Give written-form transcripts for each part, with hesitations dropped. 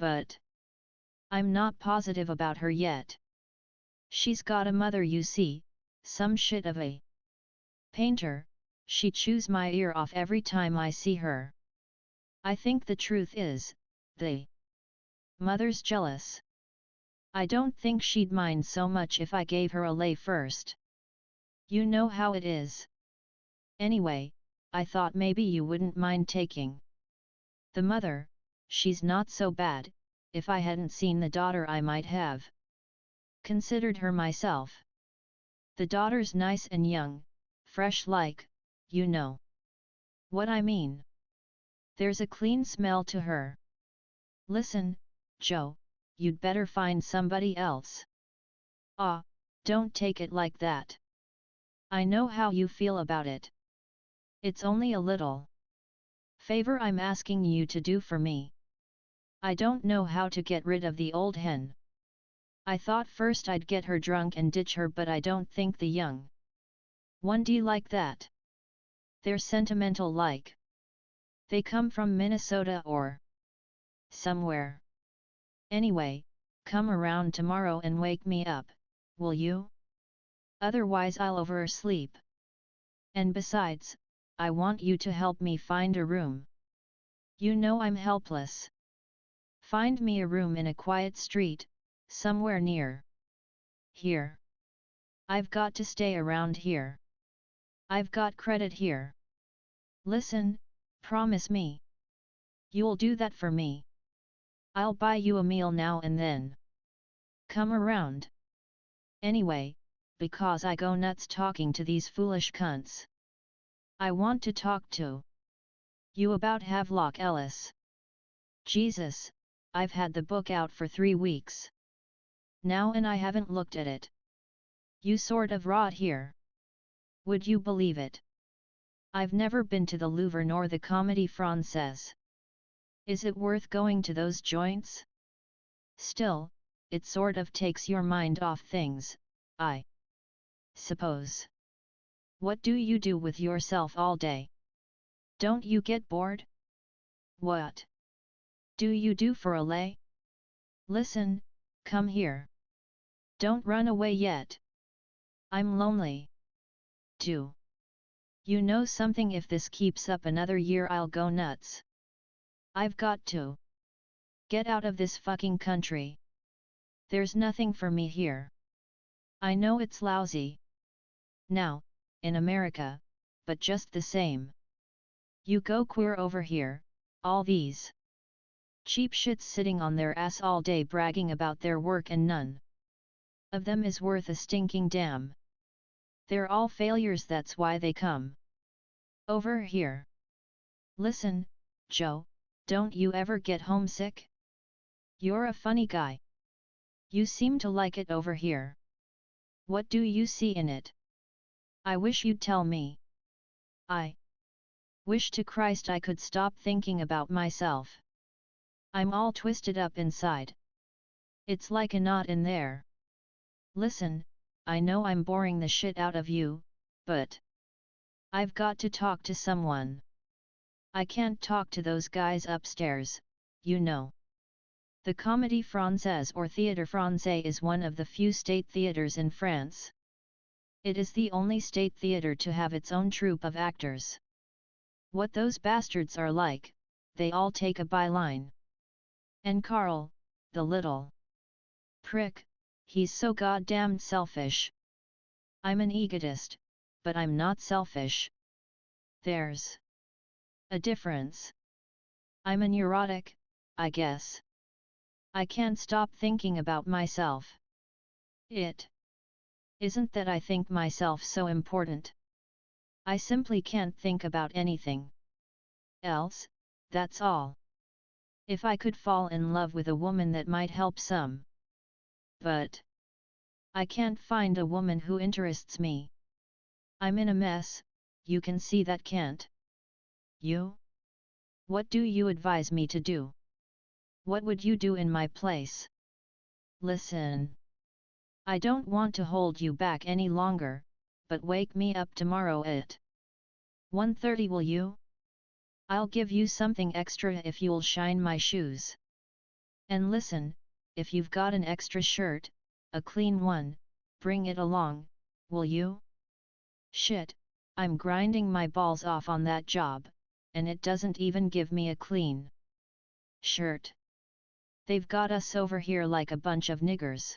but I'm not positive about her yet. She's got a mother, you see, some shit of a painter. She chews my ear off every time I see her. I think the truth is, the mother's jealous. I don't think she'd mind so much if I gave her a lay first. You know how it is. Anyway, I thought maybe you wouldn't mind taking the mother. She's not so bad. If I hadn't seen the daughter I might have considered her myself. The daughter's nice and young, fresh like, you know what I mean. There's a clean smell to her. Listen, Joe, you'd better find somebody else. Ah, don't take it like that. I know how you feel about it. It's only a little favor I'm asking you to do for me. I don't know how to get rid of the old hen. I thought first I'd get her drunk and ditch her, but I don't think the young one'd like that. They're sentimental like. They come from Minnesota or somewhere. Anyway, come around tomorrow and wake me up, will you? Otherwise I'll oversleep. And besides, I want you to help me find a room. You know I'm helpless. Find me a room in a quiet street, somewhere near here. I've got to stay around here. I've got credit here. Listen, promise me. You'll do that for me. I'll buy you a meal now and then. Come around. Anyway, because I go nuts talking to these foolish cunts. I want to talk to you about Havelock Ellis. Jesus, I've had the book out for 3 weeks now and I haven't looked at it. You sort of rot here. Would you believe it? I've never been to the Louvre nor the Comédie Française. Is it worth going to those joints? Still, it sort of takes your mind off things, I suppose. What do you do with yourself all day? Don't you get bored? What do you do for a lay? Listen, come here. Don't run away yet. I'm lonely. Do you know something? If this keeps up another year I'll go nuts. I've got to get out of this fucking country. There's nothing for me here. I know it's lousy now, in America, but just the same. You go queer over here, all these cheap shits sitting on their ass all day bragging about their work and none of them is worth a stinking damn. They're all failures, that's why they come over here. Listen, Joe, don't you ever get homesick? You're a funny guy. You seem to like it over here. What do you see in it? I wish you'd tell me. I wish to Christ I could stop thinking about myself. I'm all twisted up inside. It's like a knot in there. Listen, I know I'm boring the shit out of you, but I've got to talk to someone. I can't talk to those guys upstairs, you know. The Comédie Française or Théâtre Français is one of the few state theatres in France. It is the only state theatre to have its own troupe of actors. What those bastards are like, they all take a byline. And Carl, the little prick, he's so goddamn selfish. I'm an egotist, but I'm not selfish. There's a difference. I'm a neurotic, I guess. I can't stop thinking about myself. It isn't that I think myself so important. I simply can't think about anything else, that's all. If I could fall in love with a woman that might help some. But I can't find a woman who interests me. I'm in a mess, you can see that, can't you? What do you advise me to do? What would you do in my place? Listen. I don't want to hold you back any longer, but wake me up tomorrow at 1:30, will you? I'll give you something extra if you'll shine my shoes. And listen, if you've got an extra shirt, a clean one, bring it along, will you? Shit, I'm grinding my balls off on that job, and it doesn't even give me a clean shirt. They've got us over here like a bunch of niggers.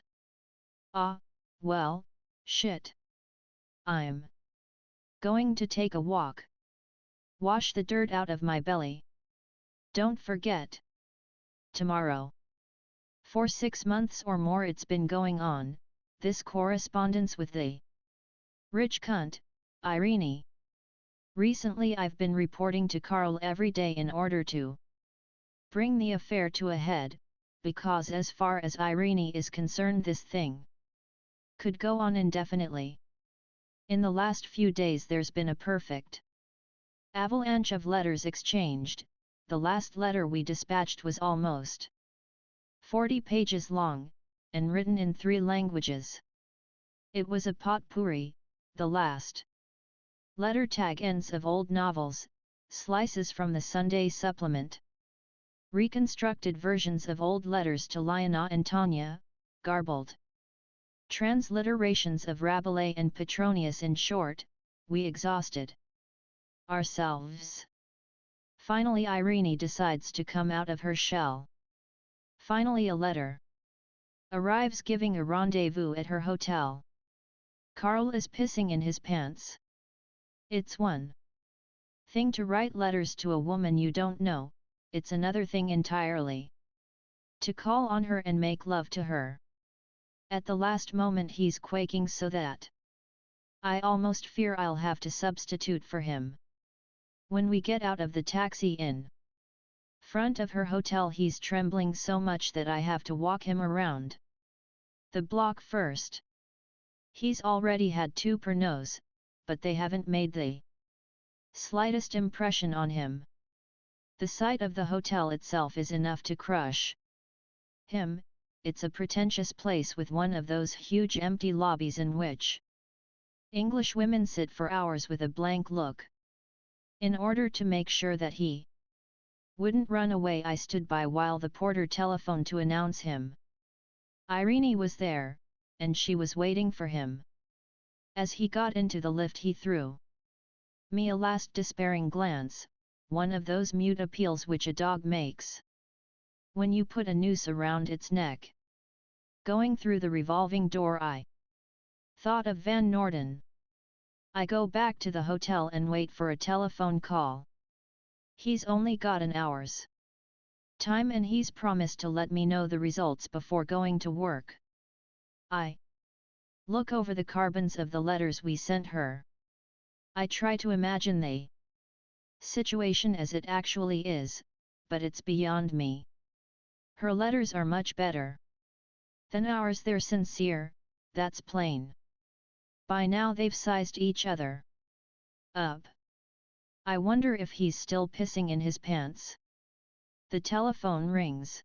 Ah, well, shit. I'm going to take a walk. Wash the dirt out of my belly. Don't forget. Tomorrow. For 6 months or more it's been going on, this correspondence with the rich cunt, Irene. Recently I've been reporting to Carl every day in order to bring the affair to a head, because as far as Irene is concerned this thing could go on indefinitely. In the last few days there's been a perfect avalanche of letters exchanged. The last letter we dispatched was almost 40 pages long, and written in 3 languages. It was a potpourri, the last letter tag ends of old novels, slices from the Sunday supplement, reconstructed versions of old letters to Liana and Tanya, garbled transliterations of Rabelais and Petronius. In short, we exhausted ourselves. Finally Irene decides to come out of her shell. Finally a letter arrives giving a rendezvous at her hotel. Carl is pissing in his pants. It's one thing to write letters to a woman you don't know, it's another thing entirely to call on her and make love to her. At the last moment he's quaking so that I almost fear I'll have to substitute for him. When we get out of the taxi in front of her hotel he's trembling so much that I have to walk him around the block first. He's already had 2 Pernots, but they haven't made the slightest impression on him. The sight of the hotel itself is enough to crush him. It's a pretentious place with one of those huge empty lobbies in which English women sit for hours with a blank look. In order to make sure that he wouldn't run away I stood by while the porter telephoned to announce him. Irene was there, and she was waiting for him. As he got into the lift he threw me a last despairing glance, one of those mute appeals which a dog makes when you put a noose around its neck. Going through the revolving door I thought of Van Norden. I go back to the hotel and wait for a telephone call. He's only got an hour's time and he's promised to let me know the results before going to work. I look over the carbons of the letters we sent her. I try to imagine the situation as it actually is, but it's beyond me. Her letters are much better than ours. They're sincere, that's plain. By now they've sized each other up. I wonder if he's still pissing in his pants. The telephone rings.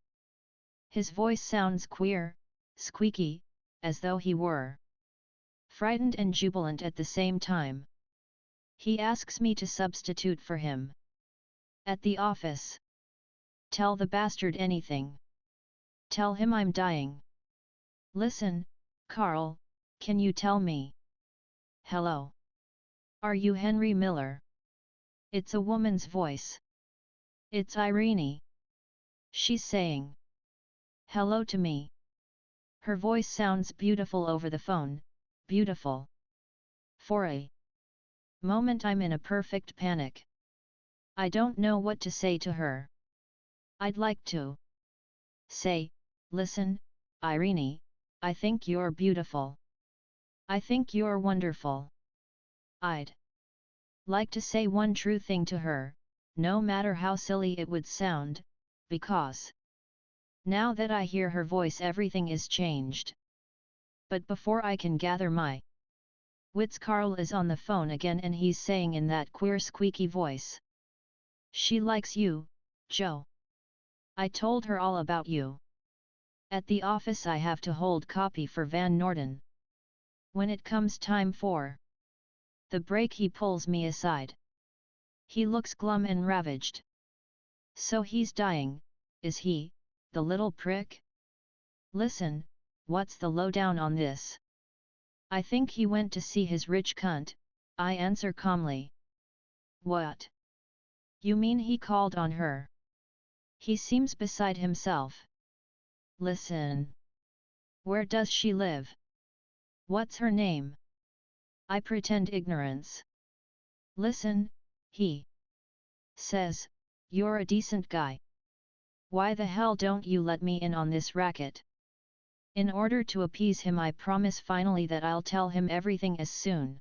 His voice sounds queer, squeaky, as though he were frightened and jubilant at the same time. He asks me to substitute for him at the office. Tell the bastard anything. Tell him I'm dying. Listen, Carl, can you tell me? Hello. Are you Henry Miller? It's a woman's voice. It's Irene. She's saying hello to me. Her voice sounds beautiful over the phone, beautiful. For a moment I'm in a perfect panic. I don't know what to say to her. I'd like to say, listen, Irene, I think you're beautiful. I think you're wonderful. I'd like to say one true thing to her, no matter how silly it would sound, because now that I hear her voice everything is changed. But before I can gather my wits, Carl is on the phone again and he's saying in that queer squeaky voice. She likes you, Joe. I told her all about you. At the office I have to hold copy for Van Norden. When it comes time for the break he pulls me aside. He looks glum and ravaged. So he's dying, is he? the little prick? Listen, what's the lowdown on this? I think he went to see his rich cunt, I answer calmly. What? You mean he called on her? He seems beside himself. Listen. Where does she live? What's her name? I pretend ignorance. Listen, he says, you're a decent guy. Why the hell don't you let me in on this racket? In order to appease him, I promise finally that I'll tell him everything as soon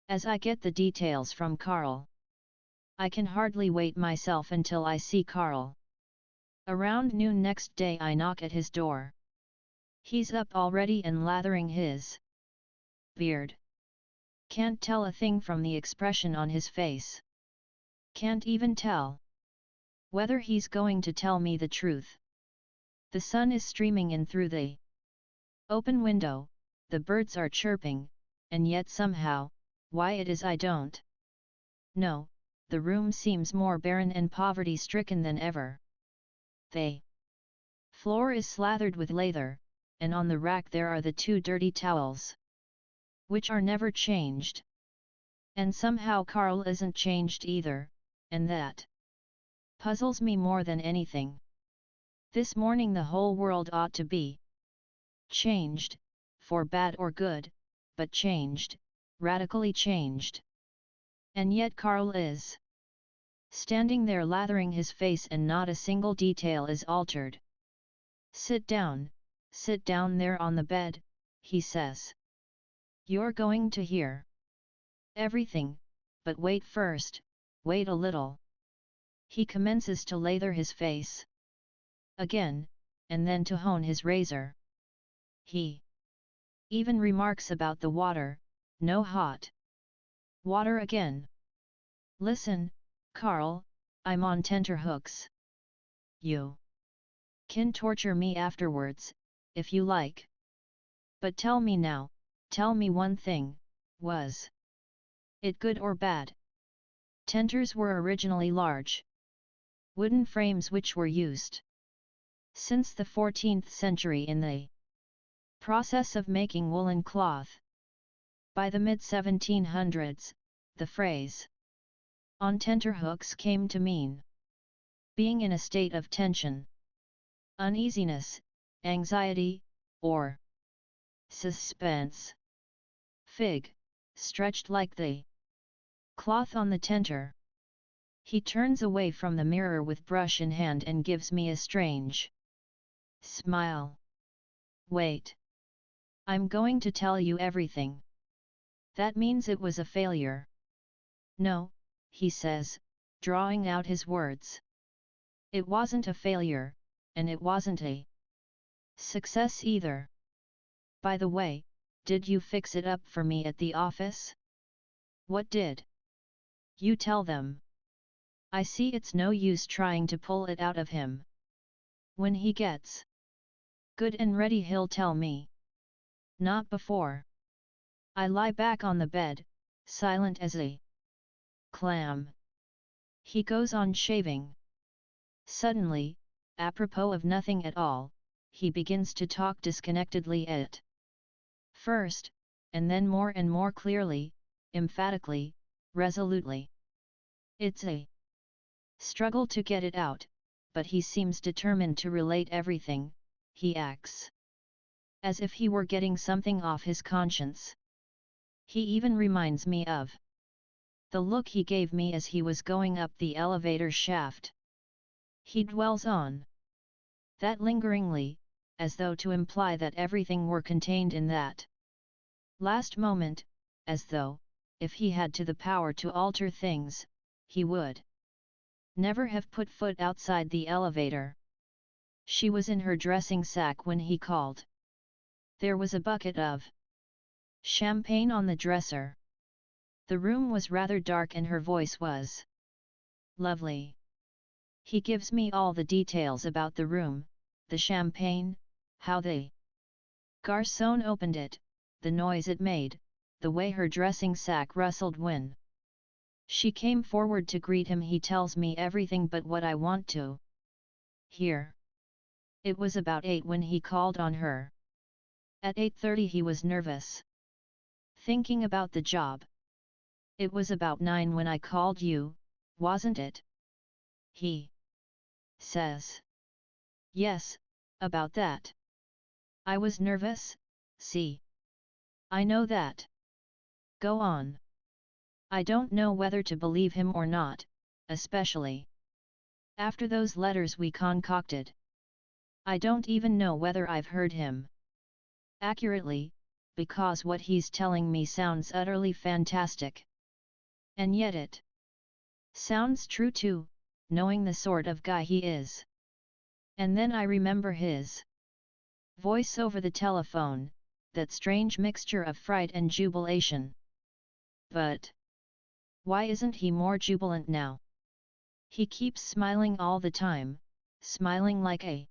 as I get the details from Carl. I can hardly wait myself until I see Carl. Around noon next day I knock at his door. He's up already and lathering his beard. Can't tell a thing from the expression on his face. Can't even tell whether he's going to tell me the truth. The sun is streaming in through the open window, the birds are chirping, and yet somehow, why it is I don't know, the room seems more barren and poverty-stricken than ever. The floor is slathered with lather, and on the rack there are the 2 dirty towels, which are never changed. And somehow Carl isn't changed either, and that puzzles me more than anything. This morning the whole world ought to be changed, for bad or good, but changed, radically changed. And yet Carl is standing there lathering his face and not a single detail is altered. Sit down there on the bed, he says. You're going to hear everything, but wait first, wait a little. He commences to lather his face again, and then to hone his razor. He even remarks about the water, no hot water again. Listen, Carl, I'm on tenterhooks. You can torture me afterwards, if you like. But tell me now, tell me one thing, was it good or bad? Tenters were originally large wooden frames which were used since the 14th century in the process of making woolen cloth. By the mid-1700s, the phrase on tenterhooks came to mean being in a state of tension, uneasiness, anxiety, or suspense. Fig, stretched like the cloth on the tenter. He turns away from the mirror with brush in hand and gives me a strange smile. Wait. I'm going to tell you everything. That means it was a failure. No, he says, drawing out his words. It wasn't a failure, and it wasn't a success either. By the way, did you fix it up for me at the office? What did you tell them? I see it's no use trying to pull it out of him. When he gets good and ready he'll tell me. Not before. I lie back on the bed, silent as a clam. He goes on shaving. Suddenly, apropos of nothing at all, he begins to talk disconnectedly at first, and then more and more clearly, emphatically, resolutely. It's a struggle to get it out, but he seems determined to relate everything. He acts as if he were getting something off his conscience. He even reminds me of the look he gave me as he was going up the elevator shaft. He dwells on that lingeringly, as though to imply that everything were contained in that last moment, as though, if he had to the power to alter things, he would never have put foot outside the elevator. She was in her dressing sack when he called. There was a bucket of champagne on the dresser. The room was rather dark and her voice was lovely. He gives me all the details about the room, the champagne, how the garçon opened it, the noise it made, the way her dressing sack rustled when she came forward to greet him. He tells me everything but what I want to hear. It was about 8 when he called on her. At 8:30 he was nervous, thinking about the job. It was about 9 when I called you, wasn't it? He says. Yes, about that. I was nervous, see. I know that. Go on. I don't know whether to believe him or not, especially after those letters we concocted. I don't even know whether I've heard him accurately, because what he's telling me sounds utterly fantastic. And yet it sounds true too, knowing the sort of guy he is. And then I remember his voice over the telephone, that strange mixture of fright and jubilation. But why isn't he more jubilant now? He keeps smiling all the time, smiling like a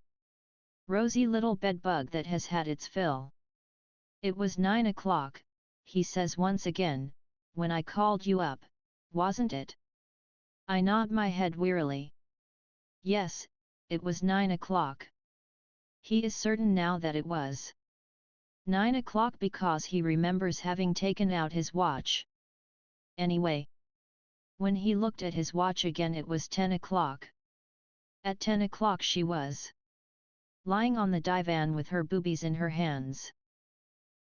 rosy little bedbug that has had its fill. It was 9 o'clock, he says once again, when I called you up, wasn't it? I nod my head wearily. Yes, it was 9 o'clock. He is certain now that it was 9 o'clock because he remembers having taken out his watch. Anyway, when he looked at his watch again it was 10 o'clock. At 10 o'clock she was lying on the divan with her boobies in her hands.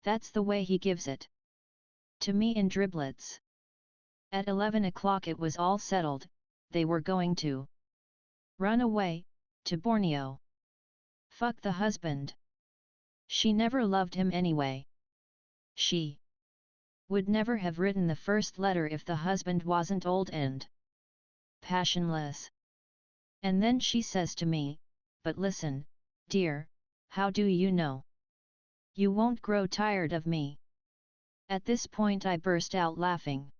That's the way he gives it to me in driblets. At 11 o'clock it was all settled, they were going to run away, to Borneo. Fuck the husband. She never loved him anyway. She would never have written the first letter if the husband wasn't old and passionless. And then she says to me, but listen, dear, how do you know you won't grow tired of me? At this point I burst out laughing.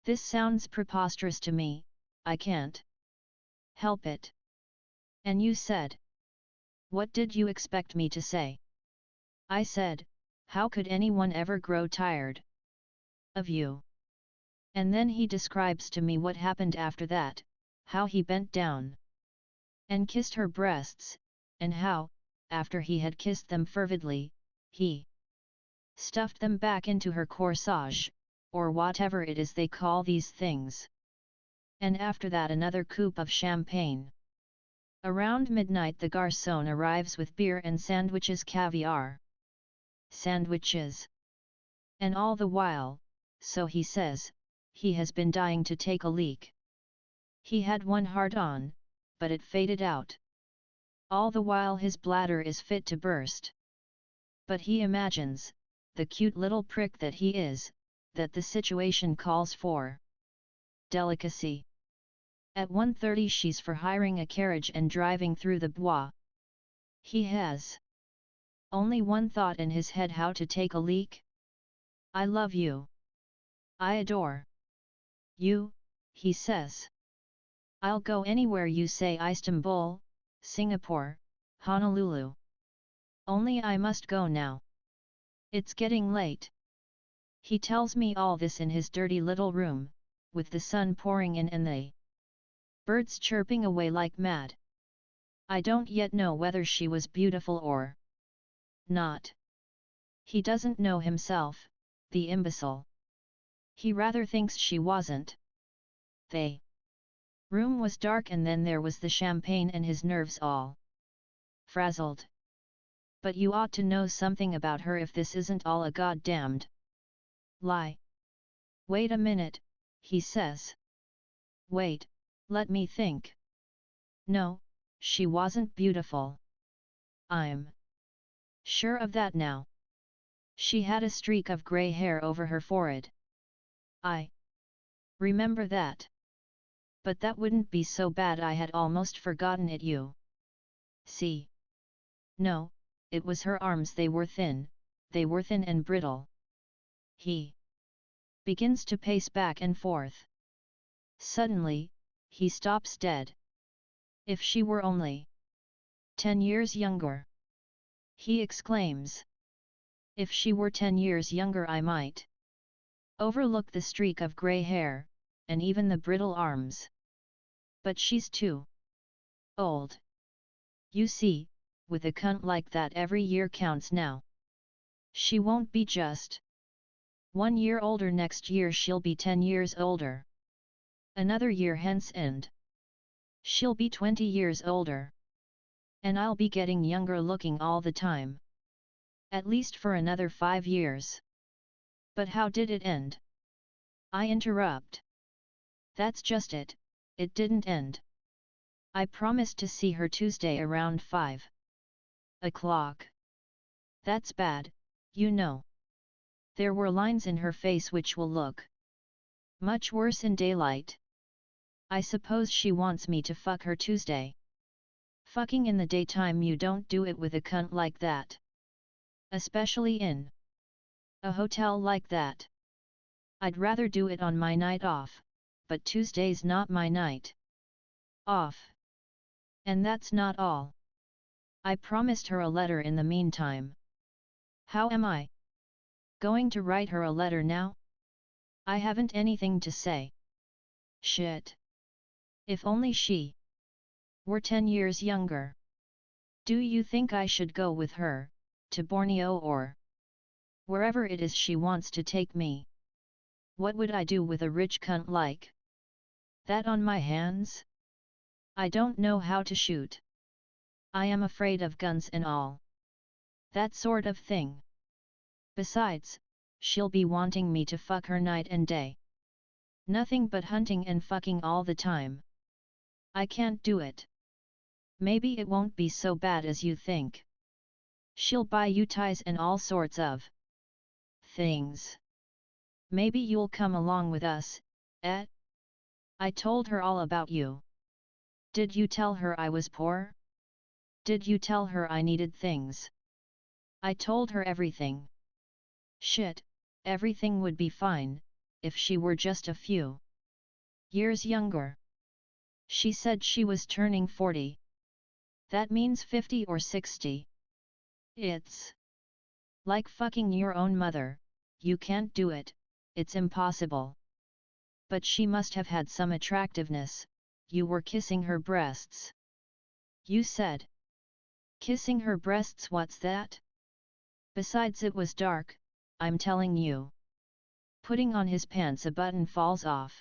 This sounds preposterous to me, I can't help it. And you said, what did you expect me to say? I said, how could anyone ever grow tired of you? And then he describes to me what happened after that, how he bent down and kissed her breasts, and how, after he had kissed them fervidly, he stuffed them back into her corsage, or whatever it is they call these things. And after that another coupe of champagne. Around midnight the garçon arrives with beer and sandwiches, caviar sandwiches. And all the while, so he says, he has been dying to take a leak. He had one hard on, but it faded out. All the while his bladder is fit to burst. But he imagines, the cute little prick that he is, that the situation calls for delicacy. At 1:30 she's for hiring a carriage and driving through the bois. He has only one thought in his head: how to take a leak. I love you. I adore you, he says. I'll go anywhere you say, Istanbul, Singapore, Honolulu. Only I must go now. It's getting late. He tells me all this in his dirty little room, with the sun pouring in and the birds chirping away like mad. I don't yet know whether she was beautiful or not. He doesn't know himself, the imbecile. He rather thinks she wasn't. The room was dark, and then there was the champagne and his nerves all frazzled. But you ought to know something about her if this isn't all a goddamned lie. Wait a minute, he says. Wait, let me think. No, she wasn't beautiful. I'm sure of that now. She had a streak of grey hair over her forehead. I remember that. But that wouldn't be so bad, I had almost forgotten it, you see. No, it was her arms, they were thin and brittle. He begins to pace back and forth. Suddenly, he stops dead. If she were only 10 years younger, he exclaims. If she were 10 years younger I might overlook the streak of grey hair, and even the brittle arms. But she's too old. You see, with a cunt like that every year counts now. She won't be just 1 year older next year, she'll be 10 years older. Another year hence and she'll be 20 years older. And I'll be getting younger looking all the time. At least for another 5 years. But how did it end? I interrupt. That's just it, it didn't end. I promised to see her Tuesday around 5 o'clock. That's bad, you know. There were lines in her face which will look much worse in daylight. I suppose she wants me to fuck her Tuesday. Fucking in the daytime, you don't do it with a cunt like that. Especially in a hotel like that. I'd rather do it on my night off, but Tuesday's not my night off. And that's not all. I promised her a letter in the meantime. How am I going to write her a letter now? I haven't anything to say. Shit. If only she were 10 years younger. Do you think I should go with her, to Borneo or wherever it is she wants to take me? What would I do with a rich cunt like that on my hands? I don't know how to shoot. I am afraid of guns and all that sort of thing. Besides, she'll be wanting me to fuck her night and day. Nothing but hunting and fucking all the time. I can't do it. Maybe it won't be so bad as you think. She'll buy you ties and all sorts of things. Maybe you'll come along with us, eh? I told her all about you. Did you tell her I was poor? Did you tell her I needed things? I told her everything. Shit, everything would be fine, if she were just a few years younger. She said she was turning 40. That means 50 or 60. It's like fucking your own mother, you can't do it, it's impossible. But she must have had some attractiveness, you were kissing her breasts. You said. Kissing her breasts, what's that? Besides, it was dark, I'm telling you. Putting on his pants, a button falls off.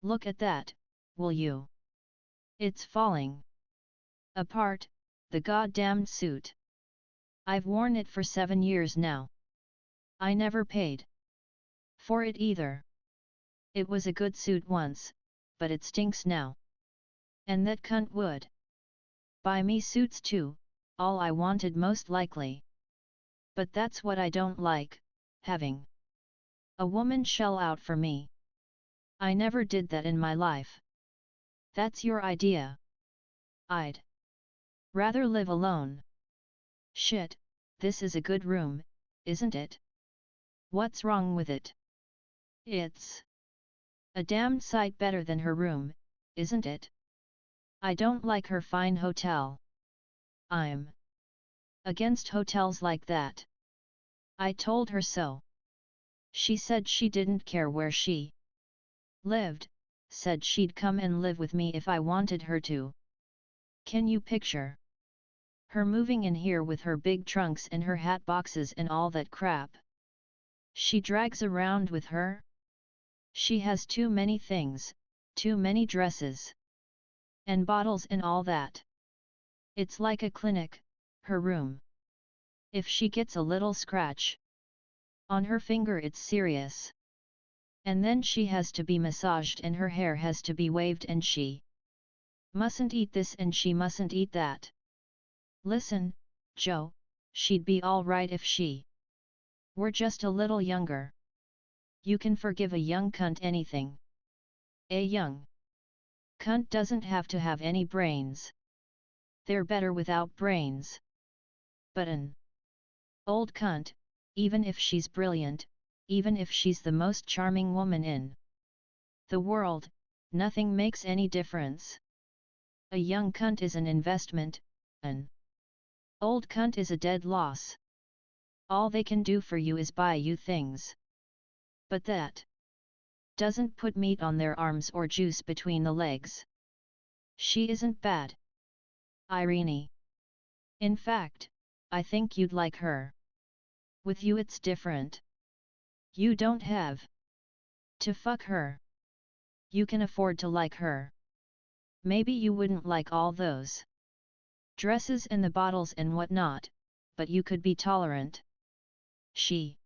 Look at that, will you? It's falling apart, the goddamned suit. I've worn it for 7 years now. I never paid for it either. It was a good suit once, but it stinks now. And that cunt would buy me suits too, all I wanted most likely. But that's what I don't like, having a woman shell out for me. I never did that in my life. That's your idea. I'd rather live alone. Shit, this is a good room, isn't it? What's wrong with it? It's a damned sight better than her room, isn't it? I don't like her fine hotel. I'm against hotels like that. I told her so. She said she didn't care where she lived, said she'd come and live with me if I wanted her to. Can you picture her moving in here with her big trunks and her hat boxes and all that crap she drags around with her? She has too many things, too many dresses and bottles and all that. It's like a clinic, her room. If she gets a little scratch on her finger, it's serious. And then she has to be massaged and her hair has to be waved and she mustn't eat this and she mustn't eat that. Listen, Joe, she'd be all right if she were just a little younger. You can forgive a young cunt anything. A young cunt doesn't have to have any brains. They're better without brains. But an old cunt, even if she's brilliant, even if she's the most charming woman in the world, nothing makes any difference. A young cunt is an investment, an old cunt is a dead loss. All they can do for you is buy you things. But that doesn't put meat on their arms or juice between the legs. She isn't bad. Irene. In fact, I think you'd like her. With you it's different. You don't have to fuck her. You can afford to like her. Maybe you wouldn't like all those dresses and the bottles and whatnot, but you could be tolerant. She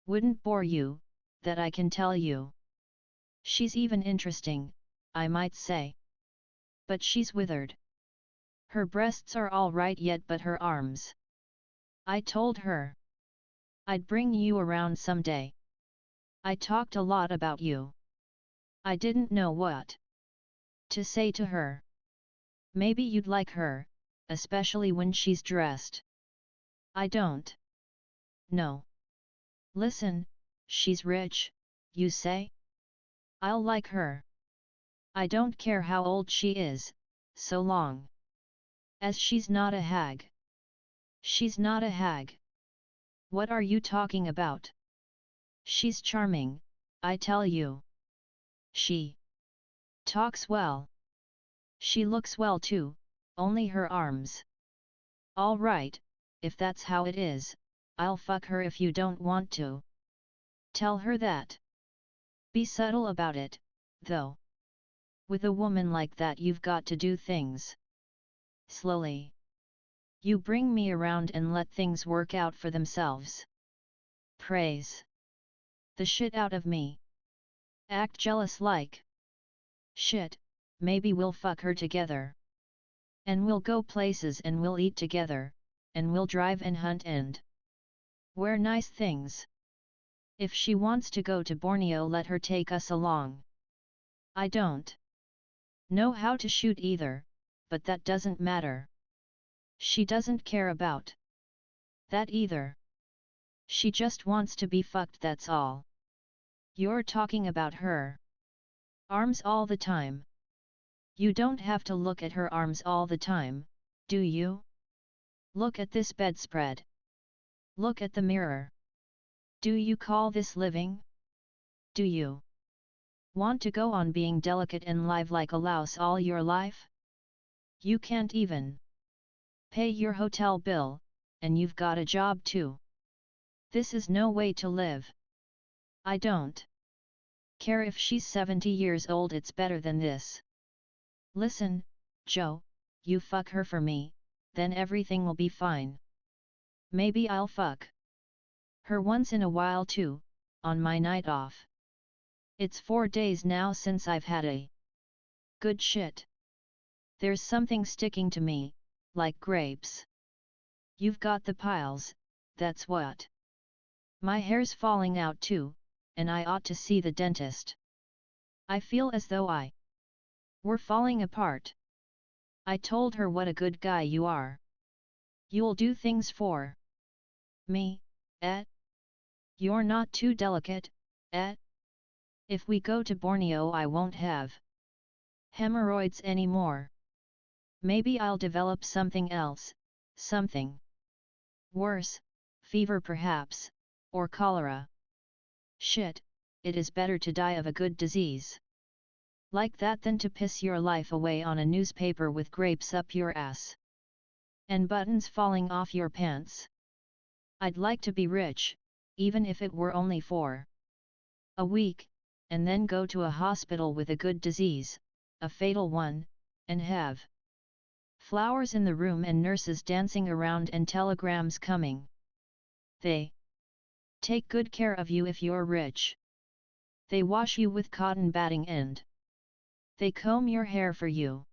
wouldn't bore you, that I can tell you. She's even interesting, I might say. But she's withered. Her breasts are all right yet, but her arms. I told her I'd bring you around someday. I talked a lot about you. I didn't know what to say to her. Maybe you'd like her, especially when she's dressed. I don't know. Listen, she's rich, you say? I'll like her. I don't care how old she is, so long as she's not a hag. She's not a hag. What are you talking about? She's charming, I tell you. She talks well. She looks well too, only her arms. All right, if that's how it is, I'll fuck her if you don't want to. Tell her that. Be subtle about it, though. With a woman like that you've got to do things slowly. You bring me around and let things work out for themselves. Praise the shit out of me. Act jealous like shit, maybe we'll fuck her together. And we'll go places and we'll eat together, and we'll drive and hunt and wear nice things. If she wants to go to Borneo, let her take us along. I don't know how to shoot either, but that doesn't matter. She doesn't care about that either. She just wants to be fucked, that's all. You're talking about her arms all the time. You don't have to look at her arms all the time, do you? Look at this bedspread. Look at the mirror. Do you call this living? Do you want to go on being delicate and live like a louse all your life? You can't even pay your hotel bill, and you've got a job too. This is no way to live. I don't care if she's 70 years old, it's better than this. Listen, Joe, you fuck her for me, then everything will be fine. Maybe I'll fuck her once in a while too, on my night off. It's 4 days now since I've had a good shit. There's something sticking to me, like grapes. You've got the piles, that's what. My hair's falling out too, and I ought to see the dentist. I feel as though I were falling apart. I told her what a good guy you are. You'll do things for me, eh? You're not too delicate, eh? If we go to Borneo I won't have hemorrhoids anymore. Maybe I'll develop something else, something worse, fever perhaps, or cholera. Shit, it is better to die of a good disease like that than to piss your life away on a newspaper with grapes up your ass and buttons falling off your pants. I'd like to be rich, even if it were only for a week, and then go to a hospital with a good disease, a fatal one, and have flowers in the room and nurses dancing around and telegrams coming. They take good care of you if you're rich. They wash you with cotton batting and they comb your hair for you.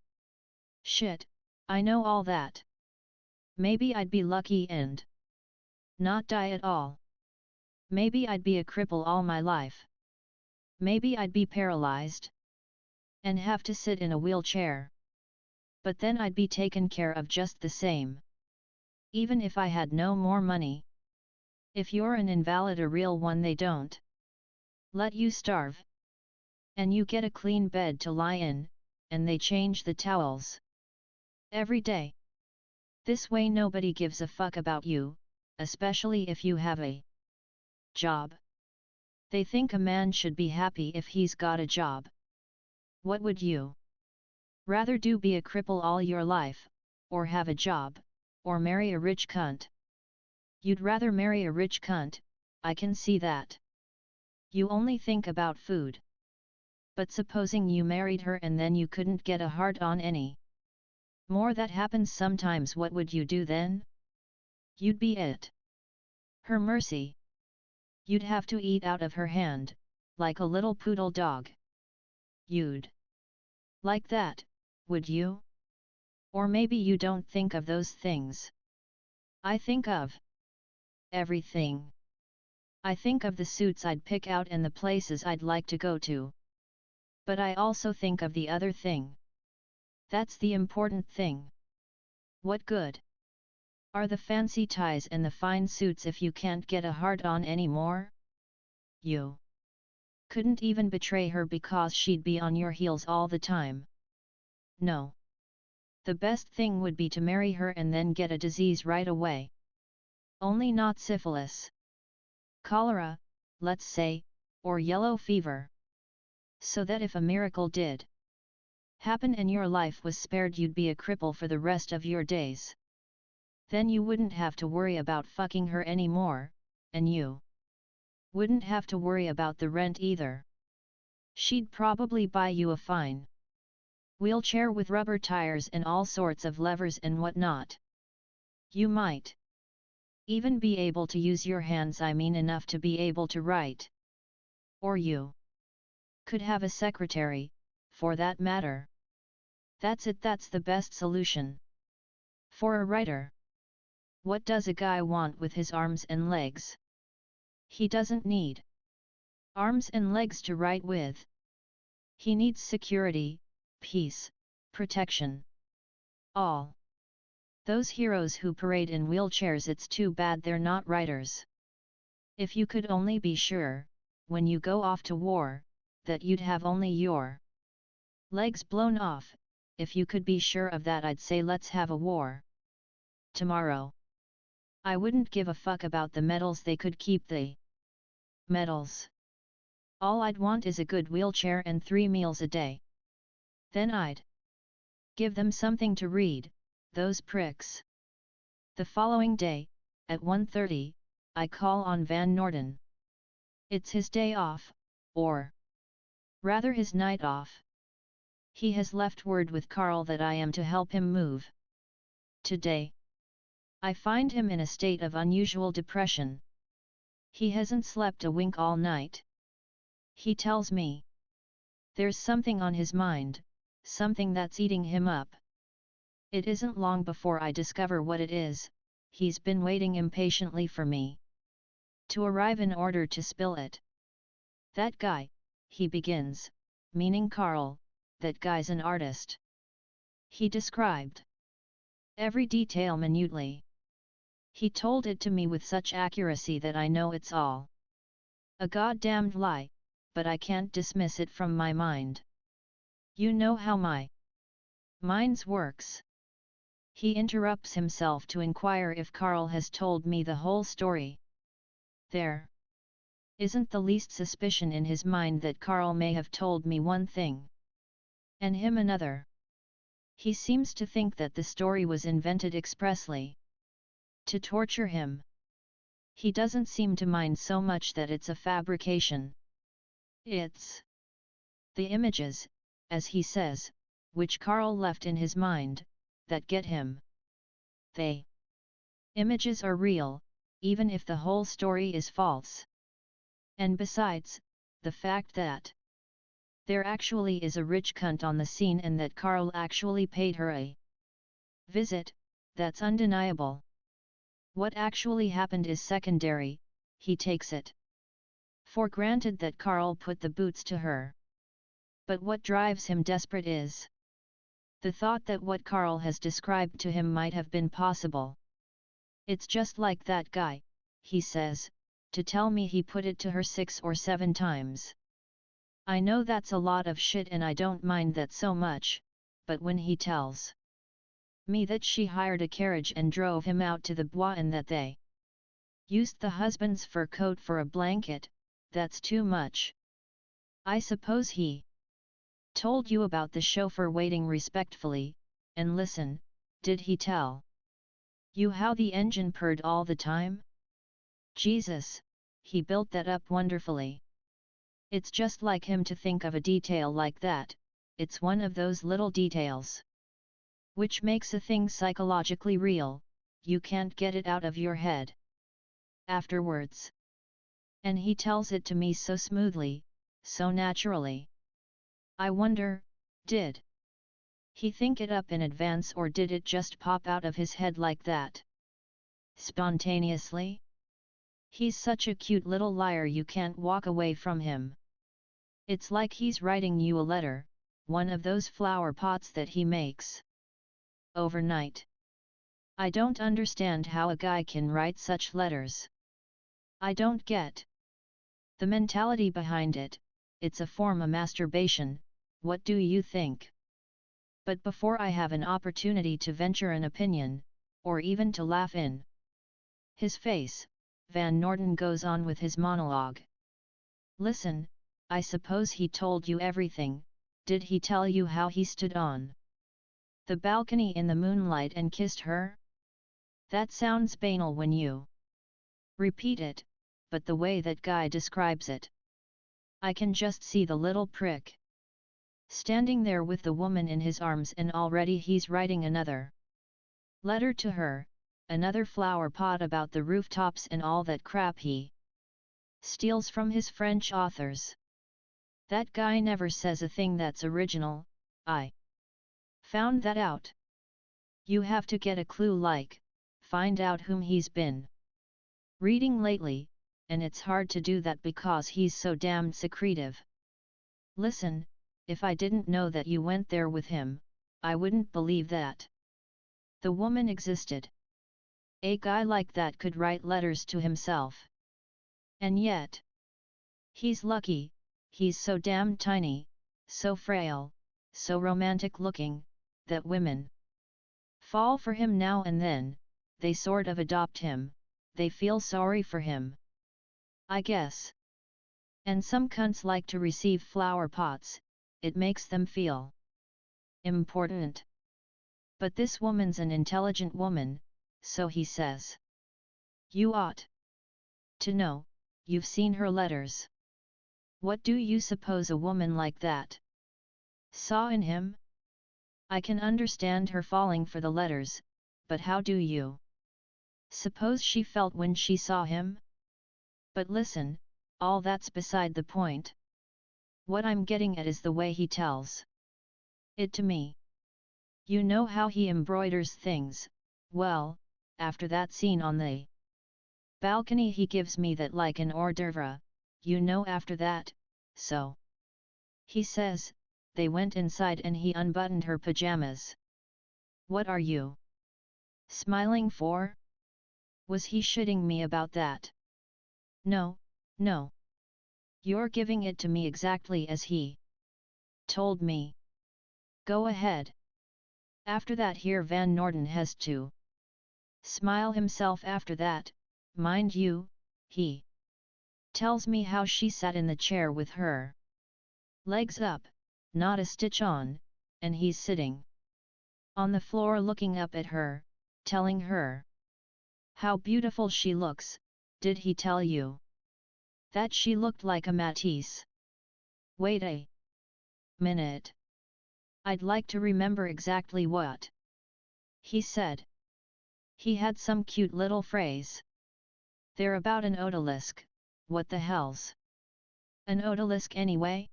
Shit, I know all that. Maybe I'd be lucky and not die at all. Maybe I'd be a cripple all my life. Maybe I'd be paralyzed and have to sit in a wheelchair. But then I'd be taken care of just the same. Even if I had no more money. If you're an invalid, a real one, they don't let you starve. And you get a clean bed to lie in, and they change the towels every day. This way nobody gives a fuck about you, especially if you have a job. They think a man should be happy if he's got a job. What would you rather do, be a cripple all your life, or have a job? or marry a rich cunt. You'd rather marry a rich cunt, I can see that. You only think about food. But supposing you married her and then you couldn't get a hard-on any more, that happens sometimes, what would you do then? You'd be at her mercy. You'd have to eat out of her hand, like a little poodle dog. You'd like that, would you? Or maybe you don't think of those things. I think of everything. I think of the suits I'd pick out and the places I'd like to go to. But I also think of the other thing. That's the important thing. What good are the fancy ties and the fine suits if you can't get a hard-on anymore? You couldn't even betray her because she'd be on your heels all the time. No. The best thing would be to marry her and then get a disease right away. Only not syphilis. Cholera, let's say, or yellow fever. So that if a miracle did happen and your life was spared, you'd be a cripple for the rest of your days. Then you wouldn't have to worry about fucking her anymore, and you wouldn't have to worry about the rent either. She'd probably buy you a fine wheelchair with rubber tires and all sorts of levers and whatnot. You might even be able to use your hands, I mean enough to be able to write. Or you could have a secretary, for that matter. That's it, that's the best solution. For a writer. What does a guy want with his arms and legs? He doesn't need arms and legs to write with. He needs security, peace, protection. All those heroes who parade in wheelchairs, it's too bad they're not writers. If you could only be sure, when you go off to war, that you'd have only your legs blown off, if you could be sure of that, I'd say let's have a war tomorrow. I wouldn't give a fuck about the medals, they could keep the medals. All I'd want is a good wheelchair and 3 meals a day. Then I'd give them something to read, those pricks. The following day, at 1:30, I call on Van Norden. It's his day off, or rather his night off. He has left word with Carl that I am to help him move. Today, I find him in a state of unusual depression. He hasn't slept a wink all night. He tells me there's something on his mind, something that's eating him up. It isn't long before I discover what it is. He's been waiting impatiently for me to arrive in order to spill it. That guy, he begins, meaning Carl, that guy's an artist. He described every detail minutely. He told it to me with such accuracy that I know it's all a goddamned lie, but I can't dismiss it from my mind. You know how my mind works. He interrupts himself to inquire if Carl has told me the whole story. There isn't the least suspicion in his mind that Carl may have told me one thing and him another. He seems to think that the story was invented expressly to torture him. He doesn't seem to mind so much that it's a fabrication. It's the images, as he says, which Carl left in his mind, that get him. They images are real, even if the whole story is false. And besides, the fact that there actually is a rich cunt on the scene and that Carl actually paid her a visit, that's undeniable. What actually happened is secondary, he takes it for granted that Carl put the boots to her. But what drives him desperate is the thought that what Carl has described to him might have been possible. It's just like that guy, he says, to tell me he put it to her 6 or 7 times. I know that's a lot of shit and I don't mind that so much, but when he tells me that she hired a carriage and drove him out to the bois and that they used the husband's fur coat for a blanket, that's too much. I suppose he told you about the chauffeur waiting respectfully, and listen, did he tell You how the engine purred all the time? Jesus, he built that up wonderfully. It's just like him to think of a detail like that, it's one of those little details. Which makes a thing psychologically real, you can't get it out of your head. Afterwards. And he tells it to me so smoothly, so naturally. I wonder, did he think it up in advance or did it just pop out of his head like that? Spontaneously? He's such a cute little liar you can't walk away from him. It's like he's writing you a letter, one of those flower pots that he makes overnight. I don't understand how a guy can write such letters. I don't get the mentality behind it. It's a form of masturbation, what do you think? But before I have an opportunity to venture an opinion, or even to laugh in his face, Van Norton goes on with his monologue. Listen, I suppose he told you everything, did he tell you how he stood on the balcony in the moonlight and kissed her? That sounds banal when you repeat it, but the way that guy describes it, I can just see the little prick standing there with the woman in his arms and already he's writing another letter to her, another flower pot about the rooftops and all that crap he steals from his French authors. That guy never says a thing that's original, I found that out. You have to get a clue like, find out whom he's been reading lately, and it's hard to do that because he's so damned secretive. Listen, if I didn't know that you went there with him, I wouldn't believe that the woman existed. A guy like that could write letters to himself. And yet, he's lucky, he's so damned tiny, so frail, so romantic looking, that women fall for him now and then, they sort of adopt him, they feel sorry for him, I guess. And some cunts like to receive flower pots, it makes them feel important. But this woman's an intelligent woman, so he says. You ought to know, you've seen her letters. What do you suppose a woman like that saw in him? I can understand her falling for the letters, but how do you suppose she felt when she saw him? But listen, all that's beside the point. What I'm getting at is the way he tells it to me. You know how he embroiders things, well, after that scene on the balcony he gives me that like an hors d'oeuvre, you know after that, so. He says, they went inside and he unbuttoned her pajamas. What are you smiling for? Was he shitting me about that? No, no. You're giving it to me exactly as he told me. Go ahead. After that here Van Norton has to smile himself after that, mind you, he tells me how she sat in the chair with her legs up, not a stitch on, and he's sitting on the floor looking up at her, telling her how beautiful she looks. Did he tell you that she looked like a Matisse? Wait a minute. I'd like to remember exactly what he said. He had some cute little phrase there about an odalisque. What the hell's an odalisque anyway?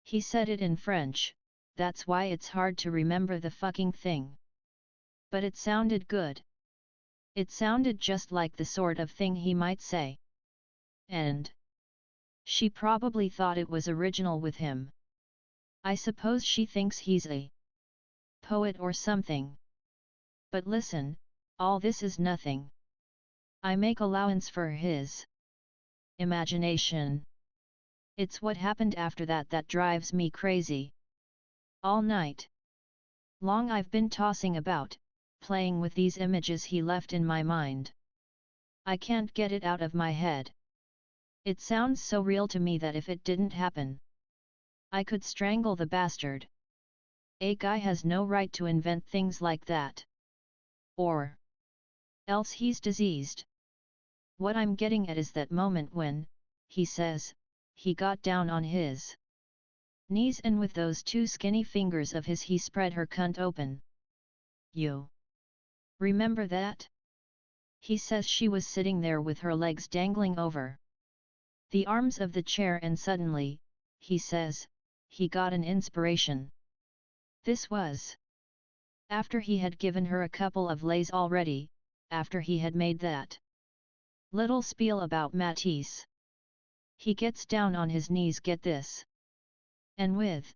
He said it in French, that's why it's hard to remember the fucking thing. But it sounded good. It sounded just like the sort of thing he might say. And she probably thought it was original with him. I suppose she thinks he's a poet or something. But listen, all this is nothing. I make allowance for his imagination. It's what happened after that that drives me crazy. All night long I've been tossing about, playing with these images he left in my mind. I can't get it out of my head. It sounds so real to me that if it didn't happen, I could strangle the bastard. A guy has no right to invent things like that. Or else he's diseased. What I'm getting at is that moment when, he says, he got down on his knees and with those two skinny fingers of his he spread her cunt open. You remember that? He says she was sitting there with her legs dangling over the arms of the chair and suddenly, he says, he got an inspiration. This was after he had given her a couple of lays already, after he had made that little spiel about Matisse. He gets down on his knees, get this. And with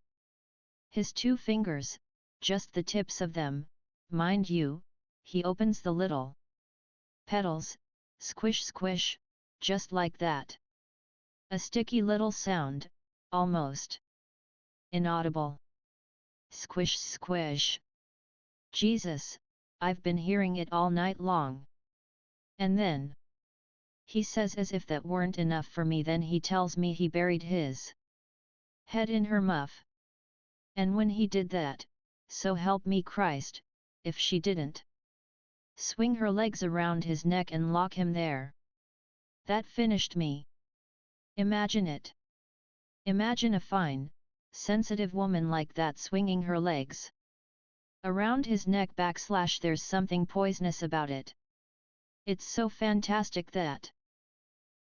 his two fingers, just the tips of them, mind you, he opens the little petals, squish squish, just like that. A sticky little sound, almost inaudible. Squish squish. Jesus, I've been hearing it all night long. And then, he says as if that weren't enough for me, then he tells me he buried his head in her muff. And when he did that, so help me Christ, if she didn't swing her legs around his neck and lock him there. That finished me. Imagine it. Imagine a fine, sensitive woman like that swinging her legs around his neck / there's something poisonous about it. It's so fantastic that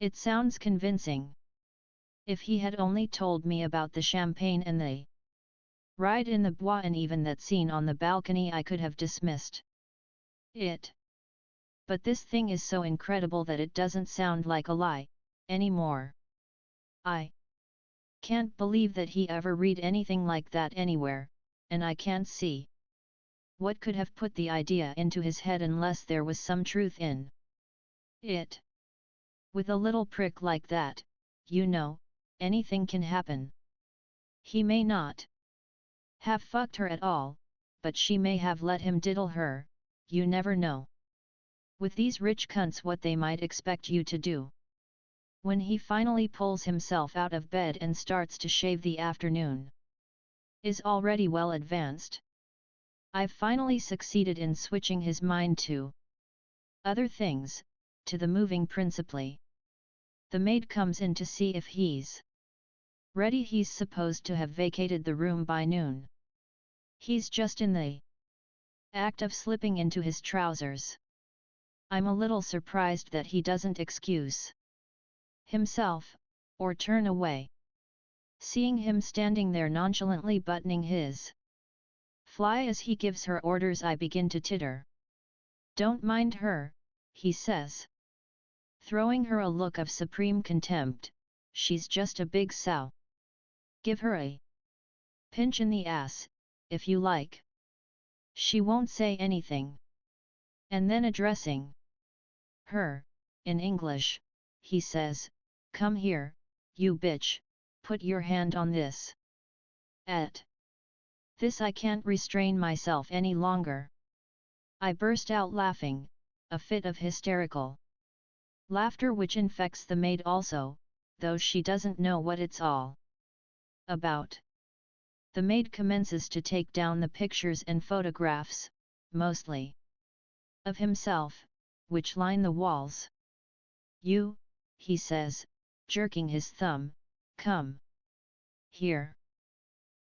it sounds convincing. If he had only told me about the champagne and the ride in the bois and even that scene on the balcony, I could have dismissed it. But this thing is so incredible that it doesn't sound like a lie anymore. I can't believe that he ever read anything like that anywhere, and I can't see what could have put the idea into his head unless there was some truth in it. With a little prick like that, you know, anything can happen. He may not have fucked her at all, but she may have let him diddle her, you never know. With these rich cunts, what they might expect you to do. When he finally pulls himself out of bed and starts to shave, the afternoon is already well advanced. I've finally succeeded in switching his mind to other things, to the moving principally. The maid comes in to see if he's ready. He's supposed to have vacated the room by noon. He's just in the act of slipping into his trousers. I'm a little surprised that he doesn't excuse himself, or turn away. Seeing him standing there nonchalantly buttoning his fly as he gives her orders, I begin to titter. Don't mind her, he says, throwing her a look of supreme contempt, she's just a big sow. Give her a pinch in the ass, if you like. She won't say anything. And then addressing her, in English, he says, come here, you bitch, put your hand on this. At this I can't restrain myself any longer. I burst out laughing, a fit of hysterical laughter which infects the maid also, though she doesn't know what it's all about. The maid commences to take down the pictures and photographs, mostly of himself, which line the walls. You, he says, jerking his thumb, come here.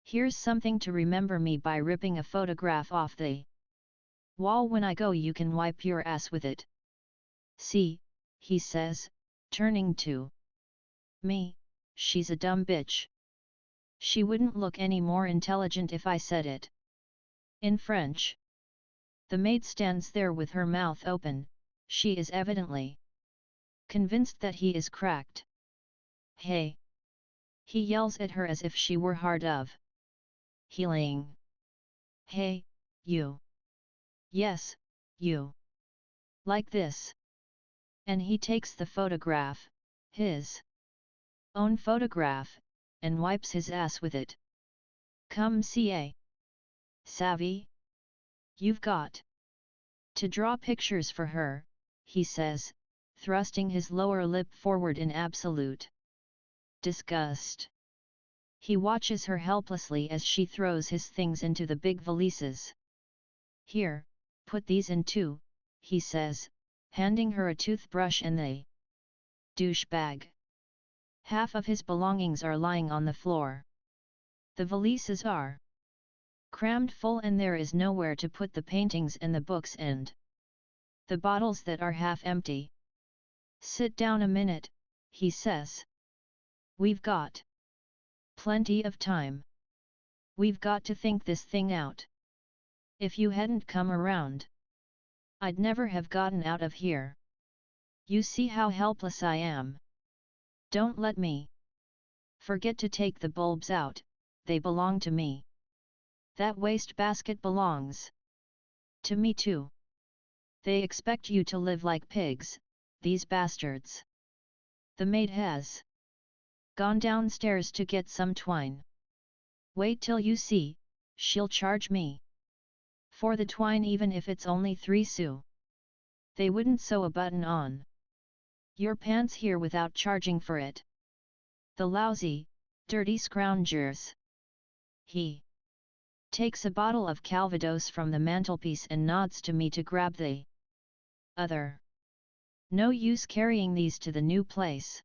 Here's something to remember me by. Ripping a photograph off the wall. When I go you can wipe your ass with it. See, he says, turning to me, she's a dumb bitch. She wouldn't look any more intelligent if I said it in French. The maid stands there with her mouth open, she is evidently convinced that he is cracked. Hey! He yells at her as if she were hard of healing. Hey, you! Yes, you! Like this! And he takes the photograph, his own photograph, and wipes his ass with it. Come see, savvy? You've got to draw pictures for her, he says, thrusting his lower lip forward in absolute disgust. He watches her helplessly as she throws his things into the big valises. Here, put these in too, he says, handing her a toothbrush and the douchebag. Half of his belongings are lying on the floor. The valises are crammed full and there is nowhere to put the paintings and the books and the bottles that are half empty. Sit down a minute, he says. We've got plenty of time. We've got to think this thing out. If you hadn't come around, I'd never have gotten out of here. You see how helpless I am. Don't let me forget to take the bulbs out, they belong to me. That wastebasket belongs to me too. They expect you to live like pigs, these bastards. The maid has gone downstairs to get some twine. Wait till you see, she'll charge me for the twine even if it's only 3 sous. They wouldn't sew a button on your pants here without charging for it. The lousy, dirty scroungers. He takes a bottle of Calvados from the mantelpiece and nods to me to grab the other. No use carrying these to the new place.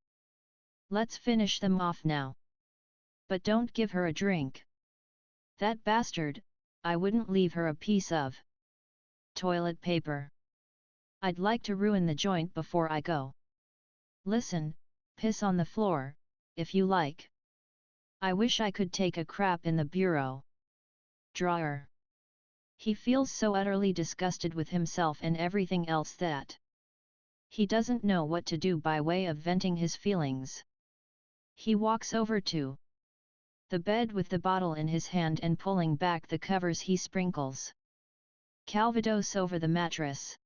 Let's finish them off now. But don't give her a drink. That bastard, I wouldn't leave her a piece of toilet paper. I'd like to ruin the joint before I go. Listen, piss on the floor, if you like. I wish I could take a crap in the bureau drawer. He feels so utterly disgusted with himself and everything else that he doesn't know what to do by way of venting his feelings. He walks over to the bed with the bottle in his hand and pulling back the covers he sprinkles Calvados over the mattress.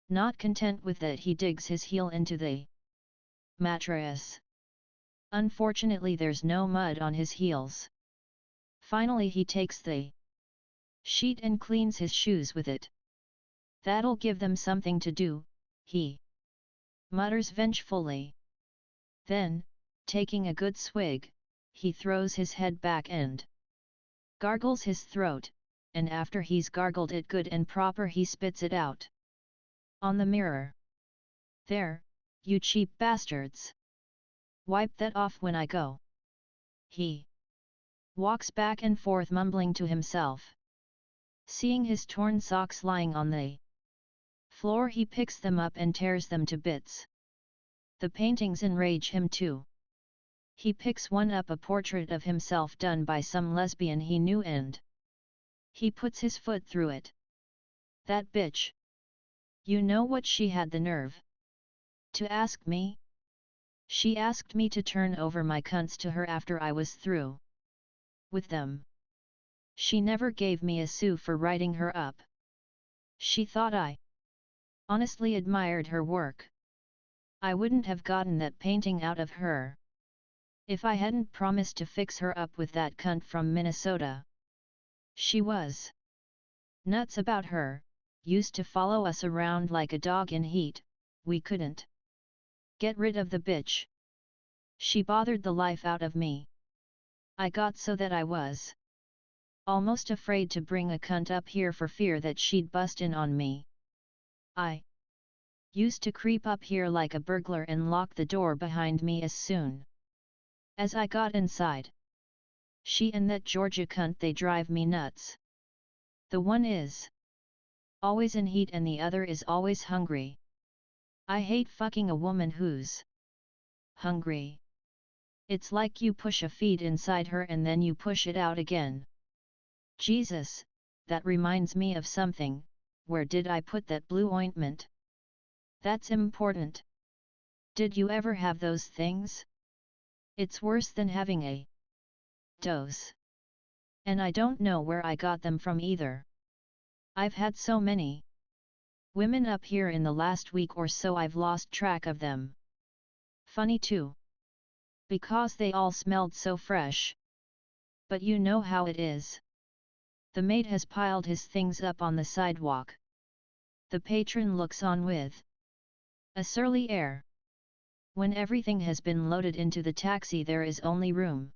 Not content with that, he digs his heel into the mattress. Unfortunately there's no mud on his heels. Finally he takes the sheet and cleans his shoes with it. That'll give them something to do, he mutters vengefully. Then, taking a good swig, he throws his head back and gargles his throat, and after he's gargled it good and proper he spits it out on the mirror. There, you cheap bastards. Wipe that off when I go. He walks back and forth mumbling to himself. Seeing his torn socks lying on the floor he picks them up and tears them to bits. The paintings enrage him too. He picks one up, a portrait of himself done by some lesbian he knew, and he puts his foot through it. That bitch. You know what she had the nerve to ask me? She asked me to turn over my cunts to her after I was through with them. She never gave me a sou for writing her up. She thought I honestly admired her work. I wouldn't have gotten that painting out of her if I hadn't promised to fix her up with that cunt from Minnesota. She was nuts about her, used to follow us around like a dog in heat. We couldn't get rid of the bitch. She bothered the life out of me. I got so that I was almost afraid to bring a cunt up here for fear that she'd bust in on me. I used to creep up here like a burglar and lock the door behind me as soon as I got inside. She and that Georgia cunt, they drive me nuts. The one is always in heat and the other is always hungry. I hate fucking a woman who's hungry. It's like you push a feed inside her and then you push it out again. Jesus, that reminds me of something. Where did I put that blue ointment? That's important. Did you ever have those things? It's worse than having a dose. And I don't know where I got them from either. I've had so many women up here in the last week or so I've lost track of them. Funny too. Because they all smelled so fresh. But you know how it is. The maid has piled his things up on the sidewalk. The patron looks on with a surly air. When everything has been loaded into the taxi there is only room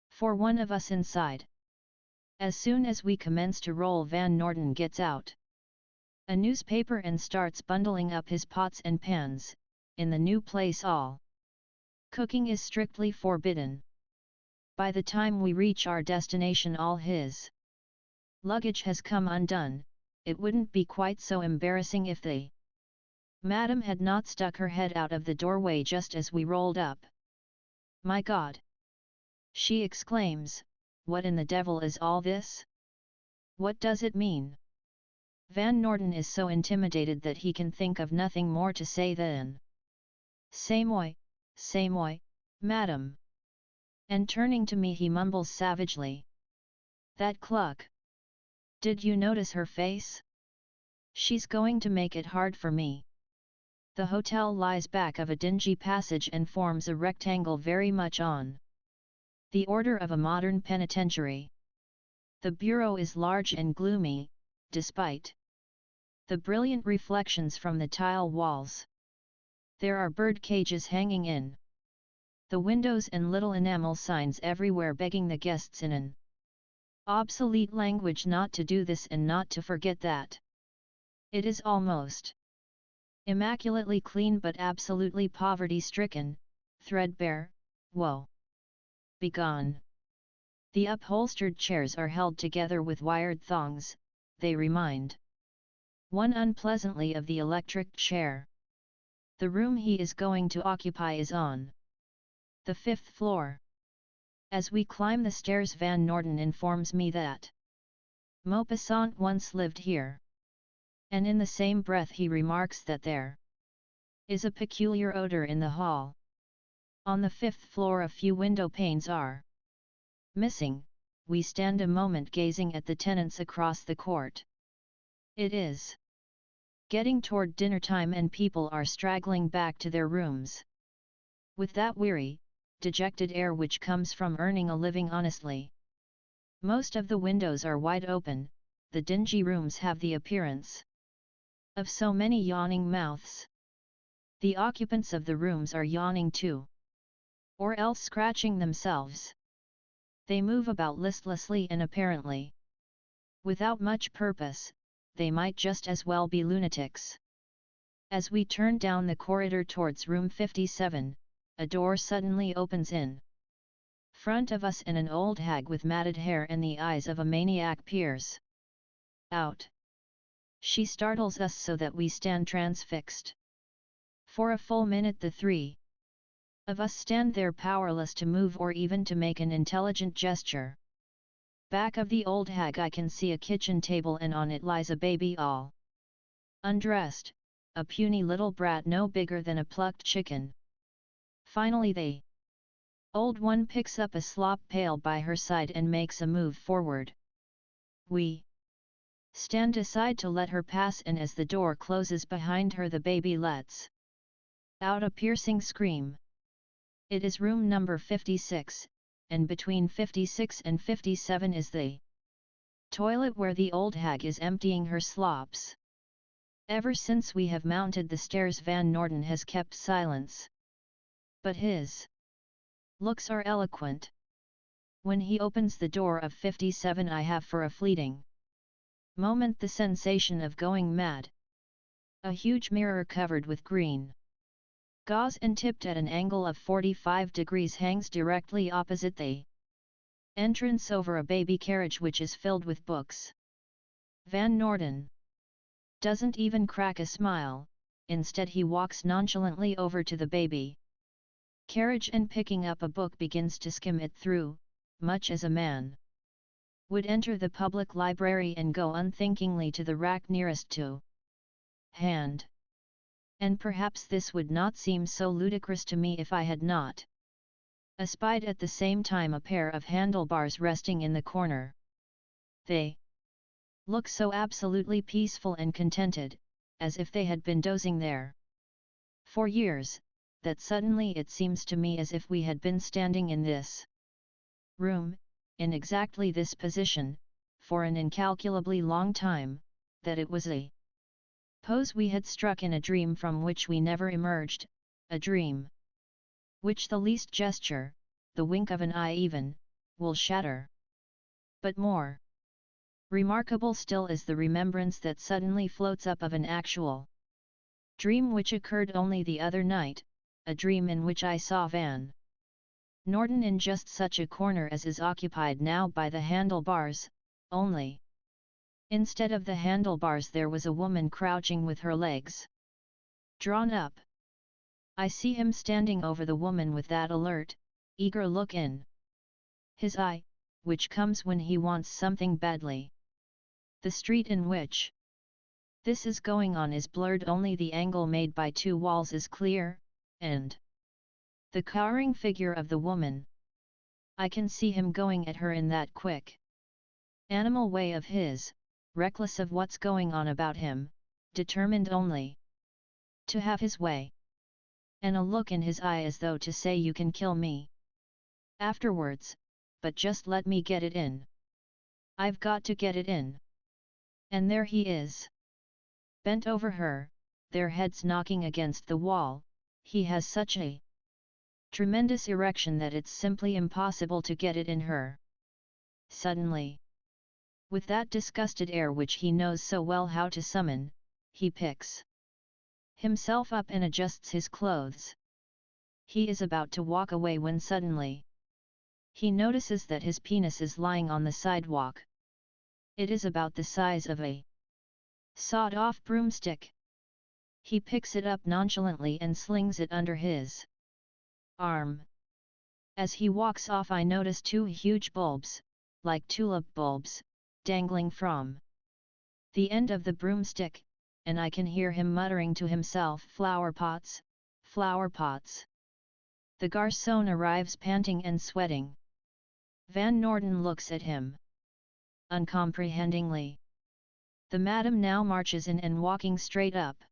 for one of us inside. As soon as we commence to roll, Van Norden gets out a newspaper and starts bundling up his pots and pans. In the new place all cooking is strictly forbidden. By the time we reach our destination all his luggage has come undone. It wouldn't be quite so embarrassing if the madam had not stuck her head out of the doorway just as we rolled up. "My God!" she exclaims, "what in the devil is all this? What does it mean?" Van Norden is so intimidated that he can think of nothing more to say than, say moi, madam." And turning to me he mumbles savagely, "That cluck! Did you notice her face? She's going to make it hard for me." The hotel lies back of a dingy passage and forms a rectangle very much on the order of a modern penitentiary. The bureau is large and gloomy, despite the brilliant reflections from the tile walls. There are bird cages hanging in the windows and little enamel signs everywhere begging the guests in an obsolete language not to do this and not to forget that. It is almost immaculately clean but absolutely poverty-stricken, threadbare. Woe begone! The upholstered chairs are held together with wired thongs. They remind one unpleasantly of the electric chair. The room he is going to occupy is on the 5th floor. As we climb the stairs Van Norden informs me that Maupassant once lived here. And in the same breath he remarks that there is a peculiar odor in the hall. On the 5th floor a few window panes are missing. We stand a moment gazing at the tenants across the court. It is getting toward dinner time and people are straggling back to their rooms. With that weary, dejected air which comes from earning a living honestly. Most of the windows are wide open. The dingy rooms have the appearance of so many yawning mouths. The occupants of the rooms are yawning too, or else scratching themselves. They move about listlessly and apparently without much purpose. They might just as well be lunatics. As we turn down the corridor towards room 57, a door suddenly opens in front of us and an old hag with matted hair and the eyes of a maniac peers out. She startles us so that we stand transfixed. For a full minute the three of us stand there powerless to move or even to make an intelligent gesture. Back of the old hag I can see a kitchen table and on it lies a baby all undressed, a puny little brat no bigger than a plucked chicken. Finally the old one picks up a slop pail by her side and makes a move forward. We stand aside to let her pass and as the door closes behind her the baby lets out a piercing scream. It is room number 56, and between 56 and 57 is the toilet where the old hag is emptying her slops. Ever since we have mounted the stairs Van Norden has kept silence. But his looks are eloquent. When he opens the door of 57 I have for a fleeting moment the sensation of going mad. A huge mirror covered with green gauze and tipped at an angle of 45 degrees hangs directly opposite the entrance over a baby carriage which is filled with books. Van Norden doesn't even crack a smile, instead he walks nonchalantly over to the baby carriage and picking up a book begins to skim it through, much as a man would enter the public library and go unthinkingly to the rack nearest to hand. And perhaps this would not seem so ludicrous to me if I had not espied at the same time a pair of handlebars resting in the corner. They look so absolutely peaceful and contented, as if they had been dozing there for years, that suddenly it seems to me as if we had been standing in this room, in exactly this position, for an incalculably long time, that it was a pose we had struck in a dream from which we never emerged, a dream which the least gesture, the wink of an eye even, will shatter. But more Remarkable still is the remembrance that suddenly floats up of an actual dream which occurred only the other night, a dream in which I saw Van Norden in just such a corner as is occupied now by the handlebars, only instead of the handlebars there was a woman crouching with her legs drawn up. I see him standing over the woman with that alert, eager look in his eye, which comes when he wants something badly. The street in which this is going on is blurred, only the angle made by two walls is clear, and the cowering figure of the woman. I can see him going at her in that quick animal way of his, reckless of what's going on about him, determined only to have his way. And a look in his eye as though to say, you can kill me afterwards, but just let me get it in. I've got to get it in. And there he is, bent over her, their heads knocking against the wall. He has such a tremendous erection that it's simply impossible to get it in her. Suddenly, with that disgusted air which he knows so well how to summon, he picks himself up and adjusts his clothes. He is about to walk away when suddenly he notices that his penis is lying on the sidewalk. It is about the size of a sawed-off broomstick. He picks it up nonchalantly and slings it under his arm. As he walks off, I notice two huge bulbs, like tulip bulbs, dangling from the end of the broomstick, and I can hear him muttering to himself, flower pots, flower pots. The garçon arrives panting and sweating. Van Norden looks at him uncomprehendingly. The madam now marches in and, walking straight up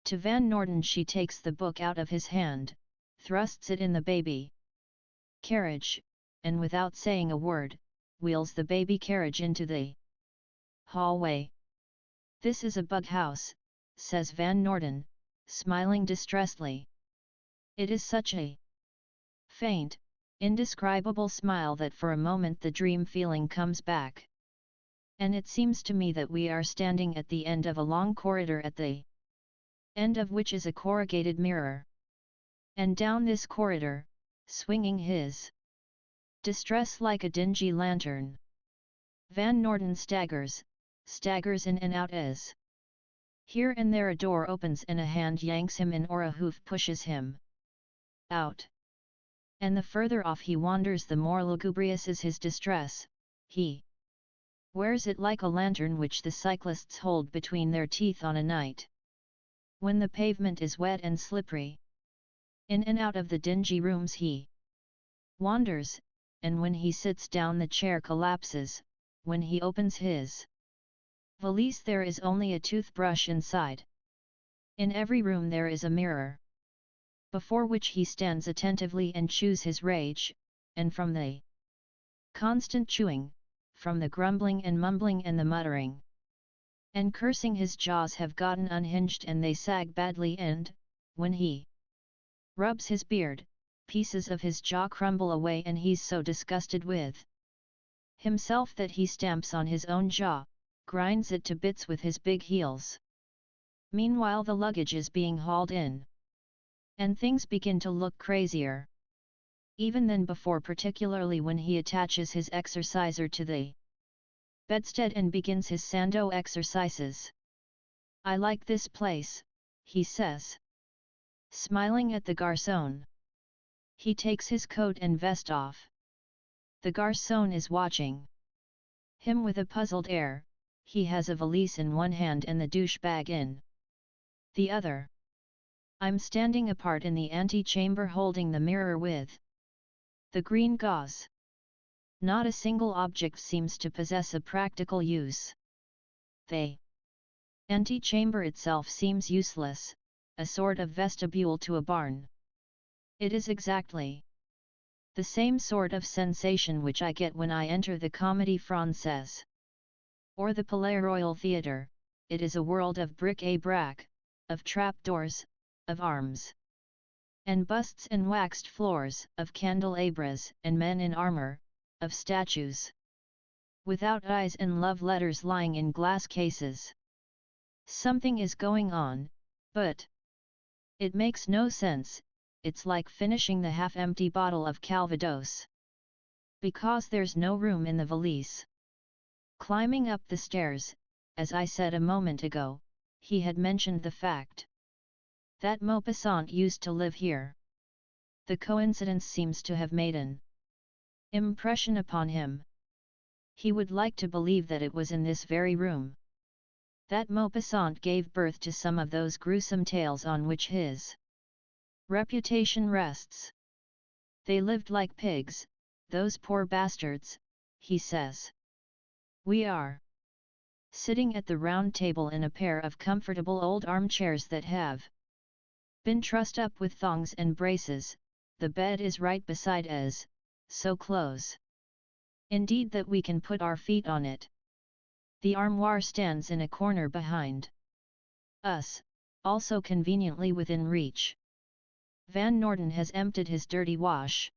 to Van Norden, she takes the book out of his hand, thrusts it in the baby carriage, and without saying a word, wheels the baby carriage into the hallway. This is a bug house, says Van Norden, smiling distressedly. It is such a faint, indescribable smile that for a moment the dream feeling comes back. And it seems to me that we are standing at the end of a long corridor, at the end of which is a corrugated mirror. And down this corridor, swinging his distress like a dingy lantern, Van Norden staggers in and out as here and there a door opens and a hand yanks him in or a hoof pushes him out. And the further off he wanders, the more lugubrious is his distress. He wears it like a lantern which the cyclists hold between their teeth on a night when the pavement is wet and slippery. In and out of the dingy rooms he wanders, and when he sits down the chair collapses. When he opens his valise there is only a toothbrush inside. In every room there is a mirror, before which he stands attentively and chews his rage, and from the constant chewing, from the grumbling and mumbling and the muttering and cursing, his jaws have gotten unhinged and they sag badly, and, when he rubs his beard, pieces of his jaw crumble away and he's so disgusted with himself that he stamps on his own jaw, grinds it to bits with his big heels. Meanwhile the luggage is being hauled in, and things begin to look crazier even than before, particularly when he attaches his exerciser to the bedstead and begins his Sandow exercises. I like this place, he says, smiling at the garçon. He takes his coat and vest off. The garçon is watching him with a puzzled air. He has a valise in one hand and the douche bag in the other. I'm standing apart in the ante-chamber holding the mirror with the green gauze. Not a single object seems to possess a practical use. The ante-chamber itself seems useless, a sort of vestibule to a barn. It is exactly the same sort of sensation which I get when I enter the Comédie Française or the Palais Royal Theatre. It is a world of bric-a-brac, of trapdoors, of arms and busts and waxed floors, of candelabras and men in armor, of statues without eyes and love letters lying in glass cases. Something is going on, but it makes no sense. It's like finishing the half-empty bottle of Calvados. Because there's no room in the valise. Climbing up the stairs, as I said a moment ago, he had mentioned the fact that Maupassant used to live here. The coincidence seems to have made an impression upon him. He would like to believe that it was in this very room that Maupassant gave birth to some of those gruesome tales on which his reputation rests. They lived like pigs, those poor bastards, he says. We are sitting at the round table in a pair of comfortable old armchairs that have been trussed up with thongs and braces. The bed is right beside us, so close indeed that we can put our feet on it. The armoire stands in a corner behind us, also conveniently within reach. Van Norden has emptied his dirty wash.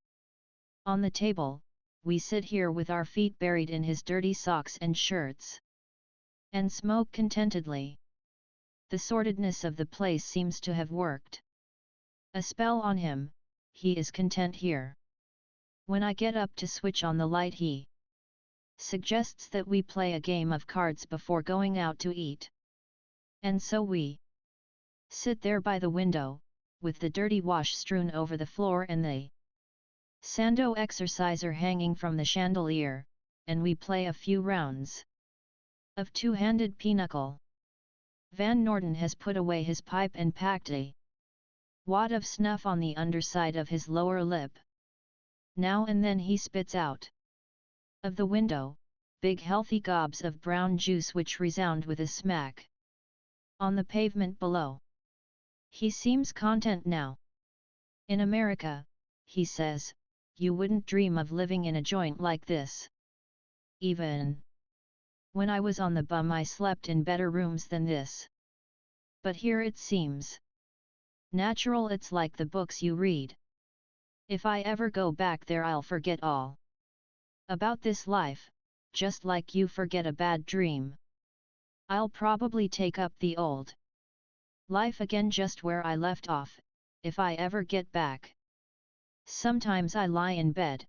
On the table, we sit here with our feet buried in his dirty socks and shirts, and smoke contentedly. The sordidness of the place seems to have worked a spell on him. He is content here. When I get up to switch on the light, he suggests that we play a game of cards before going out to eat. And so we sit there by the window, with the dirty wash strewn over the floor and the Sando exerciser hanging from the chandelier, and we play a few rounds of two-handed pinochle. Van Norden has put away his pipe and packed a wad of snuff on the underside of his lower lip. Now and then he spits out of the window big healthy gobs of brown juice which resound with a smack on the pavement below. He seems content now. In America, he says, you wouldn't dream of living in a joint like this. Even when I was on the bum I slept in better rooms than this. But here it seems natural. It's like the books you read. If I ever go back there I'll forget all about this life, just like you forget a bad dream. I'll probably take up the old life again just where I left off, if I ever get back. Sometimes I lie in bed,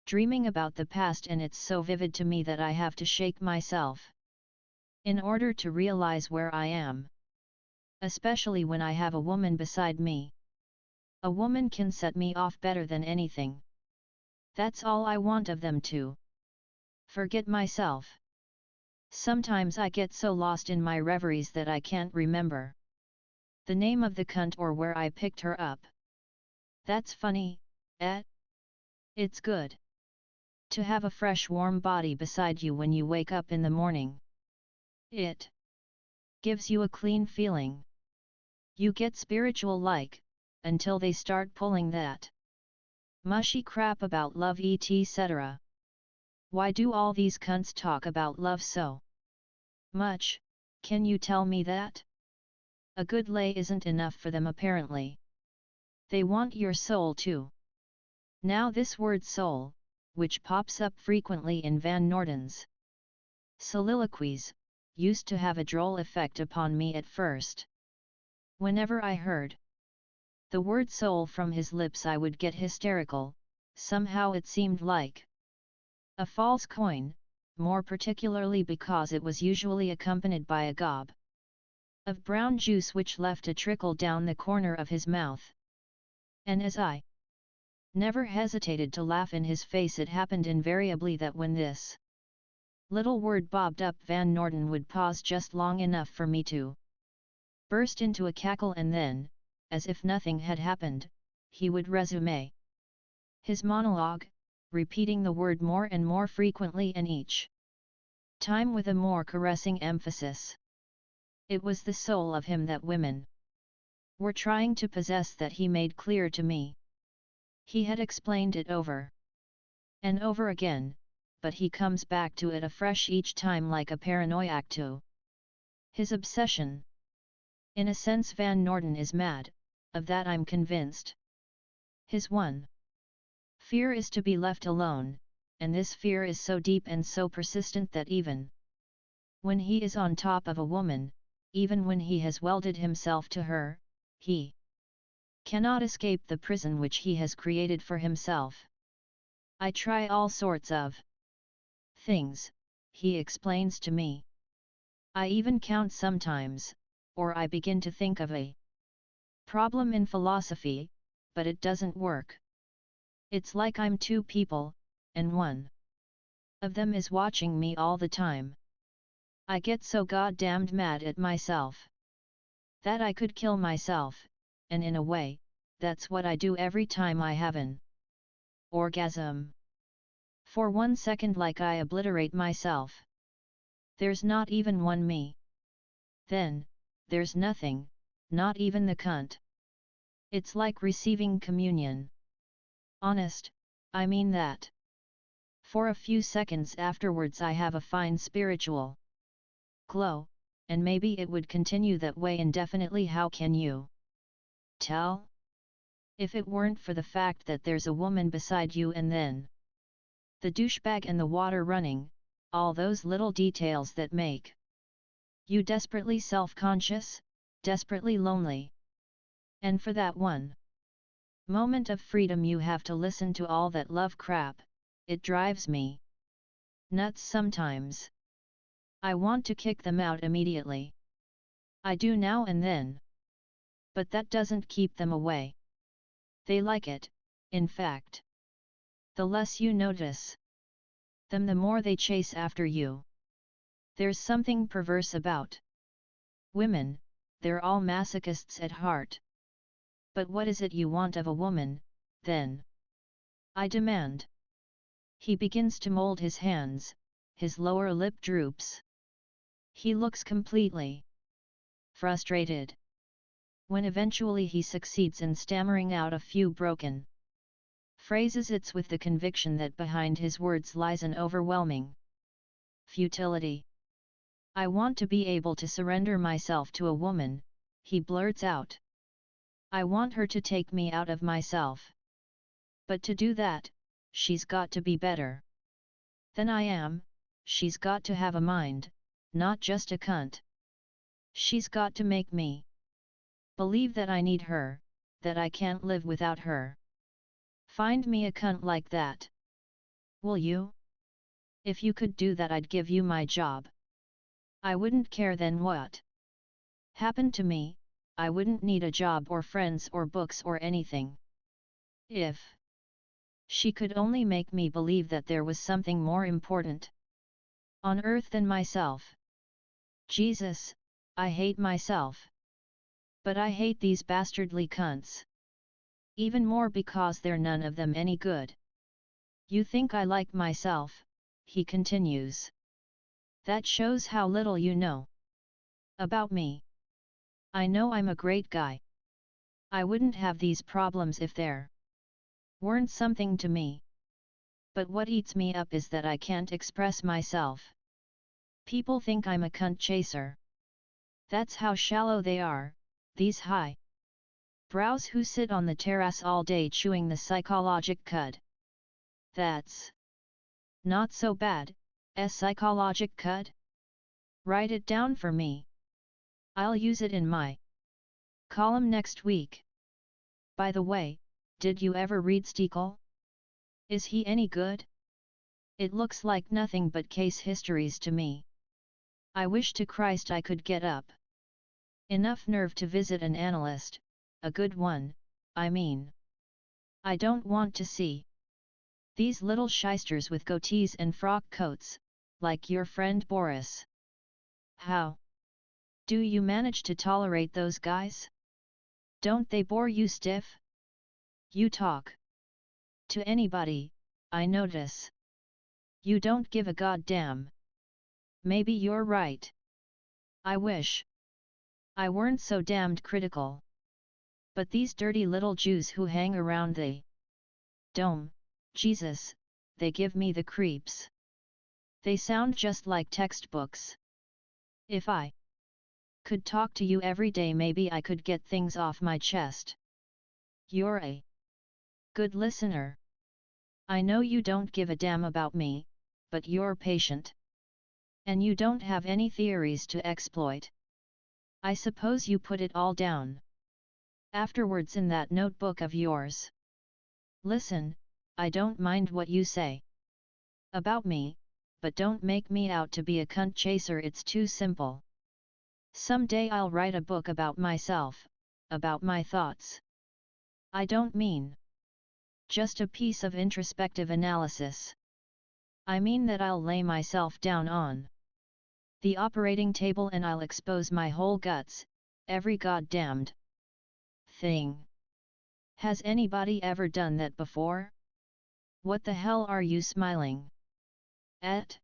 dreaming about the past, and it's so vivid to me that I have to shake myself in order to realize where I am. Especially when I have a woman beside me. A woman can set me off better than anything. That's all I want of them, to forget myself. Sometimes I get so lost in my reveries that I can't remember the name of the cunt or where I picked her up. That's funny, eh? It's good to have a fresh warm body beside you when you wake up in the morning. It gives you a clean feeling. You get spiritual like, until they start pulling that mushy crap about love etc. Why do all these cunts talk about love so much? Can you tell me that? A good lay isn't enough for them apparently. They want your soul too. Now this word soul, which pops up frequently in Van Norden's soliloquies, used to have a droll effect upon me at first. Whenever I heard the word soul from his lips I would get hysterical. Somehow it seemed like a false coin, more particularly because it was usually accompanied by a gob of brown juice which left a trickle down the corner of his mouth. And as I never hesitated to laugh in his face, it happened invariably that when this little word bobbed up, Van Norden would pause just long enough for me to burst into a cackle, and then, as if nothing had happened, he would resume his monologue, repeating the word more and more frequently and each time with a more caressing emphasis. It was the soul of him that women were trying to possess that he made clear to me. He had explained it over and over again, but he comes back to it afresh each time like a paranoiac to his obsession. In a sense Van Norden is mad, of that I'm convinced. His one fear is to be left alone, and this fear is so deep and so persistent that even when he is on top of a woman, even when he has welded himself to her, he cannot escape the prison which he has created for himself. I try all sorts of things, he explains to me. I even count sometimes, or I begin to think of a problem in philosophy, but it doesn't work. It's like I'm two people, and one of them is watching me all the time. I get so goddamned mad at myself that I could kill myself, and in a way, that's what I do every time I have an orgasm. For 1 second, like I obliterate myself. There's not even one me. Then, there's nothing, not even the cunt. It's like receiving communion. Honest, I mean that. For a few seconds afterwards I have a fine spiritual glow, and maybe it would continue that way indefinitely. How can you tell? If it weren't for the fact that there's a woman beside you and then the douchebag and the water running, all those little details that make you desperately self-conscious, desperately lonely. And for that one moment of freedom you have to listen to all that love crap. It drives me nuts sometimes. I want to kick them out immediately. I do now and then. But that doesn't keep them away. They like it, in fact. The less you notice them, the more they chase after you. There's something perverse about women, they're all masochists at heart. But what is it you want of a woman, then? I demand. He begins to mold his hands, his lower lip droops. He looks completely frustrated. When eventually he succeeds in stammering out a few broken phrases, it's with the conviction that behind his words lies an overwhelming futility. I want to be able to surrender myself to a woman, he blurts out. I want her to take me out of myself. But to do that, she's got to be better than I am. She's got to have a mind, not just a cunt. She's got to make me believe that I need her, that I can't live without her. Find me a cunt like that. Will you? If you could do that, I'd give you my job. I wouldn't care then what happened to me. I wouldn't need a job or friends or books or anything. If she could only make me believe that there was something more important on earth than myself. Jesus, I hate myself. But I hate these bastardly cunts even more because they're none of them any good. You think I like myself, he continues. That shows how little you know about me. I know I'm a great guy. I wouldn't have these problems if there weren't something to me. But what eats me up is that I can't express myself. People think I'm a cunt chaser. That's how shallow they are, these high brows who sit on the terrace all day chewing the psychologic cud. That's not so bad, psychologic cud? Write it down for me. I'll use it in my column next week. By the way, did you ever read Stekel? Is he any good? It looks like nothing but case histories to me. I wish to Christ I could get up enough nerve to visit an analyst, a good one, I mean. I don't want to see these little shysters with goatees and frock coats, like your friend Boris. How do you manage to tolerate those guys? Don't they bore you stiff? You talk to anybody, I notice. You don't give a goddamn. Maybe you're right. I wish I weren't so damned critical. But these dirty little Jews who hang around the dome, Jesus, they give me the creeps. They sound just like textbooks. If I could talk to you every day, maybe I could get things off my chest. You're a good listener. I know you don't give a damn about me, but you're patient. And you don't have any theories to exploit. I suppose you put it all down afterwards in that notebook of yours. Listen, I don't mind what you say about me, but don't make me out to be a cunt chaser, it's too simple. Someday I'll write a book about myself, about my thoughts. I don't mean just a piece of introspective analysis. I mean that I'll lay myself down on the operating table and I'll expose my whole guts, every goddamned thing. Has anybody ever done that before? What the hell are you smiling at?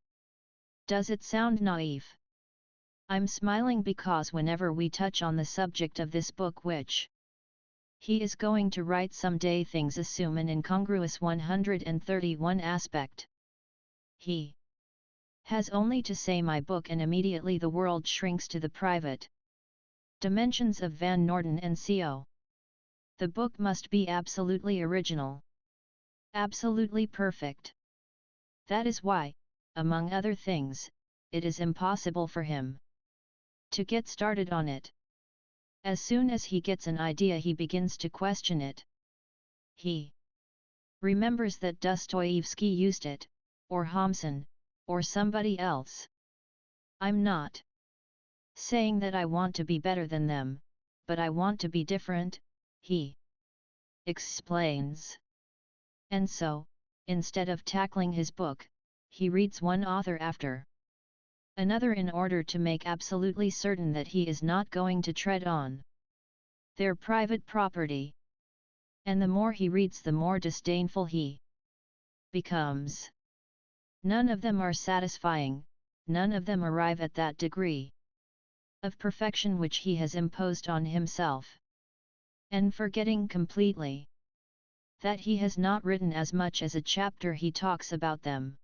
Does it sound naive? I'm smiling because whenever we touch on the subject of this book, which he is going to write someday, things assume an incongruous 131 aspect. He has only to say my book and immediately the world shrinks to the private dimensions of Van Norden and Co. The book must be absolutely original. Absolutely perfect. That is why, among other things, it is impossible for him to get started on it. As soon as he gets an idea, he begins to question it. He remembers that Dostoevsky used it, or Homson, or somebody else. I'm not saying that I want to be better than them, but I want to be different, he explains. And so, instead of tackling his book, he reads one author after another in order to make absolutely certain that he is not going to tread on their private property. And the more he reads, the more disdainful he becomes. None of them are satisfying, none of them arrive at that degree of perfection which he has imposed on himself. And forgetting completely that he has not written as much as a chapter, he talks about them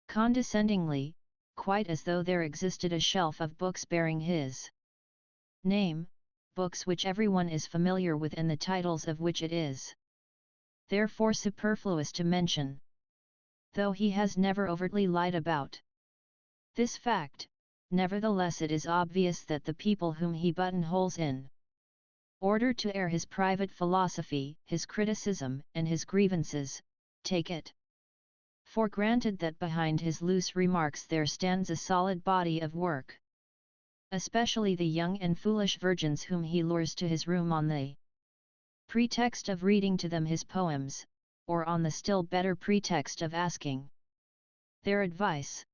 condescendingly, quite as though there existed a shelf of books bearing his name, books which everyone is familiar with and the titles of which it is therefore superfluous to mention, though he has never overtly lied about this fact. Nevertheless, it is obvious that the people whom he buttonholes in order to air his private philosophy, his criticism, and his grievances, take it for granted that behind his loose remarks there stands a solid body of work. Especially the young and foolish virgins whom he lures to his room on the pretext of reading to them his poems, or on the still better pretext of asking their advice.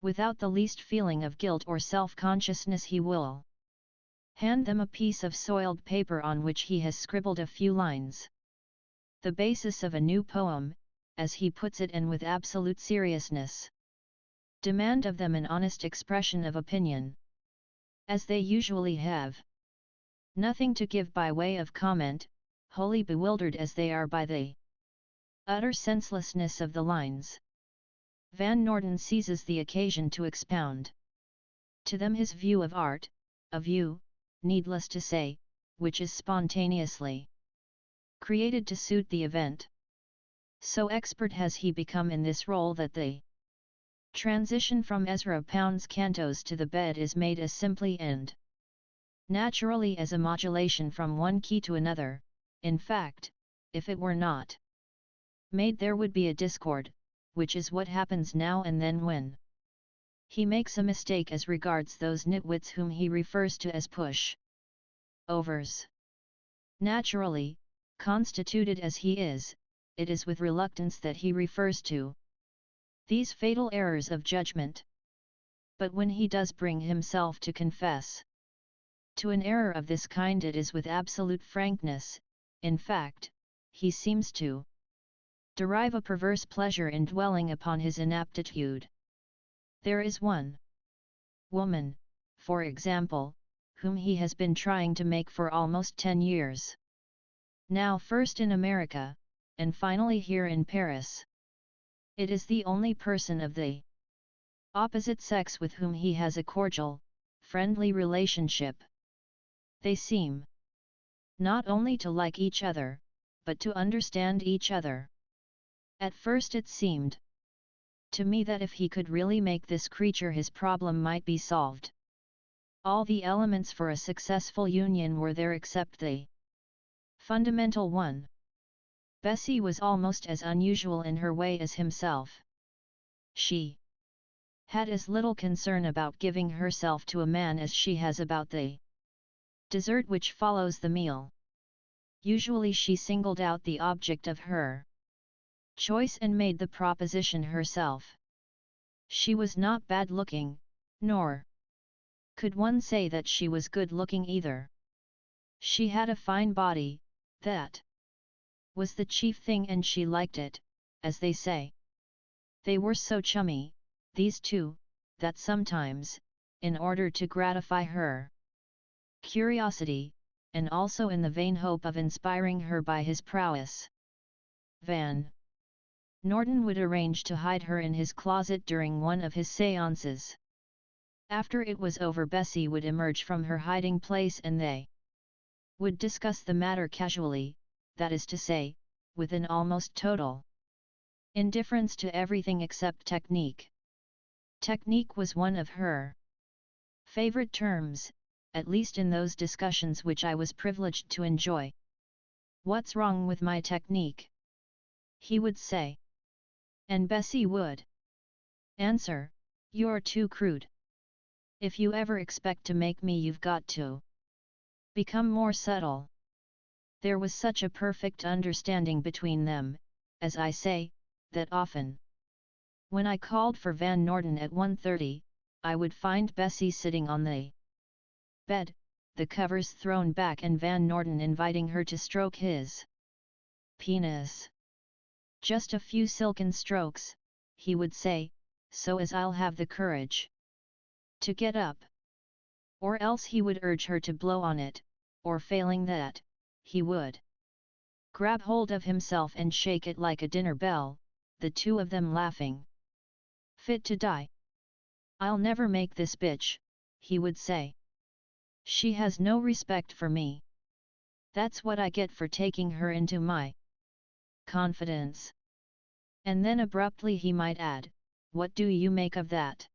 Without the least feeling of guilt or self-consciousness, he will hand them a piece of soiled paper on which he has scribbled a few lines, the basis of a new poem, as he puts it, and with absolute seriousness demand of them an honest expression of opinion, as they usually have nothing to give by way of comment, wholly bewildered as they are by the utter senselessness of the lines. Van Norden seizes the occasion to expound to them his view of art, a view, needless to say, which is spontaneously created to suit the event. So expert has he become in this role that the transition from Ezra Pound's cantos to the bed is made as simply and naturally as a modulation from one key to another. In fact, if it were not made, there would be a discord, which is what happens now and then when he makes a mistake as regards those nitwits whom he refers to as push-overs. Naturally, constituted as he is, it is with reluctance that he refers to these fatal errors of judgment. But when he does bring himself to confess to an error of this kind, it is with absolute frankness. In fact, he seems to derive a perverse pleasure in dwelling upon his inaptitude. There is one woman, for example, whom he has been trying to make for almost 10 years. Now first in America, and finally here in Paris. It is the only person of the opposite sex with whom he has a cordial, friendly relationship. They seem not only to like each other, but to understand each other. At first it seemed to me that if he could really make this creature his problem might be solved. All the elements for a successful union were there except the fundamental one. Bessie was almost as unusual in her way as himself. She had as little concern about giving herself to a man as she has about the dessert which follows the meal. Usually she singled out the object of her choice and made the proposition herself. She was not bad-looking, nor could one say that she was good-looking either. She had a fine body, that was the chief thing, and she liked it, as they say. They were so chummy, these two, that sometimes, in order to gratify her curiosity, and also in the vain hope of inspiring her by his prowess, Van Norton would arrange to hide her in his closet during one of his séances. After it was over, Bessie would emerge from her hiding place and they would discuss the matter casually, that is to say, with an almost total indifference to everything except technique. Technique was one of her favorite terms, at least in those discussions which I was privileged to enjoy. "What's wrong with my technique?" he would say. And Bessie would answer, "You're too crude. If you ever expect to make me, you've got to become more subtle." There was such a perfect understanding between them, as I say, that often, when I called for Van Norton at 1:30, I would find Bessie sitting on the bed, the covers thrown back, and Van Norton inviting her to stroke his penis. "Just a few silken strokes," he would say, "so as I'll have the courage to get up." Or else he would urge her to blow on it, or failing that, he would grab hold of himself and shake it like a dinner bell, the two of them laughing fit to die. "I'll never make this bitch," he would say. "She has no respect for me. That's what I get for taking her into my confidence." And then abruptly he might add, "What do you make of that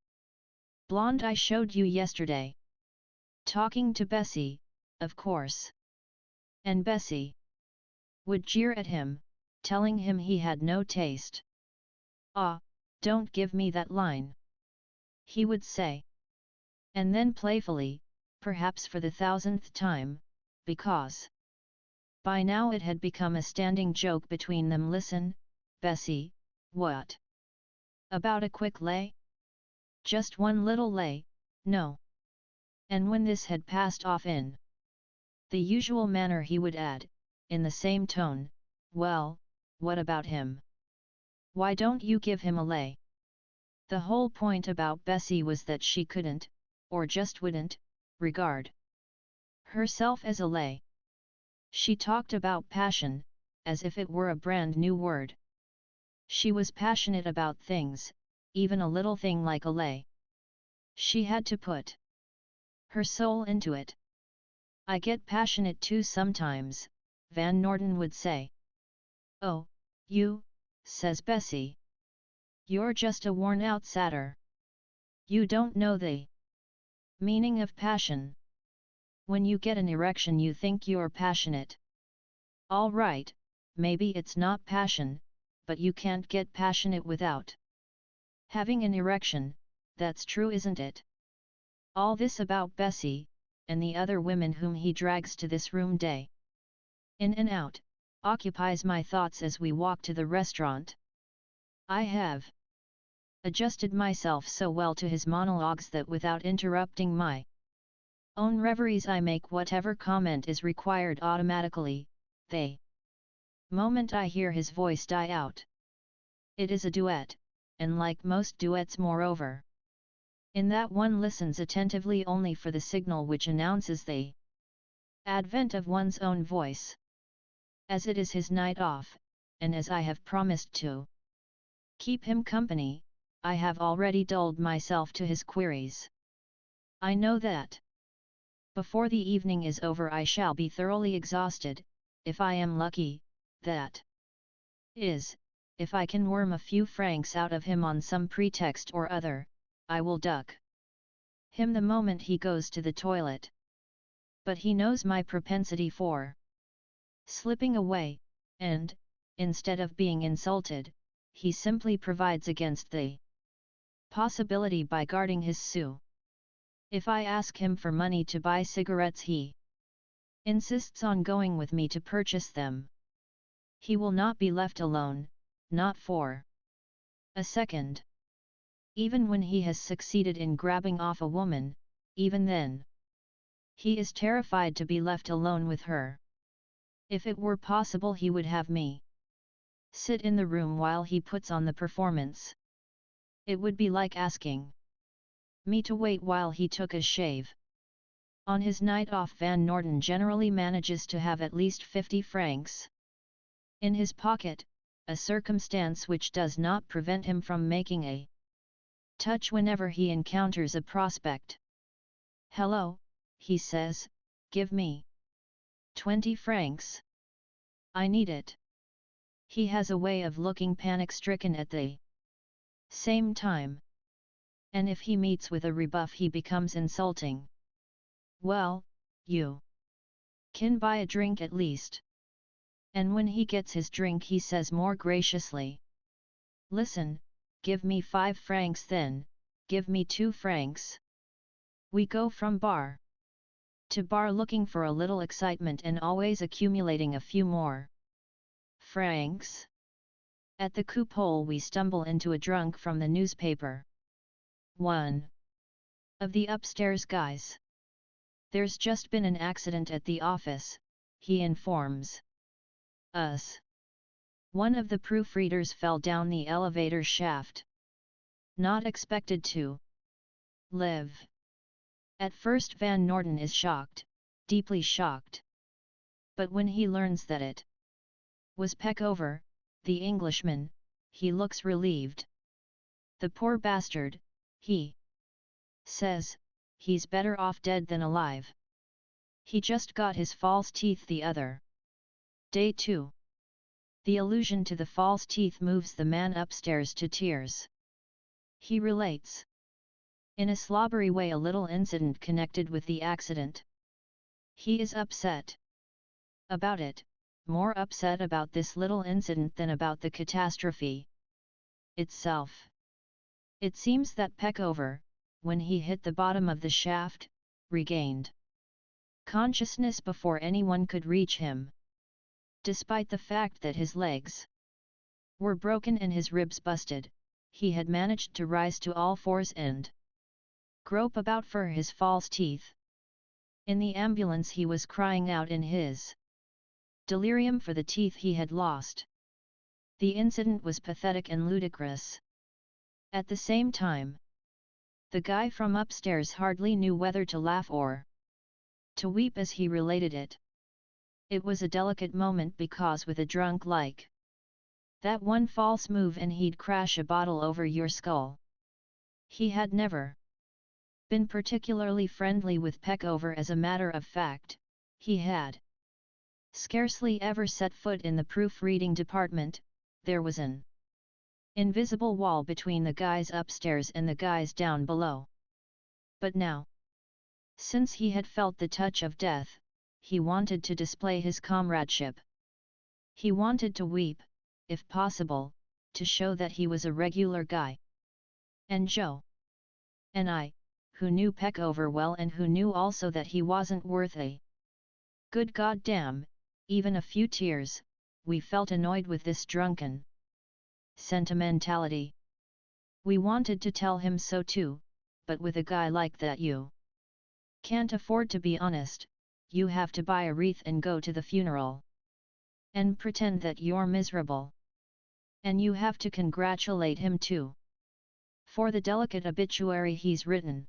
blonde I showed you yesterday?" Talking to Bessie, of course. And Bessie would jeer at him, telling him he had no taste. "Ah, don't give me that line," he would say. And then playfully, perhaps for the 1000th time, because by now it had become a standing joke between them, "Listen, Bessie, what about a quick lay? Just one little lay, no?" And when this had passed off in the usual manner, he would add, in the same tone, "Well, what about him? Why don't you give him a lay?" The whole point about Bessie was that she couldn't, or just wouldn't, regard herself as a lay. She talked about passion, as if it were a brand new word. She was passionate about things, even a little thing like a lay. She had to put her soul into it. "I get passionate too sometimes," Van Norton would say. "Oh, you," says Bessie. "You're just a worn-out satyr. You don't know the meaning of passion. When you get an erection you think you're passionate. All right, maybe it's not passion, but you can't get passionate without having an erection, that's true, isn't it?" All this about Bessie, and the other women whom he drags to this room day in and out, occupies my thoughts as we walk to the restaurant. I have adjusted myself so well to his monologues that without interrupting my own reveries I make whatever comment is required automatically, the moment I hear his voice die out. It is a duet, and like most duets moreover, in that one listens attentively only for the signal which announces the advent of one's own voice. As it is his night off, and as I have promised to keep him company, I have already dulled myself to his queries. I know that before the evening is over I shall be thoroughly exhausted, if I am lucky, that is, if I can worm a few francs out of him on some pretext or other, I will duck him the moment he goes to the toilet. But he knows my propensity for slipping away, and, instead of being insulted, he simply provides against the possibility by guarding his sou. If I ask him for money to buy cigarettes, he insists on going with me to purchase them. He will not be left alone, not for a second. Even when he has succeeded in grabbing off a woman, even then, he is terrified to be left alone with her. If it were possible, he would have me sit in the room while he puts on the performance. It would be like asking me to wait while he took a shave. On his night off, Van Norden generally manages to have at least 50 francs in his pocket, a circumstance which does not prevent him from making a touch whenever he encounters a prospect. "Hello," he says, "give me 20 francs. I need it." He has a way of looking panic-stricken at the same time. And if he meets with a rebuff, he becomes insulting. "Well, you can buy a drink at least." And when he gets his drink, he says more graciously, "Listen, give me 5 francs then, give me 2 francs. We go from bar to bar looking for a little excitement and always accumulating a few more francs. At the coupole we stumble into a drunk from the newspaper. One of the upstairs guys. "There's just been an accident at the office," he informs us. "One of the proofreaders fell down the elevator shaft. Not expected to live." At first Van Norden is shocked, deeply shocked. But when he learns that it was Peckover, the Englishman, he looks relieved. "The poor bastard," he says, "he's better off dead than alive. He just got his false teeth the other day too." The allusion to the false teeth moves the man upstairs to tears. He relates, in a slobbery way, a little incident connected with the accident. He is upset about it, more upset about this little incident than about the catastrophe itself. It seems that Peckover, when he hit the bottom of the shaft, regained consciousness before anyone could reach him. Despite the fact that his legs were broken and his ribs busted, he had managed to rise to all fours and grope about for his false teeth. In the ambulance he was crying out in his delirium for the teeth he had lost. The incident was pathetic and ludicrous. At the same time, the guy from upstairs hardly knew whether to laugh or to weep as he related it. It was a delicate moment because with a drunk like that, one false move and he'd crash a bottle over your skull. He had never been particularly friendly with Peckover. As a matter of fact, he had scarcely ever set foot in the proofreading department. There was an invisible wall between the guys upstairs and the guys down below. But now, since he had felt the touch of death, he wanted to display his comradeship. He wanted to weep, if possible, to show that he was a regular guy. And Joe and I, who knew Peckover well and who knew also that he wasn't worth a good goddamn, even a few tears, we felt annoyed with this drunken sentimentality. We wanted to tell him so too, but with a guy like that you can't afford to be honest. You have to buy a wreath and go to the funeral and pretend that you're miserable. And you have to congratulate him too, for the delicate obituary he's written.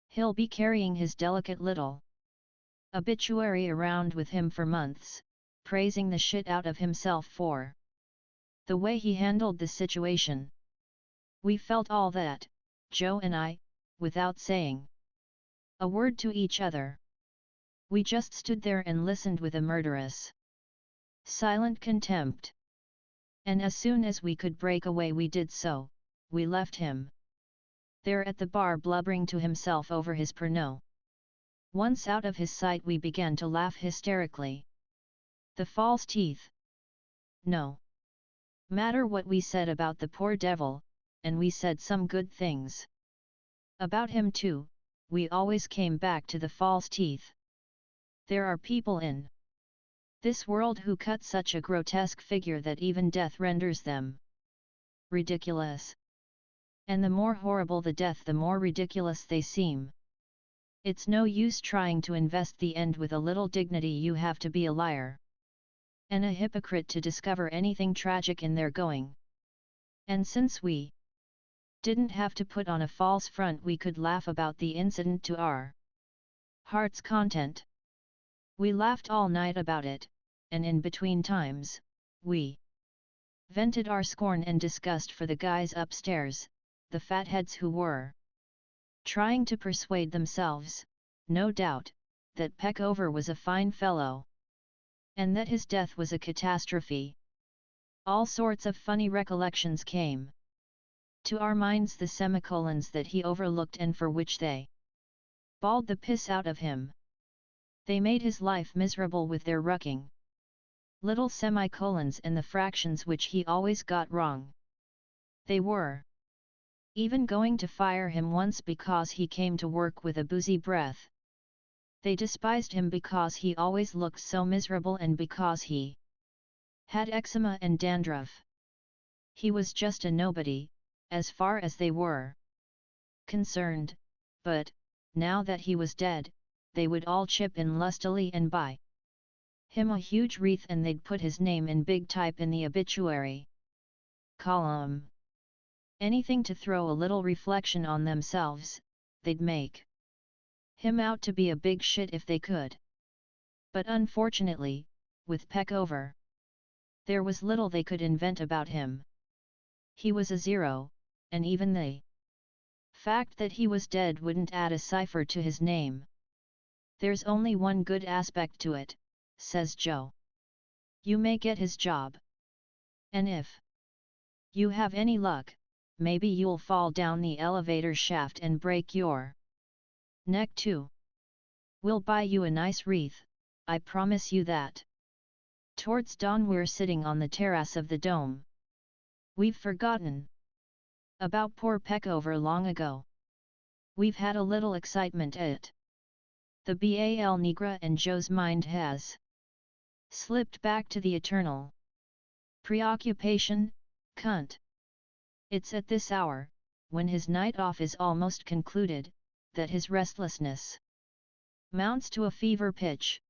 He'll be carrying his delicate little obituary around with him for months, praising the shit out of himself for the way he handled the situation. We felt all that, Joe and I, without saying a word to each other. We just stood there and listened with a murderous, silent contempt. And as soon as we could break away we did so, we left him there at the bar blubbering to himself over his Pernod. Once out of his sight we began to laugh hysterically. The false teeth. No matter what we said about the poor devil, and we said some good things about him too, we always came back to the false teeth. There are people in this world who cut such a grotesque figure that even death renders them ridiculous. And the more horrible the death, the more ridiculous they seem. It's no use trying to invest the end with a little dignity. You have to be a liar and a hypocrite to discover anything tragic in their going. And since we didn't have to put on a false front, we could laugh about the incident to our heart's content. We laughed all night about it, and in between times, we vented our scorn and disgust for the guys upstairs, the fatheads who were trying to persuade themselves, no doubt, that Peckover was a fine fellow, and that his death was a catastrophe. All sorts of funny recollections came to our minds, the semicolons that he overlooked and for which they bawled the piss out of him. They made his life miserable with their rucking little semicolons and the fractions which he always got wrong. They were even going to fire him once because he came to work with a boozy breath. They despised him because he always looked so miserable and because he had eczema and dandruff. He was just a nobody, as far as they were concerned, but, now that he was dead, they would all chip in lustily and buy him a huge wreath, and they'd put his name in big type in the obituary column. Anything to throw a little reflection on themselves. They'd make him out to be a big shit if they could. But unfortunately, with Peckover, there was little they could invent about him. He was a zero, and even the fact that he was dead wouldn't add a cipher to his name. There's only one good aspect to it, says Joe. You may get his job. And if you have any luck, maybe you'll fall down the elevator shaft and break your neck too. We'll buy you a nice wreath, I promise you that. Towards dawn we're sitting on the terrace of the dome. We've forgotten about poor Peckover long ago. We've had a little excitement at the Bal Negra, and Joe's mind has slipped back to the eternal preoccupation, cunt. It's at this hour, when his night off is almost concluded, that his restlessness mounts to a fever pitch.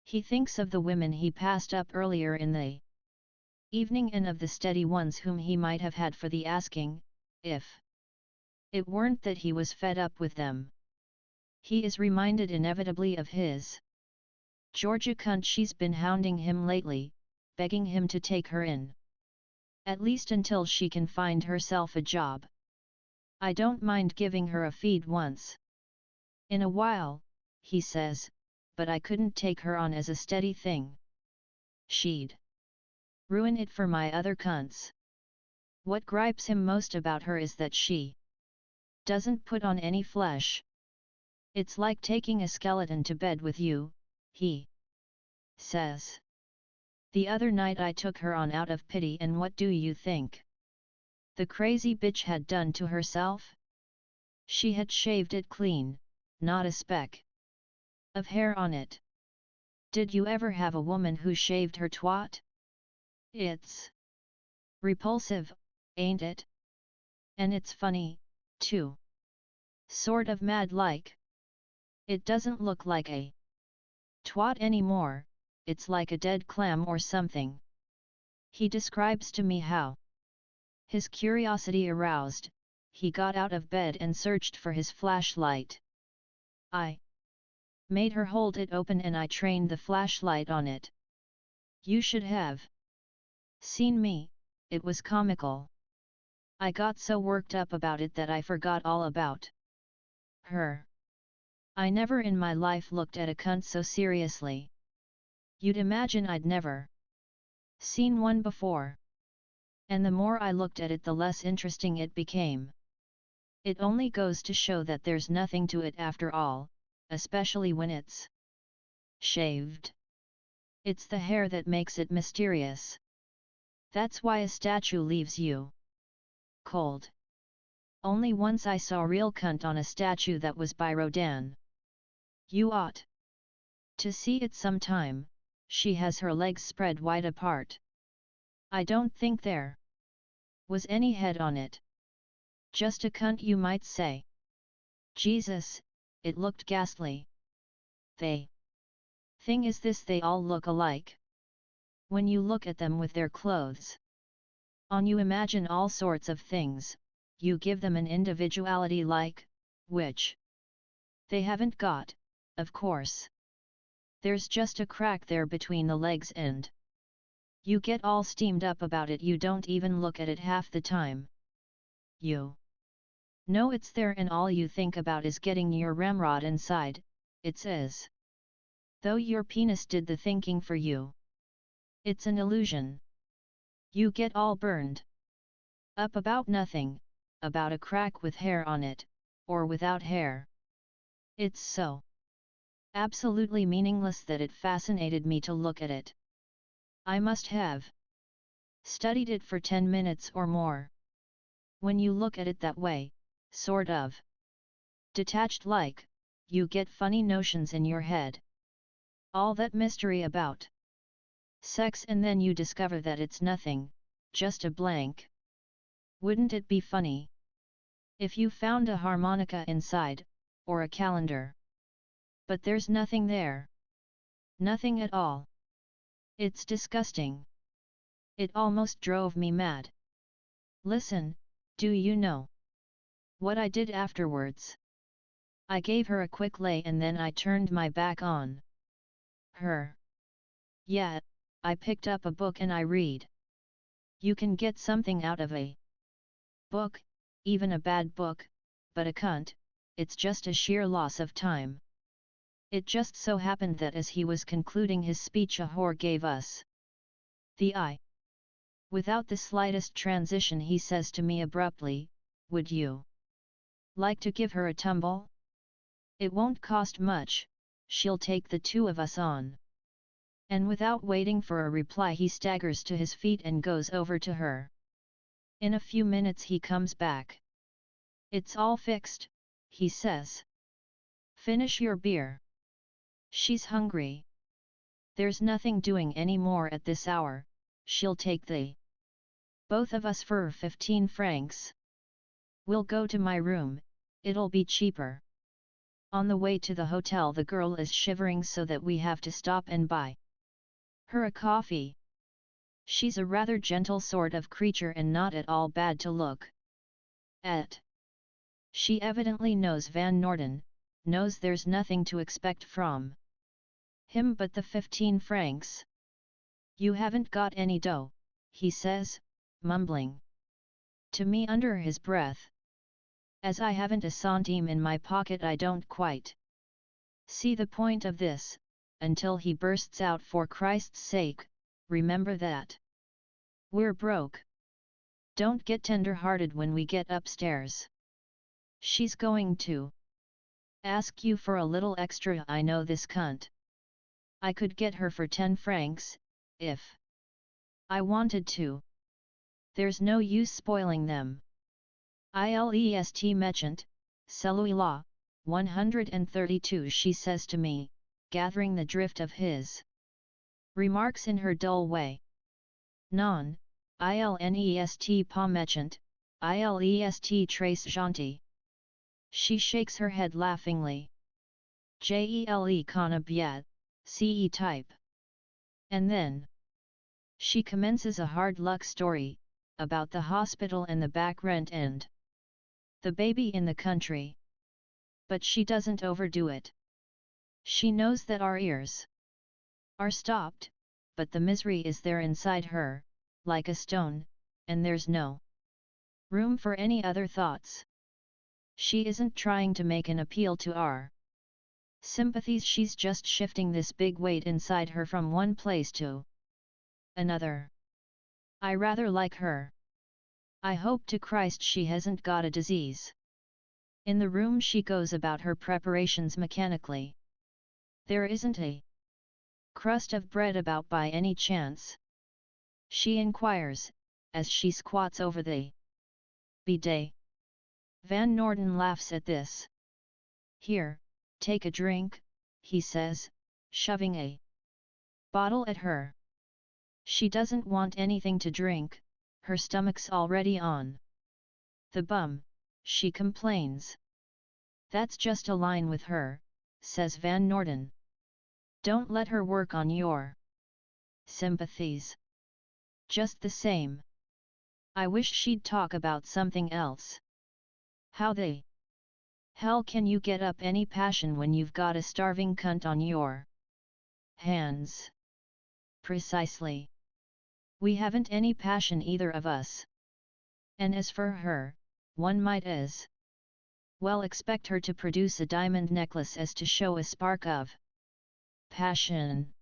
He thinks of the women he passed up earlier in the evening and of the steady ones whom he might have had for the asking, if it weren't that he was fed up with them. He is reminded inevitably of his Georgia cunt. She's been hounding him lately, begging him to take her in. At least until she can find herself a job. I don't mind giving her a feed once in a while, he says, but I couldn't take her on as a steady thing. She'd ruin it for my other cunts. What gripes him most about her is that she doesn't put on any flesh. It's like taking a skeleton to bed with you, he says. The other night I took her on out of pity, and what do you think the crazy bitch had done to herself? She had shaved it clean, not a speck of hair on it. Did you ever have a woman who shaved her twat? It's repulsive, ain't it? And it's funny, too. Sort of mad like. It doesn't look like a twat anymore, it's like a dead clam or something. He describes to me how, his curiosity aroused, he got out of bed and searched for his flashlight. I made her hold it open and I trained the flashlight on it. You should have seen me, it was comical. I got so worked up about it that I forgot all about her. I never in my life looked at a cunt so seriously. You'd imagine I'd never seen one before. And the more I looked at it, the less interesting it became. It only goes to show that there's nothing to it after all, especially when it's shaved. It's the hair that makes it mysterious. That's why a statue leaves you cold. Only once I saw real cunt on a statue that was by Rodin. You ought to see it sometime. She has her legs spread wide apart. I don't think there was any head on it. Just a cunt, you might say. Jesus, it looked ghastly. Thing is this, they all look alike. When you look at them with their clothes on, you imagine all sorts of things, you give them an individuality which they haven't got, of course. There's just a crack there between the legs and you get all steamed up about it. You don't even look at it half the time. You know it's there and all you think about is getting your ramrod inside. It's as though your penis did the thinking for you. It's an illusion. You get all burned up about nothing, about a crack with hair on it, or without hair. It's so absolutely meaningless that it fascinated me to look at it. I must have studied it for 10 minutes or more. When you look at it that way, sort of detached you get funny notions in your head. All that mystery about sex, and then you discover that it's nothing, just a blank. Wouldn't it be funny if you found a harmonica inside, or a calendar? But there's nothing there. Nothing at all. It's disgusting. It almost drove me mad. Listen, do you know what I did afterwards? I gave her a quick lay and then I turned my back on her. Yeah, I picked up a book and I read. You can get something out of a book, even a bad book, but a cunt, it's just a sheer loss of time. It just so happened that as he was concluding his speech, a whore gave us the eye. Without the slightest transition, he says to me abruptly, "Would you like to give her a tumble? It won't cost much, she'll take the two of us on." And without waiting for a reply, he staggers to his feet and goes over to her. In a few minutes he comes back. "It's all fixed," he says. "Finish your beer. She's hungry. There's nothing doing any more at this hour, she'll take the both of us for 15 francs. We'll go to my room, it'll be cheaper." On the way to the hotel, the girl is shivering so that we have to stop and buy her a coffee. She's a rather gentle sort of creature and not at all bad to look at. She evidently knows Van Norden, knows there's nothing to expect from him but the 15 francs. "You haven't got any dough," he says, mumbling to me under his breath. As I haven't a centime in my pocket, I don't quite see the point of this, until he bursts out, "For Christ's sake, remember that we're broke. Don't get tender-hearted when we get upstairs. She's going to ask you for a little extra. I know this cunt. I could get her for 10 francs, if I wanted to. There's no use spoiling them. Ilest Mechant, Celui-la, 132, she says to me, gathering the drift of his remarks in her dull way. "Non, ilnest pas méchant, ilest très gentil." She shakes her head laughingly. "Jele connais bien, ce type." And then she commences a hard luck story, about the hospital and the back rent and the baby in the country. But she doesn't overdo it. She knows that our ears are stopped, but the misery is there inside her, like a stone, and there's no room for any other thoughts. She isn't trying to make an appeal to our sympathies, she's just shifting this big weight inside her from one place to another. I rather like her. I hope to Christ she hasn't got a disease. In the room she goes about her preparations mechanically. There isn't a crust of bread about by any chance? She inquires, as she squats over the bidet. Van Norden laughs at this. Here, take a drink, he says, shoving a bottle at her. She doesn't want anything to drink, her stomach's already on the bum, she complains. That's just a line with her, says Van Norden. Don't let her work on your sympathies. Just the same. I wish she'd talk about something else. How the hell can you get up any passion when you've got a starving cunt on your hands? Precisely. We haven't any passion either of us. And as for her, one might as well expect her to produce a diamond necklace as to show a spark of passion.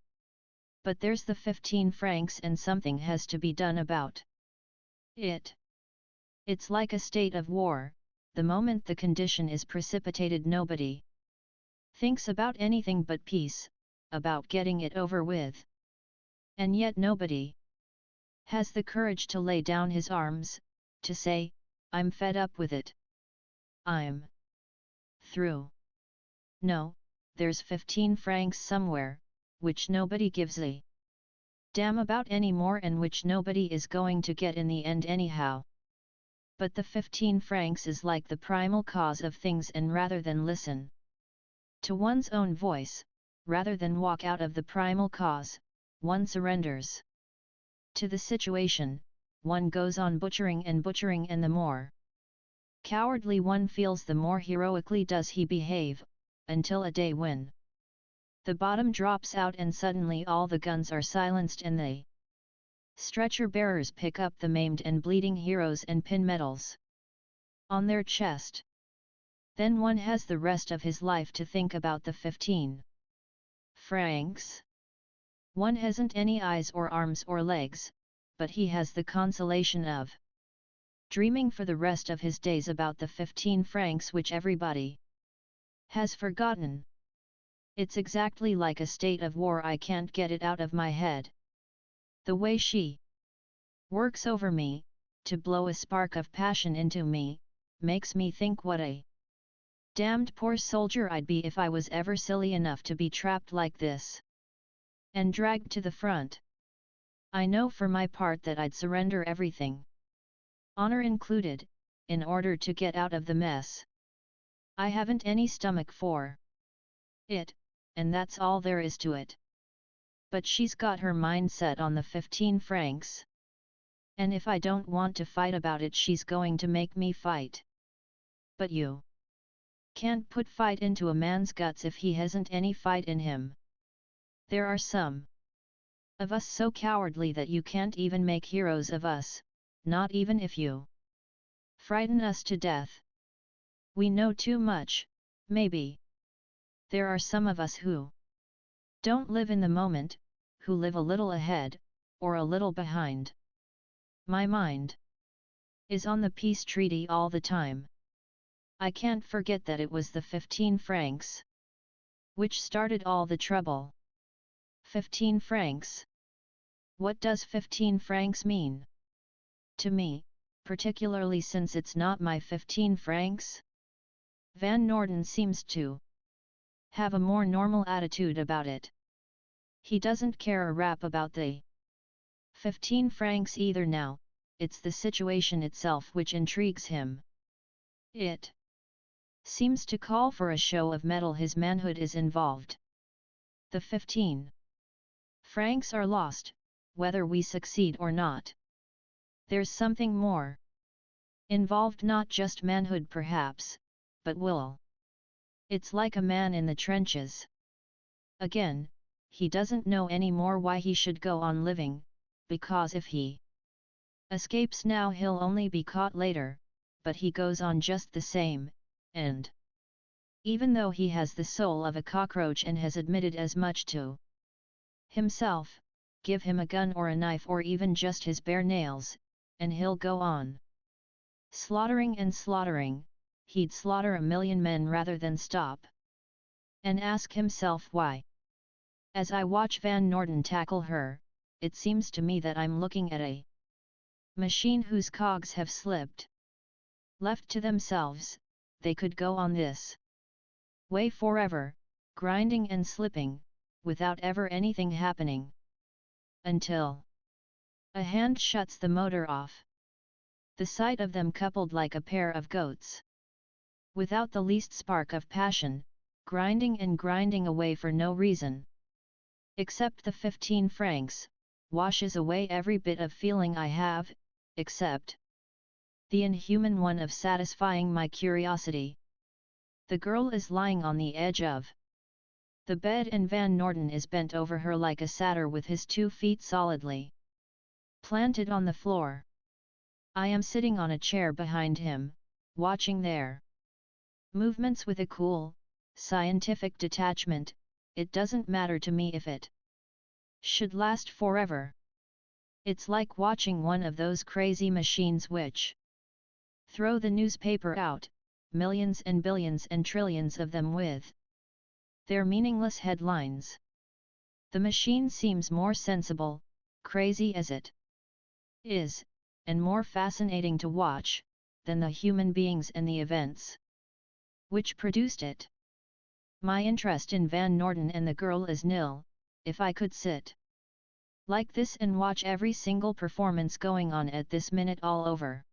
But there's the 15 francs and something has to be done about it. It's like a state of war, the moment the condition is precipitated nobody thinks about anything but peace, about getting it over with. And yet nobody has the courage to lay down his arms, to say, I'm fed up with it. I'm through. No, there's 15 francs somewhere, which nobody gives a damn about anymore and which nobody is going to get in the end anyhow. But the 15 francs is like the primal cause of things, and rather than listen to one's own voice, rather than walk out of the primal cause, one surrenders to the situation, one goes on butchering, and the more cowardly one feels the more heroically does he behave, until a day when the bottom drops out and suddenly all the guns are silenced and the stretcher bearers pick up the maimed and bleeding heroes and pin medals on their chest. Then one has the rest of his life to think about the 15 francs. One hasn't any eyes or arms or legs, but he has the consolation of dreaming for the rest of his days about the 15 francs which everybody has forgotten. It's exactly like a state of war. I can't get it out of my head. The way she works over me, to blow a spark of passion into me, makes me think what a damned poor soldier I'd be if I was ever silly enough to be trapped like this and dragged to the front. I know for my part that I'd surrender everything, honor included, in order to get out of the mess. I haven't any stomach for it, and that's all there is to it. But she's got her mind set on the 15 francs. And if I don't want to fight about it, she's going to make me fight. But you can't put fight into a man's guts if he hasn't any fight in him. There are some of us so cowardly that you can't even make heroes of us, not even if you frighten us to death. We know too much, maybe. There are some of us who don't live in the moment, who live a little ahead, or a little behind. My mind is on the peace treaty all the time. I can't forget that it was the 15 francs which started all the trouble. 15 francs. What does 15 francs mean to me, particularly since it's not my 15 francs? Van Norden seems to have a more normal attitude about it. He doesn't care a rap about the 15 francs either now, it's the situation itself which intrigues him. It seems to call for a show of mettle. His manhood is involved. The 15 francs are lost, whether we succeed or not. There's something more involved, not just manhood perhaps, but will. It's like a man in the trenches. Again, he doesn't know anymore why he should go on living, because if he escapes now he'll only be caught later, but he goes on just the same, and even though he has the soul of a cockroach and has admitted as much to himself, give him a gun or a knife or even just his bare nails, and he'll go on. Slaughtering and slaughtering, he'd slaughter a million men rather than stop. And ask himself why. As I watch Van Norden tackle her, it seems to me that I'm looking at a machine whose cogs have slipped. Left to themselves, they could go on this way forever, grinding and slipping, without ever anything happening. Until a hand shuts the motor off. The sight of them coupled like a pair of goats, without the least spark of passion, grinding and grinding away for no reason. Except the 15 francs, washes away every bit of feeling I have, except the inhuman one of satisfying my curiosity. The girl is lying on the edge of the bed and Van Norden is bent over her like a satyr with his 2 feet solidly planted on the floor. I am sitting on a chair behind him, watching their movements with a cool, scientific detachment. It doesn't matter to me if it should last forever. It's like watching one of those crazy machines which throw the newspaper out, millions and billions and trillions of them with their meaningless headlines. The machine seems more sensible, crazy as it is, and more fascinating to watch, than the human beings and the events which produced it. My interest in Van Norden and the girl is nil. If I could sit like this and watch every single performance going on at this minute all over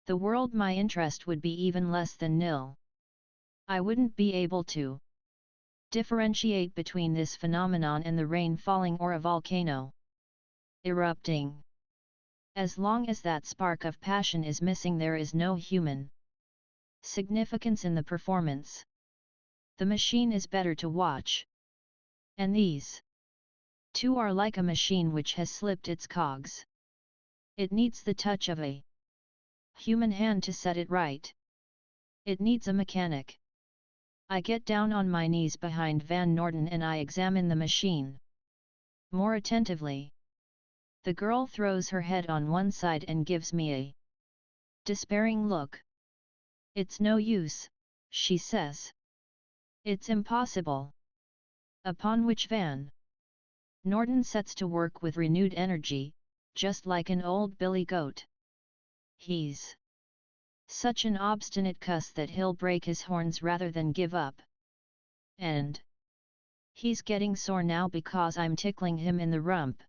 the world, my interest would be even less than nil. I wouldn't be able to differentiate between this phenomenon and the rain falling or a volcano erupting. As long as that spark of passion is missing, there is no human significance in the performance. The machine is better to watch. And these two are like a machine which has slipped its cogs. It needs the touch of a human hand to set it right. It needs a mechanic. I get down on my knees behind Van Norden and I examine the machine more attentively. The girl throws her head on one side and gives me a despairing look. It's no use, she says. It's impossible. Upon which Van Norden sets to work with renewed energy, just like an old billy goat. He's such an obstinate cuss that he'll break his horns rather than give up. And he's getting sore now because I'm tickling him in the rump.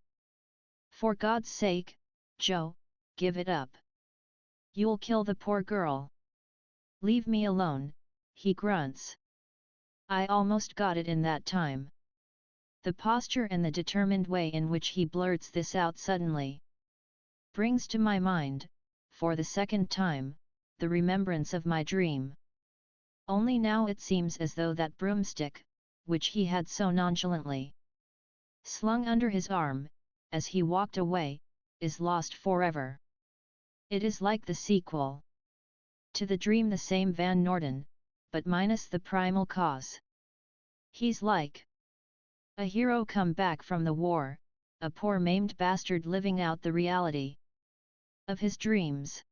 For God's sake, Joe, give it up. You'll kill the poor girl. Leave me alone, he grunts. I almost got it in that time. The posture and the determined way in which he blurts this out suddenly brings to my mind, for the second time, the remembrance of my dream. Only now it seems as though that broomstick, which he had so nonchalantly slung under his arm, as he walked away, is lost forever. It is like the sequel to the dream, the same Van Norden, but minus the primal cause. He's like a hero come back from the war, a poor maimed bastard living out the reality of his dreams.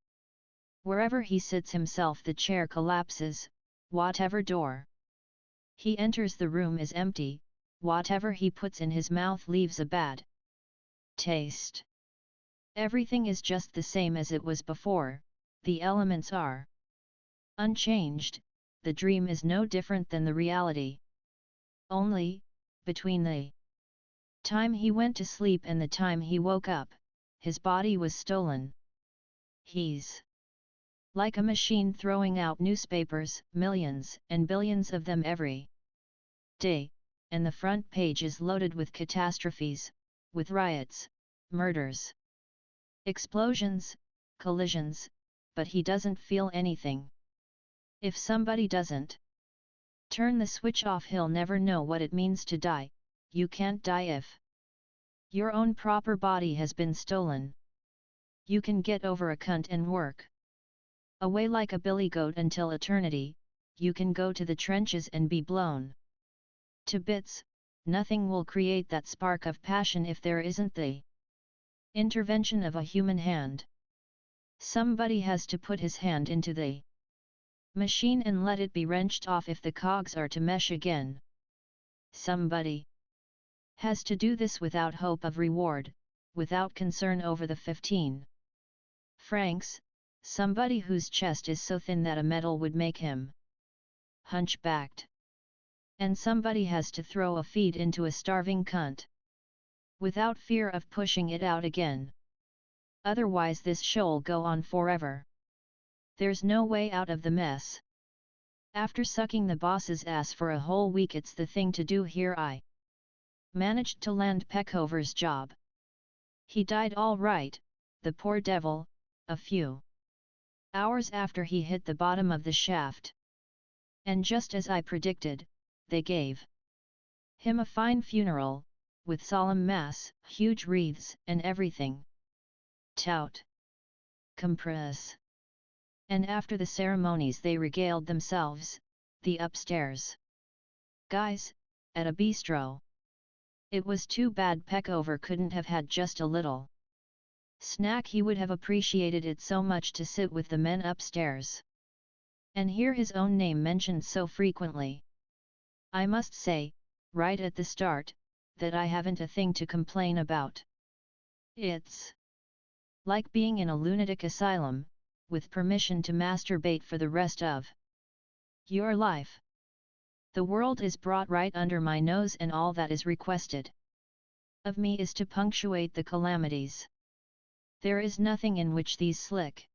Wherever he sits himself the chair collapses, whatever door he enters the room is empty, whatever he puts in his mouth leaves a bad taste. Everything is just the same as it was before, the elements are unchanged, the dream is no different than the reality. Only, between the time he went to sleep and the time he woke up, his body was stolen. He's like a machine throwing out newspapers, millions and billions of them every day, and the front page is loaded with catastrophes, with riots, murders, explosions, collisions, but he doesn't feel anything. If somebody doesn't turn the switch off, he'll never know what it means to die. You can't die if your own proper body has been stolen. You can get over a cunt and work away like a billy goat until eternity. You can go to the trenches and be blown to bits. Nothing will create that spark of passion if there isn't the intervention of a human hand. Somebody has to put his hand into the machine and let it be wrenched off if the cogs are to mesh again. Somebody has to do this without hope of reward, without concern over the 15 francs, somebody whose chest is so thin that a medal would make him hunchbacked. And somebody has to throw a feed into a starving cunt, without fear of pushing it out again. Otherwise this show'll go on forever. There's no way out of the mess. After sucking the boss's ass for a whole week, it's the thing to do here. I managed to land Peckover's job. He died all right, the poor devil, a few hours after he hit the bottom of the shaft. And just as I predicted, they gave him a fine funeral, with solemn mass, huge wreaths, and everything. Tout. Compress. And after the ceremonies they regaled themselves, the upstairs guys, at a bistro. It was too bad Peckover couldn't have had just a little snack. He would have appreciated it so much to sit with the men upstairs and hear his own name mentioned so frequently. I must say, right at the start, that I haven't a thing to complain about. It's like being in a lunatic asylum, with permission to masturbate for the rest of your life. The world is brought right under my nose, and all that is requested of me is to punctuate the calamities. There is nothing in which these slick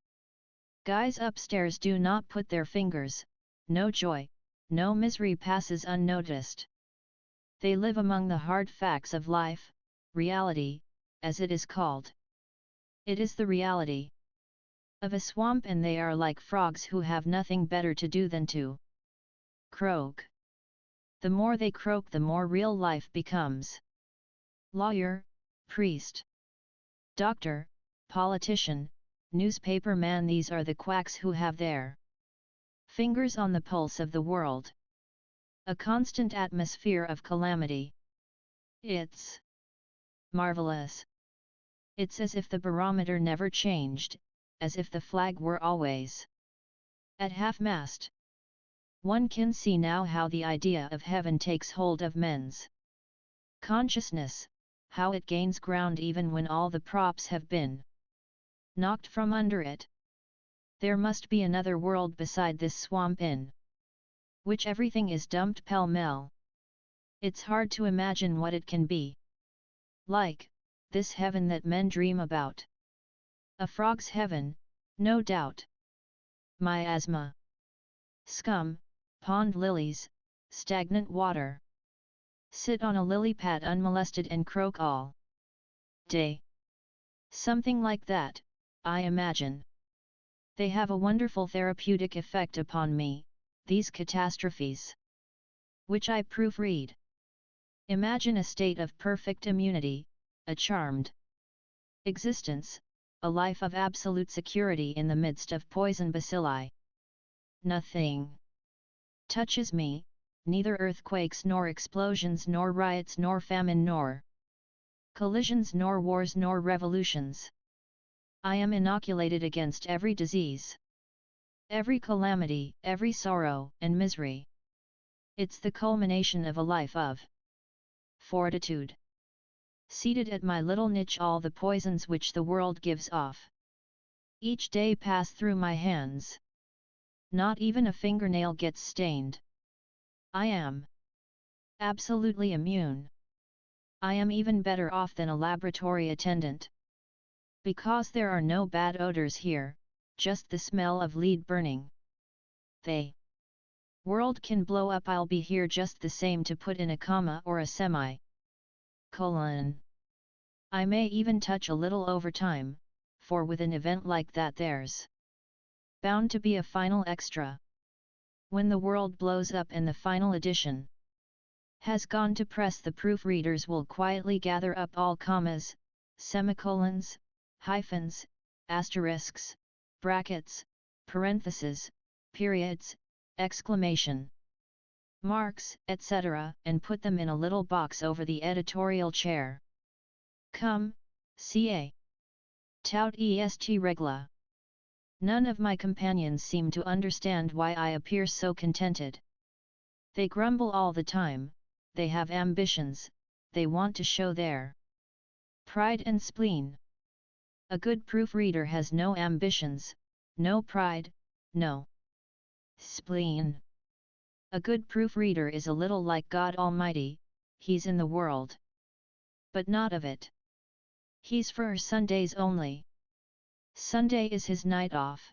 guys upstairs do not put their fingers. No joy, no misery passes unnoticed. They live among the hard facts of life, reality, as it is called. It is the reality of a swamp, and they are like frogs who have nothing better to do than to croak. The more they croak, the more real life becomes. Lawyer, priest, doctor, politician, newspaper man, these are the quacks who have their fingers on the pulse of the world. A constant atmosphere of calamity. It's marvelous. It's as if the barometer never changed, as if the flag were always at half-mast. One can see now how the idea of heaven takes hold of men's consciousness, how it gains ground even when all the props have been knocked from under it. There must be another world beside this swamp in which everything is dumped pell-mell. It's hard to imagine what it can be like, this heaven that men dream about. A frog's heaven, no doubt. Miasma, scum, pond lilies, stagnant water. Sit on a lily pad unmolested and croak all day. Something like that, I imagine. They have a wonderful therapeutic effect upon me, these catastrophes, which I proofread. Imagine a state of perfect immunity, a charmed existence, a life of absolute security in the midst of poison bacilli. Nothing touches me, neither earthquakes nor explosions nor riots nor famine nor collisions nor wars nor revolutions. I am inoculated against every disease, every calamity, every sorrow and misery. It's the culmination of a life of fortitude. Seated at my little niche, all the poisons which the world gives off each day pass through my hands. Not even a fingernail gets stained. I am absolutely immune. I am even better off than a laboratory attendant. Because there are no bad odors here, just the smell of lead burning. The world can blow up, I'll be here just the same to put in a comma or a semicolon. I may even touch a little overtime, for with an event like that there's bound to be a final extra. When the world blows up and the final edition has gone to press, the proofreaders will quietly gather up all commas, semicolons, hyphens, asterisks, brackets, parentheses, periods, exclamation marks, etc., and put them in a little box over the editorial chair. Come, ca. Tout est regla. None of my companions seem to understand why I appear so contented. They grumble all the time, they have ambitions, they want to show their pride and spleen. A good proofreader has no ambitions, no pride, no spleen. A good proofreader is a little like God Almighty, he's in the world, but not of it. He's for Sundays only. Sunday is his night off.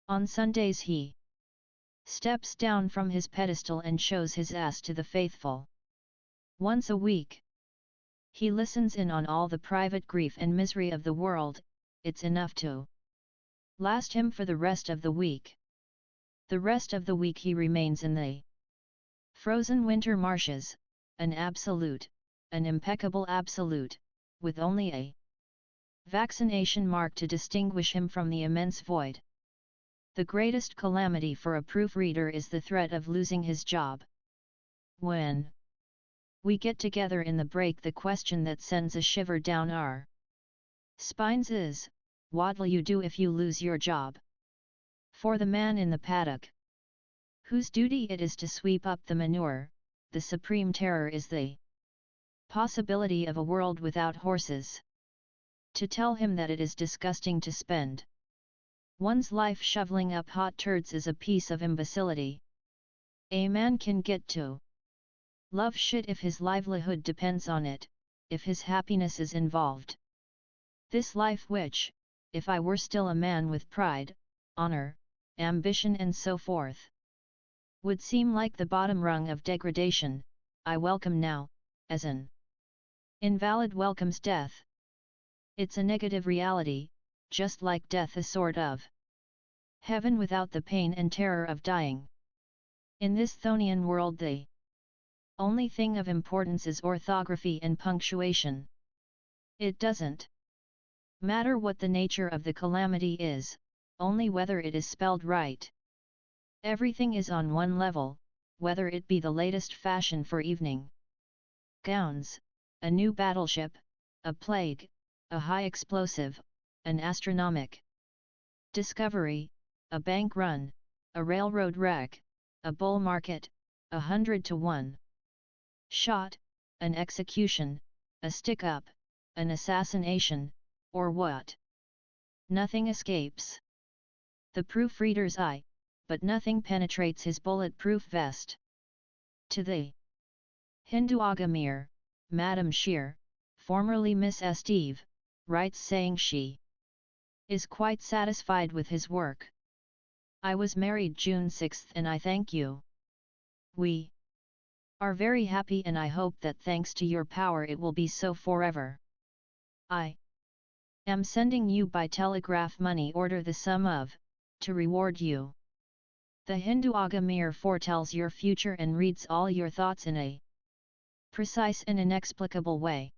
On Sundays he steps down from his pedestal and shows his ass to the faithful. Once a week, he listens in on all the private grief and misery of the world, it's enough to last him for the rest of the week. The rest of the week he remains in the frozen winter marshes, an absolute, an impeccable absolute, with only a vaccination mark to distinguish him from the immense void. The greatest calamity for a proofreader is the threat of losing his job. When we get together in the break, the question that sends a shiver down our spines is, what'll you do if you lose your job? For the man in the paddock, whose duty it is to sweep up the manure, the supreme terror is the possibility of a world without horses. To tell him that it is disgusting to spend one's life shoveling up hot turds is a piece of imbecility. A man can get to love shit if his livelihood depends on it, if his happiness is involved. This life which, if I were still a man with pride, honor, ambition and so forth, would seem like the bottom rung of degradation, I welcome now, as an invalid welcomes death. It's a negative reality, just like death, a sort of heaven without the pain and terror of dying. In this Thonian world the only thing of importance is orthography and punctuation. It doesn't matter what the nature of the calamity is, only whether it is spelled right. Everything is on one level, whether it be the latest fashion for evening gowns, a new battleship, a plague, a high explosive, an astronomic discovery, a bank run, a railroad wreck, a bull market, 100-to-1 shot, an execution, a stick-up, an assassination, or what. Nothing escapes the proofreader's eye, but nothing penetrates his bullet-proof vest. To the Hindu Agamir, Madame Shear, formerly Miss Esteve, writes saying she is quite satisfied with his work. I was married June 6 and I thank you. We are very happy and I hope that thanks to your power it will be so forever. I am sending you by telegraph money order the sum of, to reward you. The Hindu Agamir foretells your future and reads all your thoughts in a precise and inexplicable way.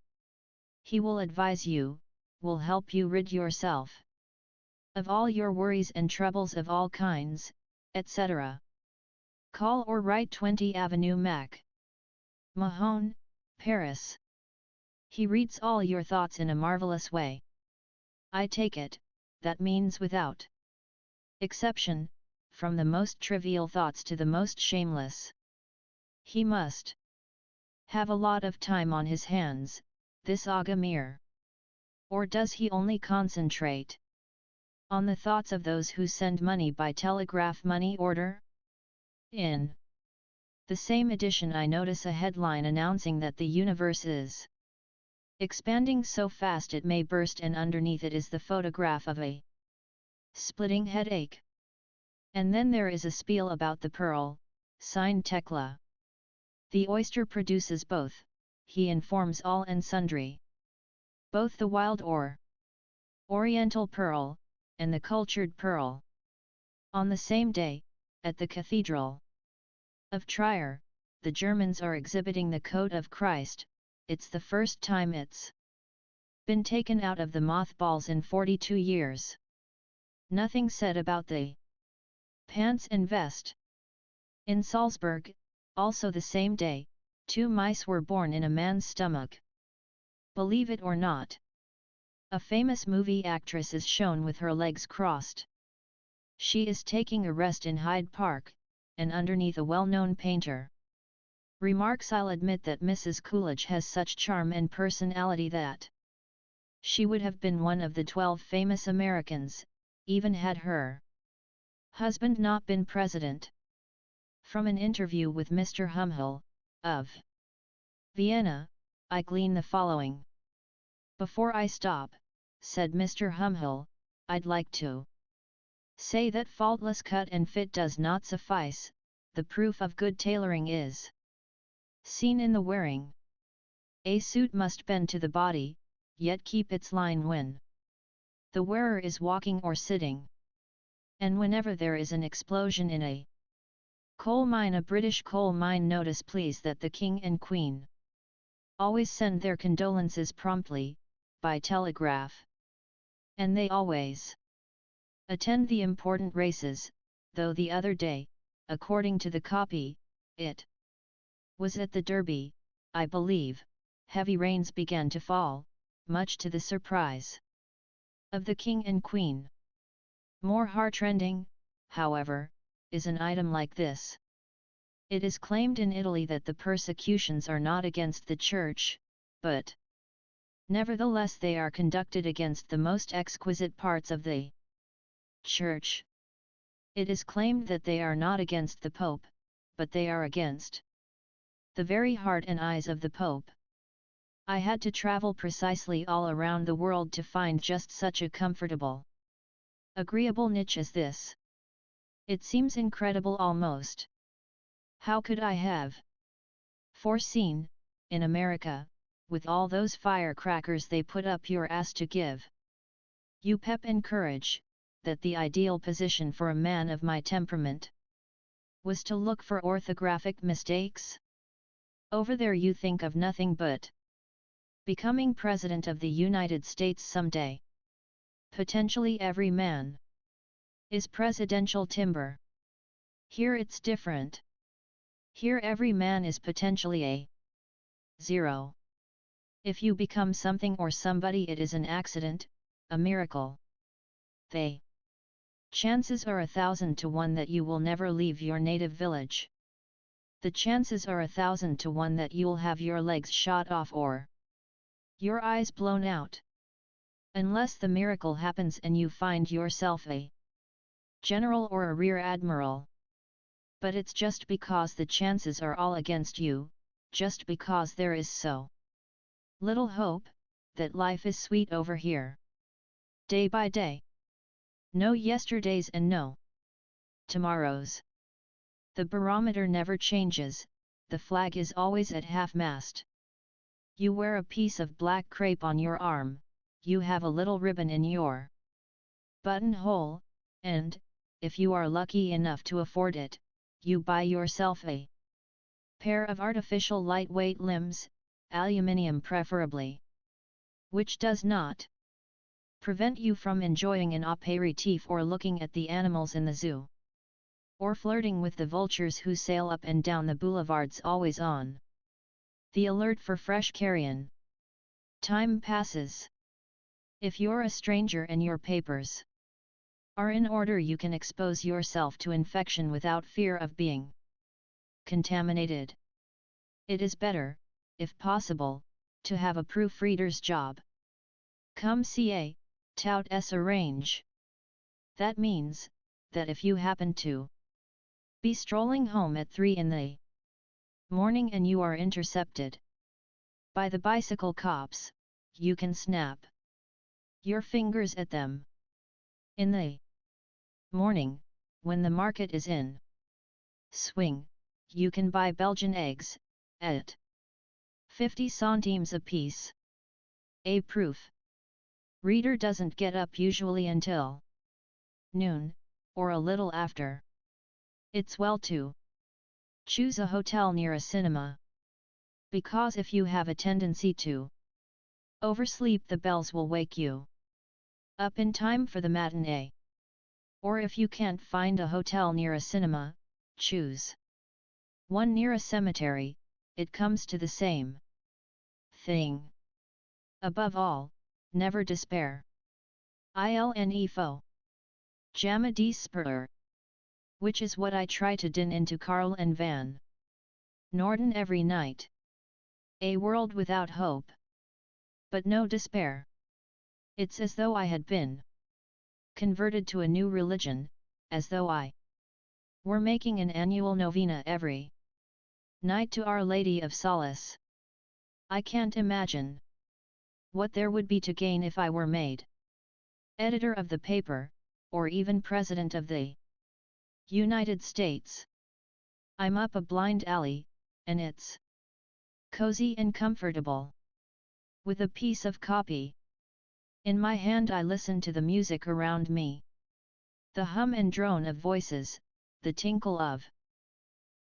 He will advise you, will help you rid yourself of all your worries and troubles of all kinds, etc. Call or write 20 Avenue Mac Mahone, Paris. He reads all your thoughts in a marvelous way. I take it, that means without exception, from the most trivial thoughts to the most shameless. He must have a lot of time on his hands, this Agamir. Or does he only concentrate on the thoughts of those who send money by telegraph money order? In the same edition I notice a headline announcing that the universe is expanding so fast it may burst, and underneath it is the photograph of a splitting headache. And then there is a spiel about the pearl, signed Tekla. The oyster produces both, he informs all and sundry. Both the wild or oriental pearl, and the cultured pearl. On the same day, at the Cathedral of Trier, the Germans are exhibiting the coat of Christ. It's the first time it's been taken out of the mothballs in 42 years. Nothing said about the pants and vest. In Salzburg, also the same day, 2 mice were born in a man's stomach. Believe it or not, a famous movie actress is shown with her legs crossed. She is taking a rest in Hyde Park, and underneath a well-known painter. Remarks, I'll admit that Mrs. Coolidge has such charm and personality that she would have been one of the 12 famous Americans, even had her husband not been president. From an interview with Mr. Humhel, of Vienna, I glean the following. Before I stop, said Mr. Humhel, I'd like to say that faultless cut and fit does not suffice, the proof of good tailoring is seen in the wearing. A suit must bend to the body, yet keep its line when the wearer is walking or sitting. And whenever there is an explosion in a coal mine, a British coal mine, notice please that the King and Queen always send their condolences promptly, by telegraph. And they always attend the important races, though the other day, according to the copy, it was at the Derby, I believe, heavy rains began to fall, much to the surprise of the King and Queen. More heartrending, however, is an item like this. It is claimed in Italy that the persecutions are not against the Church, but nevertheless they are conducted against the most exquisite parts of the Church. It is claimed that they are not against the Pope, but they are against the very heart and eyes of the Pope. I had to travel precisely all around the world to find just such a comfortable, agreeable niche as this. It seems incredible almost. How could I have foreseen, in America, with all those firecrackers they put up your ass to give you pep and courage, that the ideal position for a man of my temperament was to look for orthographic mistakes? Over there you think of nothing but becoming President of the United States someday. Potentially every man is presidential timber. Here it's different. Here every man is potentially a zero. If you become something or somebody, it is an accident, a miracle. The chances are 1,000 to 1 that you will never leave your native village. The chances are 1,000 to 1 that you'll have your legs shot off or your eyes blown out. Unless the miracle happens and you find yourself a general or a rear admiral. But it's just because the chances are all against you, just because there is so little hope, that life is sweet over here. Day by day. No yesterdays and no tomorrows. The barometer never changes, the flag is always at half-mast. You wear a piece of black crepe on your arm, you have a little ribbon in your buttonhole, and, if you are lucky enough to afford it, you buy yourself a pair of artificial lightweight limbs, aluminium preferably, which does not prevent you from enjoying an aperitif or looking at the animals in the zoo, or flirting with the vultures who sail up and down the boulevards always on the alert for fresh carrion. Time passes. If you're a stranger and your papers are in order, you can expose yourself to infection without fear of being contaminated. It is better, if possible, to have a proofreader's job. Come ca, tout s arrange. That means, that if you happen to be strolling home at 3 in the morning and you are intercepted by the bicycle cops, you can snap your fingers at them. In the morning, when the market is in swing, you can buy Belgian eggs, at 50 centimes a piece. A proof reader doesn't get up usually until noon, or a little after. It's well to choose a hotel near a cinema, because if you have a tendency to oversleep, the bells will wake you up in time for the matinee. Or if you can't find a hotel near a cinema, choose one near a cemetery, it comes to the same thing. Above all, never despair. ILNE foe. Jamma die Spur. Which is what I try to din into Karl and Van Norden every night. A world without hope. But no despair. It's as though I had been converted to a new religion, as though I were making an annual novena every night to Our Lady of Solace. I can't imagine what there would be to gain if I were made editor of the paper, or even president of the United States. I'm up a blind alley, and it's cozy and comfortable. With a piece of copy in my hand, I listen to the music around me. The hum and drone of voices, the tinkle of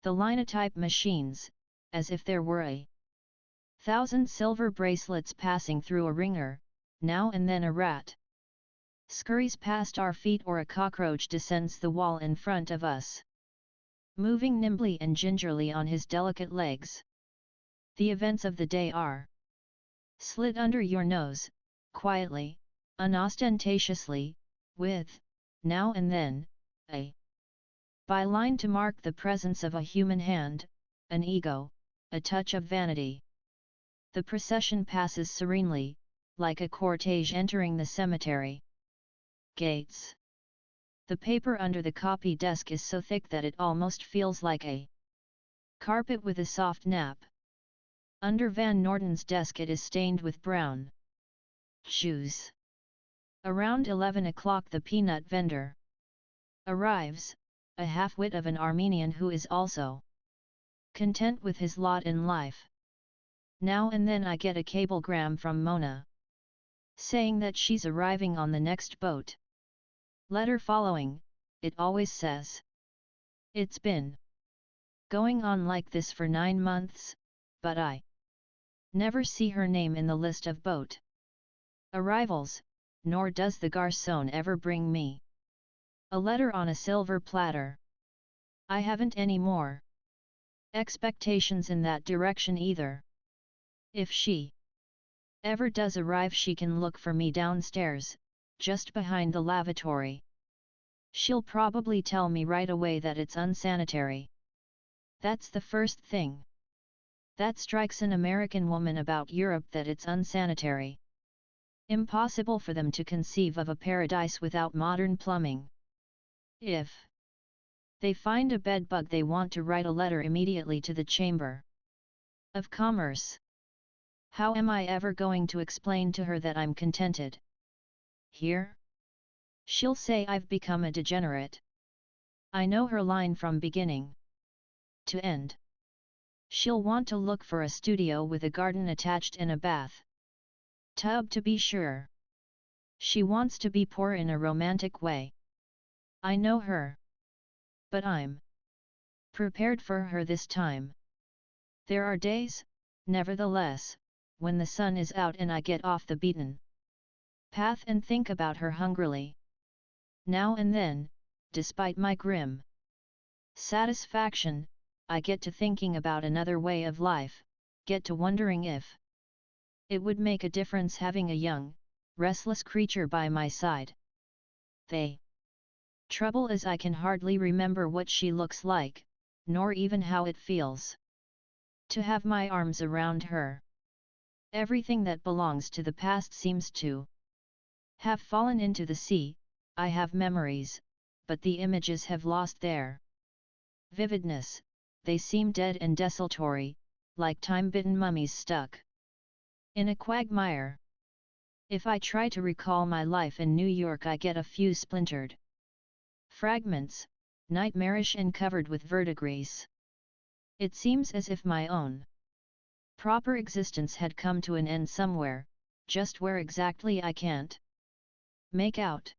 the linotype machines, as if there were 1,000 silver bracelets passing through a ringer. Now and then a rat scurries past our feet, or a cockroach descends the wall in front of us, moving nimbly and gingerly on his delicate legs. The events of the day are slid under your nose, quietly, unostentatiously, with, now and then, a byline to mark the presence of a human hand, an ego, a touch of vanity. The procession passes serenely, like a cortege entering the cemetery gates. The paper under the copy desk is so thick that it almost feels like a carpet with a soft nap. Under Van Norden's desk it is stained with brown shoes. Around 11 o'clock the peanut vendor arrives, a half-wit of an Armenian who is also content with his lot in life. Now and then I get a cablegram from Mona, saying that she's arriving on the next boat. Letter following, it always says, "It's been going on like this for 9 months, but I never see her name in the list of boat arrivals, nor does the garçon ever bring me a letter on a silver platter. I haven't any more expectations in that direction either. If she ever does arrive, she can look for me downstairs, just behind the lavatory. She'll probably tell me right away that it's unsanitary. That's the first thing that strikes an American woman about Europe, that it's unsanitary. Impossible for them to conceive of a paradise without modern plumbing. If they find a bedbug, they want to write a letter immediately to the Chamber of Commerce. How am I ever going to explain to her that I'm contented here? She'll say I've become a degenerate. I know her line from beginning to end. She'll want to look for a studio with a garden attached and a bath tub, to be sure. She wants to be poor in a romantic way. I know her. But I'm prepared for her this time. There are days, nevertheless, when the sun is out and I get off the beaten path and think about her hungrily. Now and then, despite my grim satisfaction, I get to thinking about another way of life, get to wondering if it would make a difference having a young, restless creature by my side. The trouble is I can hardly remember what she looks like, nor even how it feels to have my arms around her. Everything that belongs to the past seems to have fallen into the sea. I have memories, but the images have lost their vividness. They seem dead and desultory, like time-bitten mummies stuck in a quagmire. If I try to recall my life in New York, I get a few splintered fragments, nightmarish and covered with verdigris. It seems as if my own proper existence had come to an end somewhere, just where exactly I can't make out.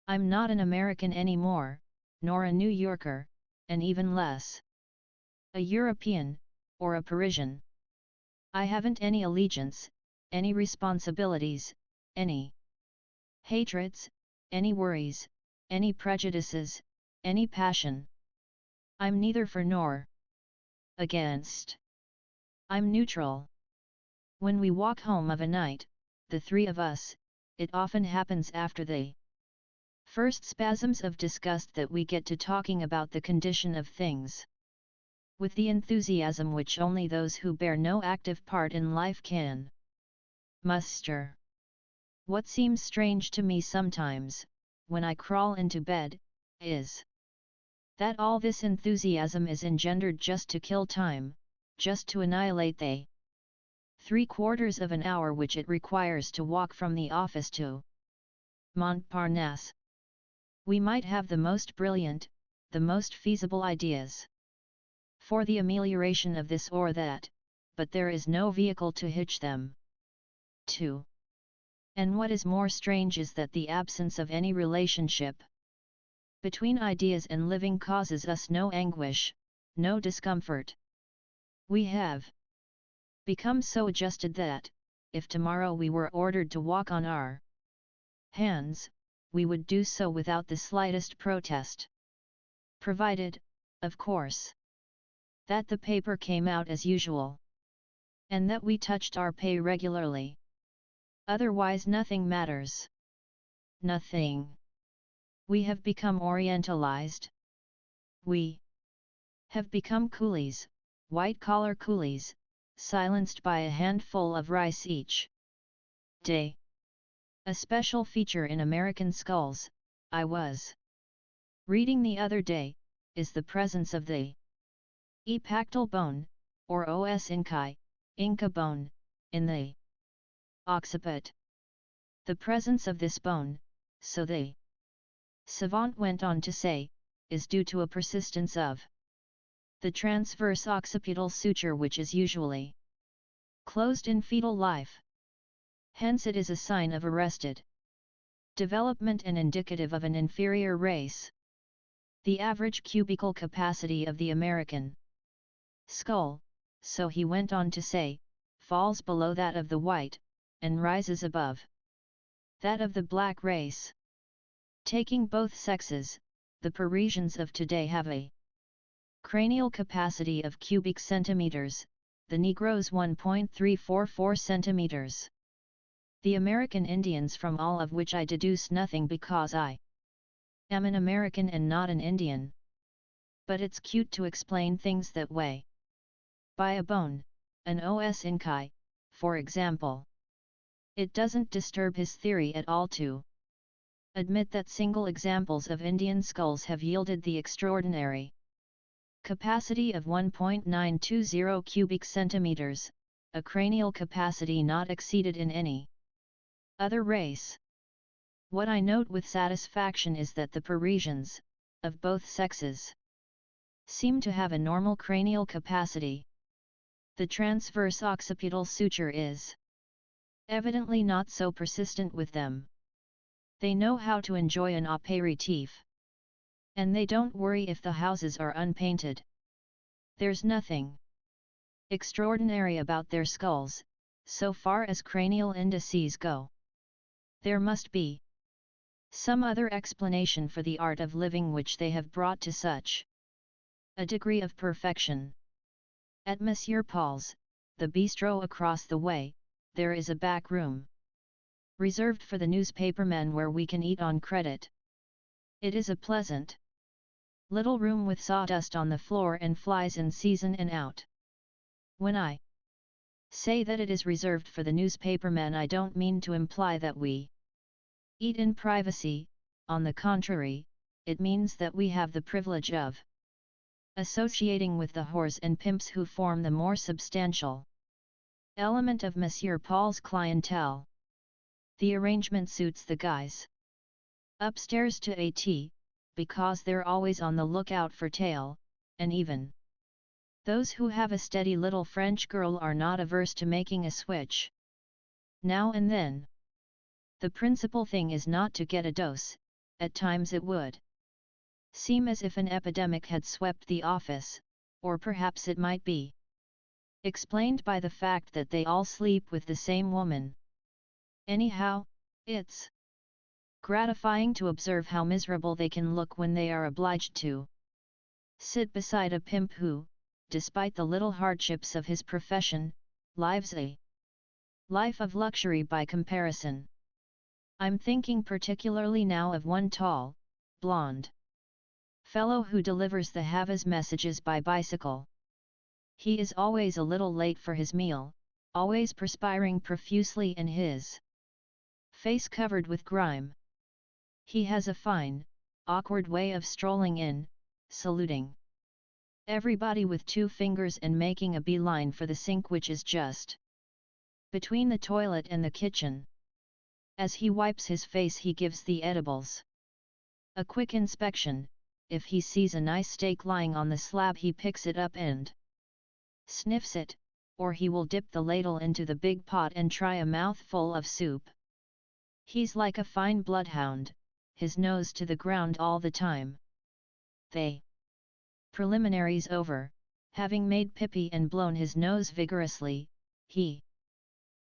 I'm not an American anymore, nor a New Yorker, and even less a European, or a Parisian. I haven't any allegiance, any responsibilities, any hatreds, any worries, any prejudices, any passion. I'm neither for nor against. I'm neutral. When we walk home of a night, the three of us, it often happens after the First, spasms of disgust that we get to talking about the condition of things. With the enthusiasm which only those who bear no active part in life can muster. What seems strange to me sometimes, when I crawl into bed, is that all this enthusiasm is engendered just to kill time, just to annihilate the 3/4 of an hour which it requires to walk from the office to Montparnasse. We might have the most brilliant, the most feasible ideas for the amelioration of this or that, but there is no vehicle to hitch them to. And what is more strange is that the absence of any relationship between ideas and living causes us no anguish, no discomfort. We have become so adjusted that, if tomorrow we were ordered to walk on our hands, we would do so without the slightest protest. Provided, of course, that the paper came out as usual, and that we touched our pay regularly. Otherwise nothing matters. Nothing. We have become orientalized. We have become coolies, white-collar coolies, silenced by a handful of rice each day. A special feature in American skulls, I was reading the other day, is the presence of the epactal bone, or os incae, Inca bone, in the occiput. The presence of this bone, so the savant went on to say, is due to a persistence of the transverse occipital suture which is usually closed in fetal life. Hence it is a sign of arrested development and indicative of an inferior race. The average cubical capacity of the American skull, so he went on to say, falls below that of the white, and rises above that of the black race. Taking both sexes, the Parisians of today have a cranial capacity of cubic centimeters, the Negroes 1.344 centimeters. The American Indians, from all of which I deduce nothing because I am an American and not an Indian. But it's cute to explain things that way. By a bone, an os incae, for example. It doesn't disturb his theory at all to admit that single examples of Indian skulls have yielded the extraordinary capacity of 1.920 cubic centimeters, a cranial capacity not exceeded in any other race. What I note with satisfaction is that the Parisians, of both sexes, seem to have a normal cranial capacity. The transverse occipital suture is evidently not so persistent with them. They know how to enjoy an apéritif. And they don't worry if the houses are unpainted. There's nothing extraordinary about their skulls, so far as cranial indices go. There must be some other explanation for the art of living which they have brought to such a degree of perfection. At Monsieur Paul's, the bistro across the way, there is a back room reserved for the newspapermen where we can eat on credit. It is a pleasant little room with sawdust on the floor and flies in season and out. When I say that it is reserved for the newspapermen, I don't mean to imply that we eat in privacy. On the contrary, it means that we have the privilege of associating with the whores and pimps who form the more substantial element of Monsieur Paul's clientele. The arrangement suits the guys upstairs to a T, because they're always on the lookout for tail, and even those who have a steady little French girl are not averse to making a switch now and then. The principal thing is not to get a dose. At times it would seem as if an epidemic had swept the office, or perhaps it might be explained by the fact that they all sleep with the same woman. Anyhow, it's gratifying to observe how miserable they can look when they are obliged to sit beside a pimp who, despite the little hardships of his profession, lives a life of luxury by comparison. I'm thinking particularly now of one tall, blonde fellow who delivers the Havas messages by bicycle. He is always a little late for his meal, always perspiring profusely and his face covered with grime. He has a fine, awkward way of strolling in, saluting everybody with two fingers and making a beeline for the sink which is just between the toilet and the kitchen. As he wipes his face he gives the edibles a quick inspection. If he sees a nice steak lying on the slab he picks it up and sniffs it, or he will dip the ladle into the big pot and try a mouthful of soup. He's like a fine bloodhound, his nose to the ground all the time. The preliminaries over, having made pippy and blown his nose vigorously, he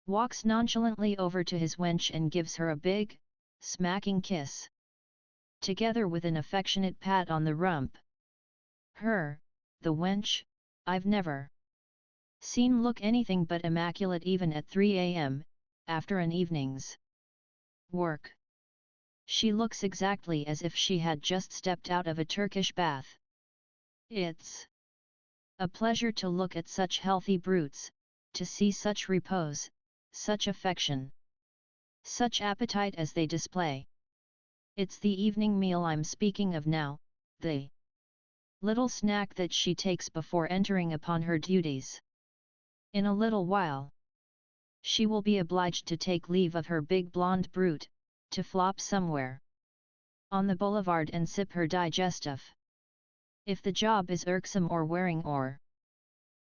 walks nonchalantly over to his wench and gives her a big, smacking kiss, together with an affectionate pat on the rump. Her, the wench, I've never seen look anything but immaculate even at 3 a.m., after an evening's work. She looks exactly as if she had just stepped out of a Turkish bath. It's a pleasure to look at such healthy brutes, to see such repose, such affection, such appetite as they display. It's the evening meal I'm speaking of now, the little snack that she takes before entering upon her duties. In a little while, she will be obliged to take leave of her big blonde brute, to flop somewhere on the boulevard and sip her digestive. If the job is irksome or wearing or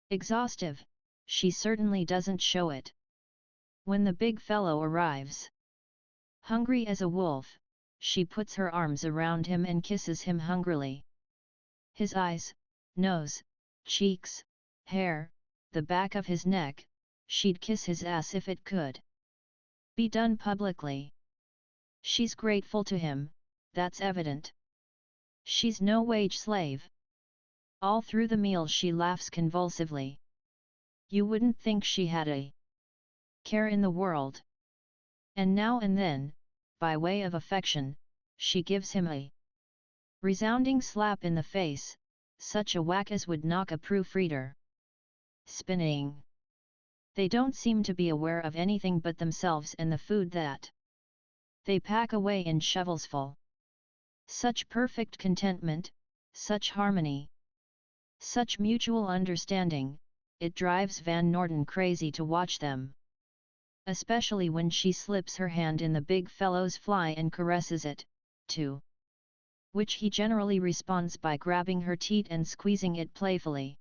exhaustive, she certainly doesn't show it. When the big fellow arrives, hungry as a wolf, she puts her arms around him and kisses him hungrily. His eyes, nose, cheeks, hair, the back of his neck, she'd kiss his ass if it could be done publicly. She's grateful to him, that's evident. She's no wage slave. All through the meal she laughs convulsively. You wouldn't think she had a care in the world. And now and then, by way of affection, she gives him a resounding slap in the face, such a whack as would knock a proofreader spinning. They don't seem to be aware of anything but themselves and the food that they pack away in shovelsful. Such perfect contentment, such harmony, such mutual understanding, it drives Van Norden crazy to watch them. Especially when she slips her hand in the big fellow's fly and caresses it, to which he generally responds by grabbing her teat and squeezing it playfully.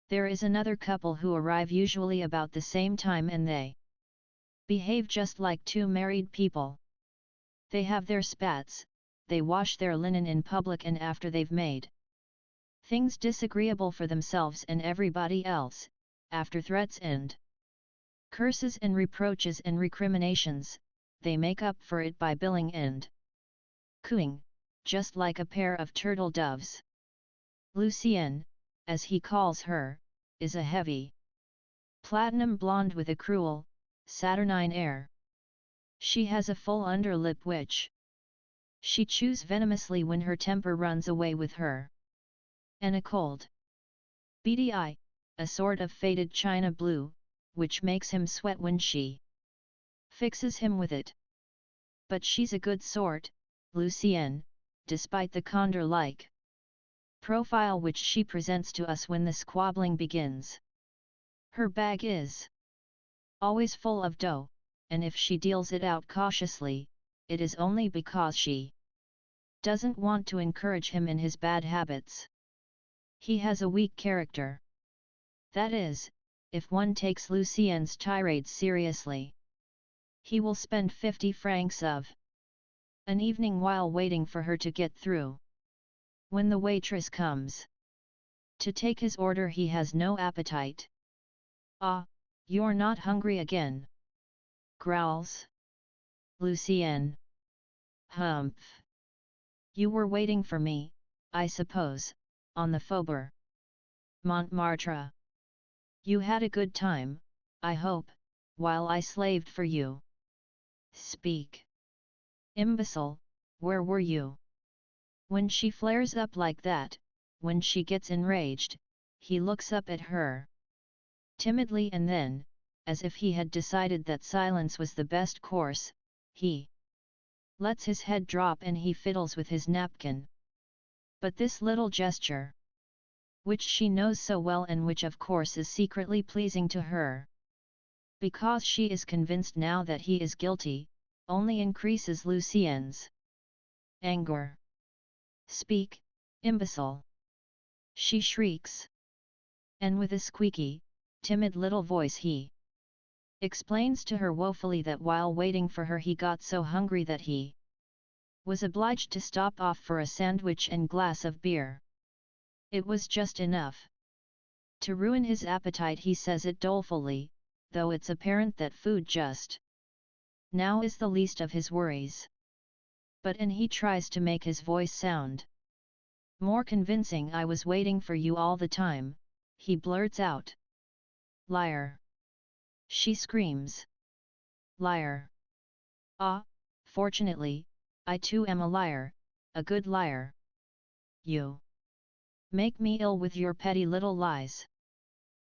There is another couple who arrive usually about the same time and they behave just like two married people. They have their spats, they wash their linen in public and after they've made things disagreeable for themselves and everybody else, after threats and curses and reproaches and recriminations, they make up for it by billing and cooing, just like a pair of turtle doves. Lucienne, as he calls her, is a heavy platinum blonde with a cruel, saturnine air. She has a full underlip which she chews venomously when her temper runs away with her, and a cold, beady eye, a sort of faded china blue, which makes him sweat when she fixes him with it. But she's a good sort, Lucienne, despite the condor-like profile which she presents to us when the squabbling begins. Her bag is always full of dough, and if she deals it out cautiously, it is only because she doesn't want to encourage him in his bad habits. He has a weak character. That is, if one takes Lucienne's tirades seriously. He will spend 50 francs of an evening while waiting for her to get through. When the waitress comes to take his order he has no appetite. Ah, you're not hungry again? Growls Lucienne. Humph. You were waiting for me, I suppose, on the Faubourg Montmartre. You had a good time, I hope, while I slaved for you. Speak. Imbecile, where were you? When she flares up like that, when she gets enraged, he looks up at her timidly, and then, as if he had decided that silence was the best course, he lets his head drop and he fiddles with his napkin. But this little gesture, which she knows so well and which of course is secretly pleasing to her, because she is convinced now that he is guilty, only increases Lucien's anger. "Speak, imbecile!" she shrieks. And with a squeaky, timid little voice he explains to her woefully that while waiting for her he got so hungry that he was obliged to stop off for a sandwich and glass of beer. It was just enough to ruin his appetite. He says it dolefully, though it's apparent that food just now is the least of his worries. But and he tries to make his voice sound more convincing. "I was waiting for you all the time," he blurts out. "Liar!" she screams. "Liar! Ah, fortunately, I too am a liar, a good liar. You make me ill with your petty little lies.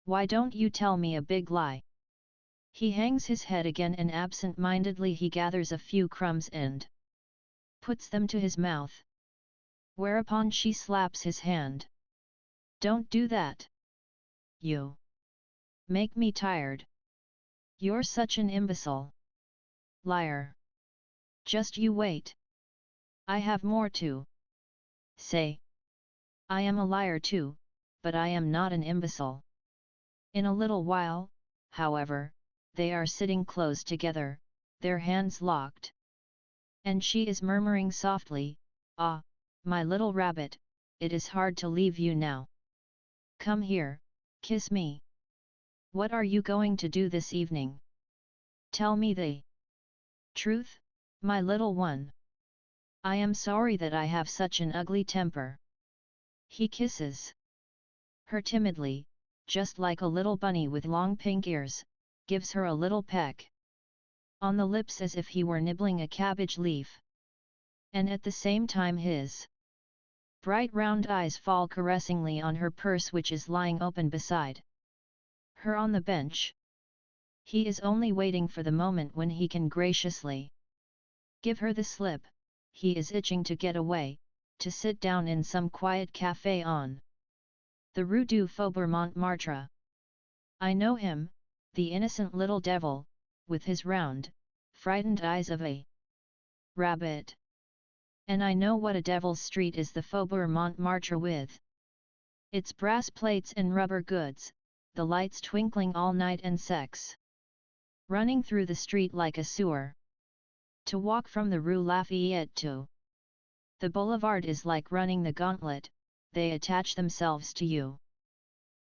Why don't you tell me a big lie?" He hangs his head again and absent-mindedly he gathers a few crumbs and puts them to his mouth. Whereupon she slaps his hand. "Don't do that. You make me tired. You're such an imbecile. Liar. Just you wait. I have more to say. I am a liar too, but I am not an imbecile." In a little while, however, they are sitting close together, their hands locked. And she is murmuring softly, "Ah, my little rabbit, it is hard to leave you now. Come here, kiss me. What are you going to do this evening? Tell me the truth, my little one. I am sorry that I have such an ugly temper." He kisses her timidly, just like a little bunny with long pink ears, gives her a little peck on the lips as if he were nibbling a cabbage leaf. And at the same time his bright round eyes fall caressingly on her purse, which is lying open beside her on the bench. He is only waiting for the moment when he can graciously give her the slip. He is itching to get away, to sit down in some quiet café on the Rue du Faubourg Montmartre. I know him, the innocent little devil, with his round, frightened eyes of a rabbit. And I know what a devil's street is the Faubourg Montmartre, with its brass plates and rubber goods, the lights twinkling all night and sex running through the street like a sewer. To walk from the Rue Lafayette to the boulevard is like running the gauntlet. They attach themselves to you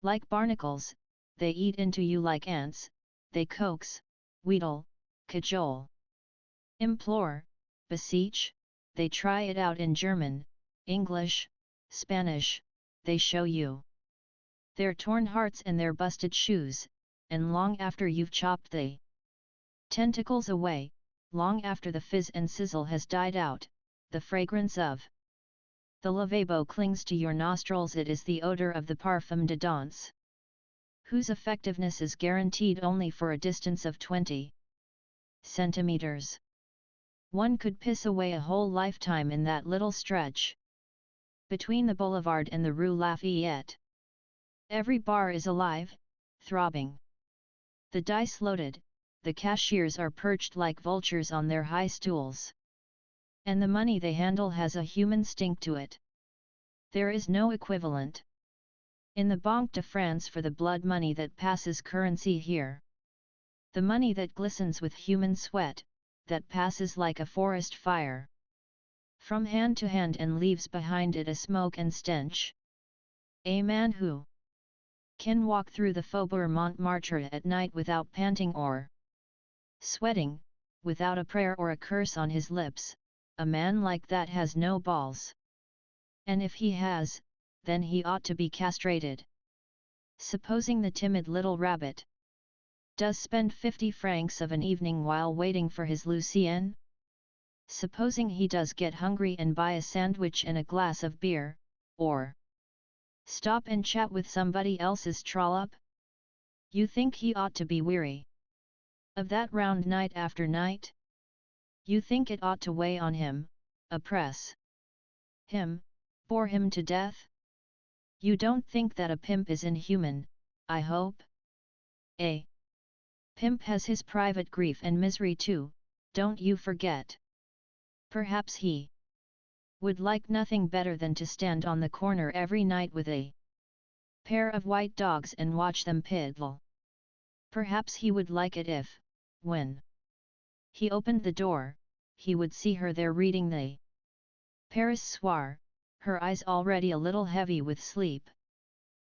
like barnacles, they eat into you like ants, they coax, wheedle, cajole, implore, beseech, they try it out in German, English, Spanish, they show you their torn hearts and their busted shoes, and long after you've chopped the tentacles away, long after the fizz and sizzle has died out, the fragrance of the lavabo clings to your nostrils. It is the odor of the parfum de danse, whose effectiveness is guaranteed only for a distance of 20 centimeters. One could piss away a whole lifetime in that little stretch between the boulevard and the Rue Lafayette. Every bar is alive, throbbing. The dice loaded, the cashiers are perched like vultures on their high stools. And the money they handle has a human stink to it. There is no equivalent in the Banque de France for the blood money that passes currency here. The money that glistens with human sweat, that passes like a forest fire from hand to hand and leaves behind it a smoke and stench. A man who can walk through the Faubourg Montmartre at night without panting or sweating, without a prayer or a curse on his lips, a man like that has no balls. And if he has, then he ought to be castrated. Supposing the timid little rabbit does spend 50 francs of an evening while waiting for his Lucienne? supposing he does get hungry and buy a sandwich and a glass of beer, or stop and chat with somebody else's trollop? You think he ought to be weary of that round night after night? You think it ought to weigh on him, oppress him, bore him to death? You don't think that a pimp is inhuman, I hope? A pimp has his private grief and misery too, don't you forget. Perhaps he would like nothing better than to stand on the corner every night with a pair of white dogs and watch them piddle. Perhaps he would like it if, when he opened the door, he would see her there reading the Paris Soir, her eyes already a little heavy with sleep.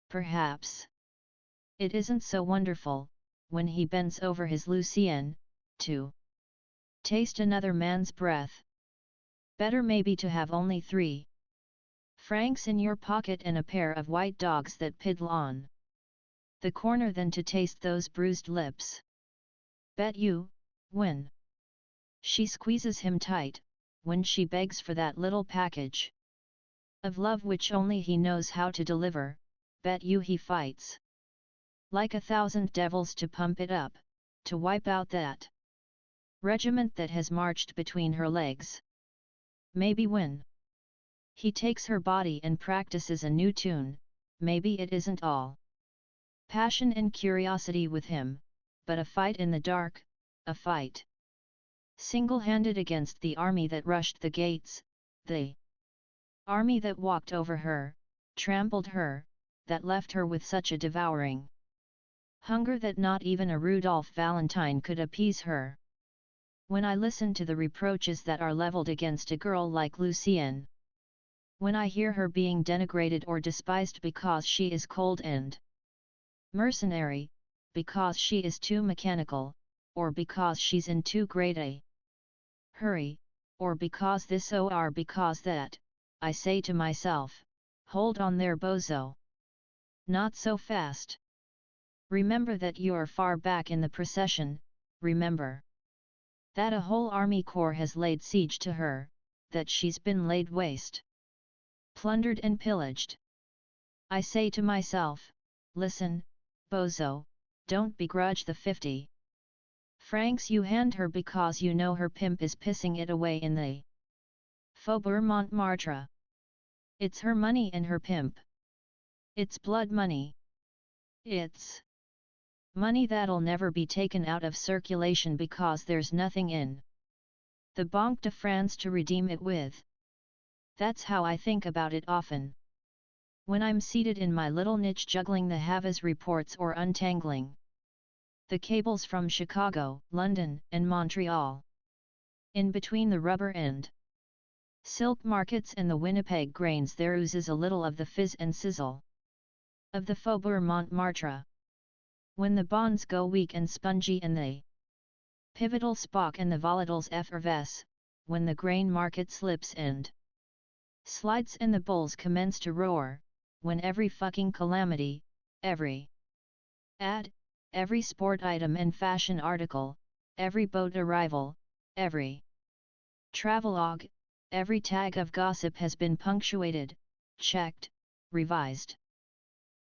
Perhaps it isn't so wonderful, when he bends over his Lucienne, to taste another man's breath. Better maybe to have only 3 francs in your pocket and a pair of white dogs that piddle on the corner than to taste those bruised lips. Bet you, when she squeezes him tight, when she begs for that little package of love which only he knows how to deliver, bet you he fights like 1,000 devils to pump it up, to wipe out that regiment that has marched between her legs. Maybe when he takes her body and practices a new tune, maybe it isn't all passion and curiosity with him, but a fight in the dark, a fight single-handed against the army that rushed the gates, the army that walked over her, trampled her, that left her with such a devouring hunger that not even a Rudolph Valentine could appease her. When I listen to the reproaches that are leveled against a girl like Lucienne, when I hear her being denigrated or despised because she is cold and mercenary, because she is too mechanical, or because she's in too great a hurry, or because this or because that, I say to myself, hold on there bozo. Not so fast. Remember that you are far back in the procession, remember that a whole army corps has laid siege to her, that she's been laid waste, plundered and pillaged. I say to myself, listen, bozo, don't begrudge the 50 francs you hand her because you know her pimp is pissing it away in the Faubourg Montmartre. It's her money and her pimp. It's blood money. It's money that'll never be taken out of circulation because there's nothing in the Banque de France to redeem it with. That's how I think about it often, when I'm seated in my little niche juggling the Havas reports or untangling the cables from Chicago, London, and Montreal. In between the rubber and silk markets and the Winnipeg grains there oozes a little of the fizz and sizzle of the Faubourg Montmartre. When the bonds go weak and spongy and the pivotal spock and the volatiles effervesce, when the grain market slips and slides and the bulls commence to roar, when every fucking calamity, every ad, every sport item and fashion article, every boat arrival, every travelogue, every tag of gossip has been punctuated, checked, revised,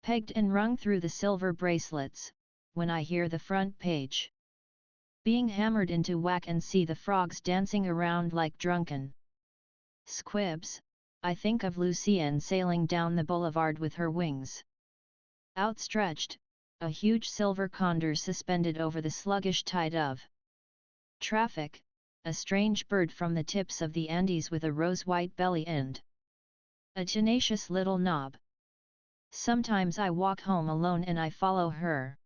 pegged and rung through the silver bracelets, when I hear the front page being hammered into whack and see the frogs dancing around like drunken squibs, I think of Lucienne sailing down the boulevard with her wings outstretched, a huge silver condor suspended over the sluggish tide of traffic, a strange bird from the tips of the Andes with a rose-white belly and a tenacious little knob. Sometimes I walk home alone and I follow her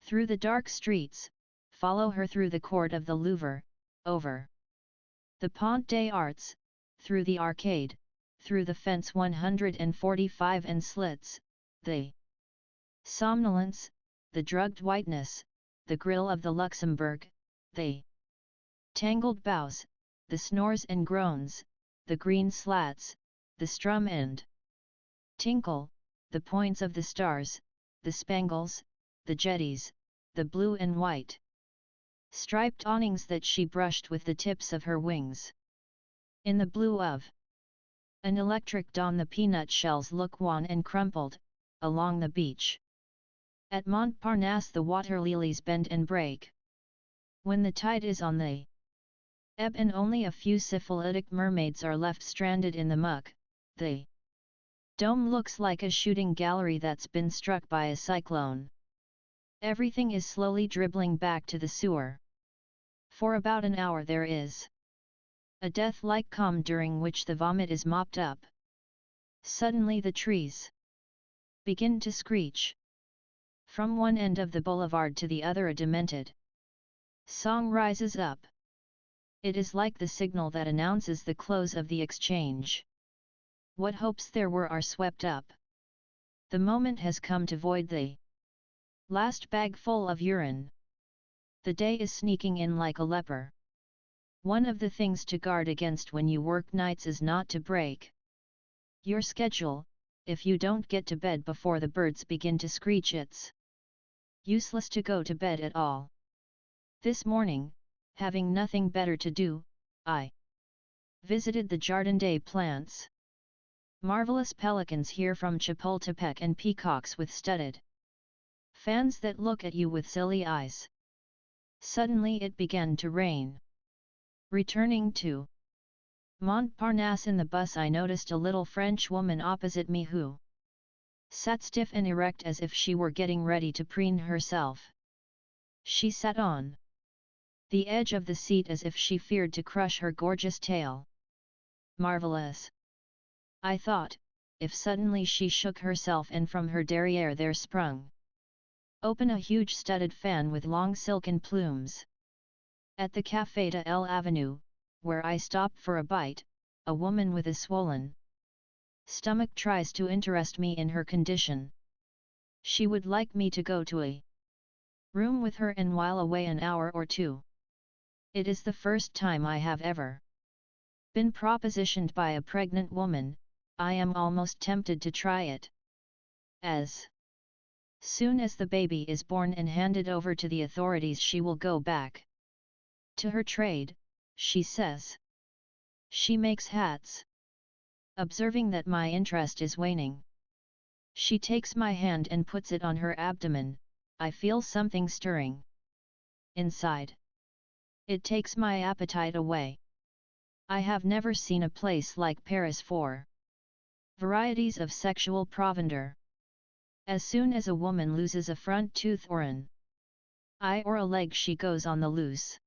through the dark streets, follow her through the court of the Louvre, over the Pont des Arts, through the arcade, through the fence 145 and slits, the somnolence, the drugged whiteness, the grill of the Luxembourg, the tangled boughs, the snores and groans, the green slats, the strum and tinkle, the points of the stars, the spangles, the jetties, the blue and white striped awnings that she brushed with the tips of her wings. In the blue of an electric dawn the peanut shells look wan and crumpled, along the beach. At Montparnasse the water lilies bend and break. When the tide is on the ebb and only a few syphilitic mermaids are left stranded in the muck, the dome looks like a shooting gallery that's been struck by a cyclone. Everything is slowly dribbling back to the sewer. For about an hour there is a death-like calm during which the vomit is mopped up. Suddenly the trees begin to screech. From one end of the boulevard to the other a demented song rises up. It is like the signal that announces the close of the exchange. What hopes there were are swept up. The moment has come to void the last bagful of urine. The day is sneaking in like a leper. One of the things to guard against when you work nights is not to break your schedule. If you don't get to bed before the birds begin to screech, it's useless to go to bed at all. This morning, having nothing better to do, I visited the Jardin des Plantes. Marvelous pelicans here from Chapultepec and peacocks with studded fans that look at you with silly eyes. Suddenly it began to rain. Returning to Montparnasse in the bus I noticed a little French woman opposite me who sat stiff and erect as if she were getting ready to preen herself. She sat on the edge of the seat as if she feared to crush her gorgeous tail. Marvelous, I thought, if suddenly she shook herself and from her derriere there sprung open a huge studded fan with long silken plumes. At the Café de l'Avenue, where I stopped for a bite, a woman with a swollen stomach tries to interest me in her condition. She would like me to go to a room with her and while away an hour or two. It is the first time I have ever been propositioned by a pregnant woman. I am almost tempted to try it. As soon as the baby is born and handed over to the authorities, she will go back to her trade, she says. She makes hats. Observing that my interest is waning, she takes my hand and puts it on her abdomen. I feel something stirring inside. It takes my appetite away. I have never seen a place like Paris for varieties of sexual provender. As soon as a woman loses a front tooth or an eye or a leg, she goes on the loose.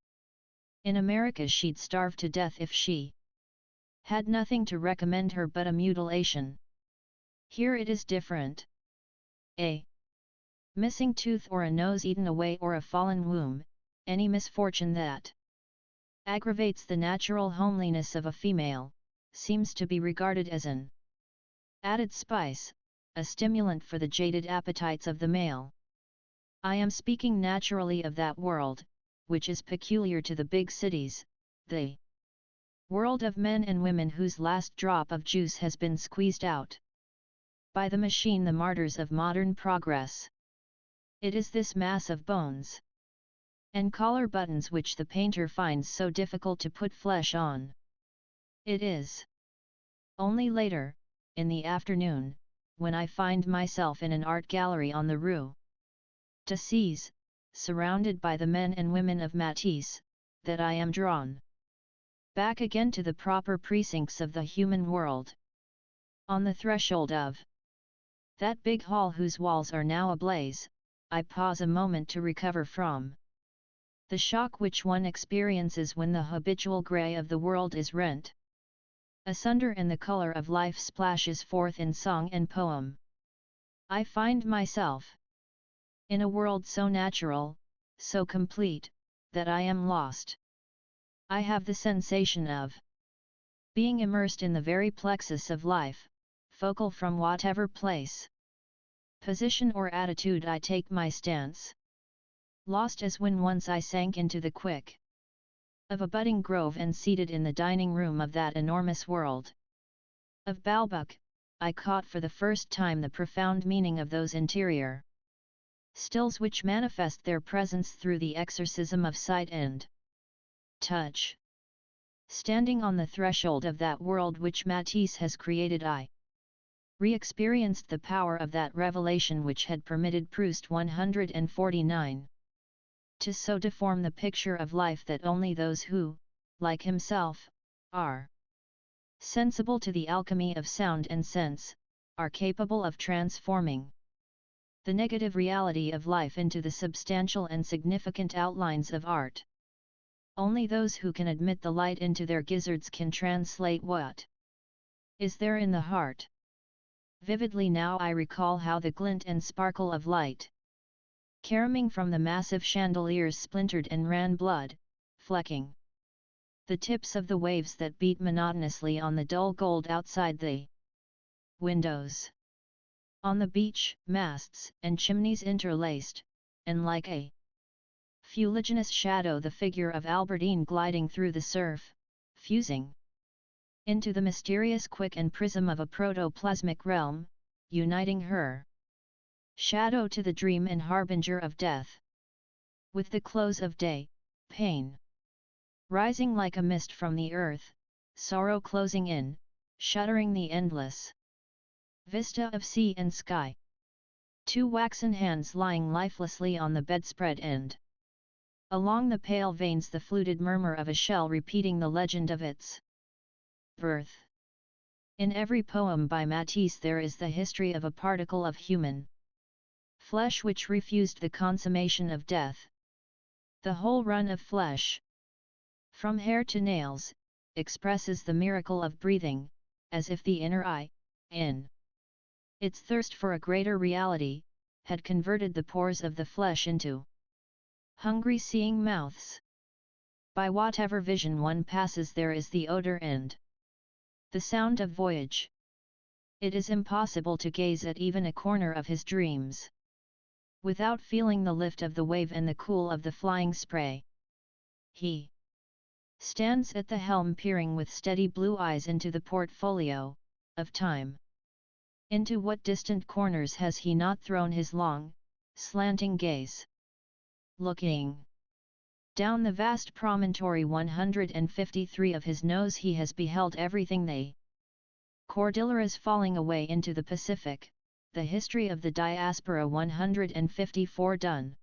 In America she'd starve to death if she had nothing to recommend her but a mutilation. Here it is different. A missing tooth or a nose eaten away or a fallen womb, any misfortune that aggravates the natural homeliness of a female, seems to be regarded as an added spice, a stimulant for the jaded appetites of the male. I am speaking naturally of that world, which is peculiar to the big cities, the world of men and women whose last drop of juice has been squeezed out by the machine, the martyrs of modern progress. It is this mass of bones and collar buttons which the painter finds so difficult to put flesh on. It is only later, in the afternoon, when I find myself in an art gallery on the Rue d'Assise, surrounded by the men and women of Matisse, that I am drawn back again to the proper precincts of the human world. On the threshold of that big hall whose walls are now ablaze, I pause a moment to recover from the shock which one experiences when the habitual grey of the world is rent asunder and the colour of life splashes forth in song and poem. I find myself in a world so natural, so complete, that I am lost. I have the sensation of being immersed in the very plexus of life, focal from whatever place, position or attitude I take my stance. Lost as when once I sank into the quick of a budding grove and seated in the dining room of that enormous world of Balbuck, I caught for the first time the profound meaning of those interior stills which manifest their presence through the exorcism of sight and touch. Standing on the threshold of that world which Matisse has created, I re-experienced the power of that revelation which had permitted Proust 149 to so deform the picture of life that only those who, like himself, are sensible to the alchemy of sound and sense, are capable of transforming the negative reality of life into the substantial and significant outlines of art. Only those who can admit the light into their gizzards can translate what is there in the heart. Vividly now I recall how the glint and sparkle of light caroming from the massive chandeliers splintered and ran blood, flecking the tips of the waves that beat monotonously on the dull gold outside the windows. On the beach, masts and chimneys interlaced, and like a fuliginous shadow the figure of Albertine gliding through the surf, fusing into the mysterious quick and prism of a protoplasmic realm, uniting her shadow to the dream and harbinger of death. With the close of day, pain rising like a mist from the earth, sorrow closing in, shuttering the endless vista of sea and sky. Two waxen hands lying lifelessly on the bedspread and along the pale veins the fluted murmur of a shell repeating the legend of its birth. In every poem by Matisse there is the history of a particle of human flesh which refused the consummation of death. The whole run of flesh, from hair to nails, expresses the miracle of breathing, as if the inner eye, in its thirst for a greater reality, had converted the pores of the flesh into hungry seeing mouths. By whatever vision one passes there is the odor and the sound of voyage. It is impossible to gaze at even a corner of his dreams without feeling the lift of the wave and the cool of the flying spray. He stands at the helm peering with steady blue eyes into the portfolio of time. Into what distant corners has he not thrown his long, slanting gaze? Looking down the vast promontory 153 of his nose he has beheld everything the Cordilleras falling away into the Pacific, the history of the diaspora 154 done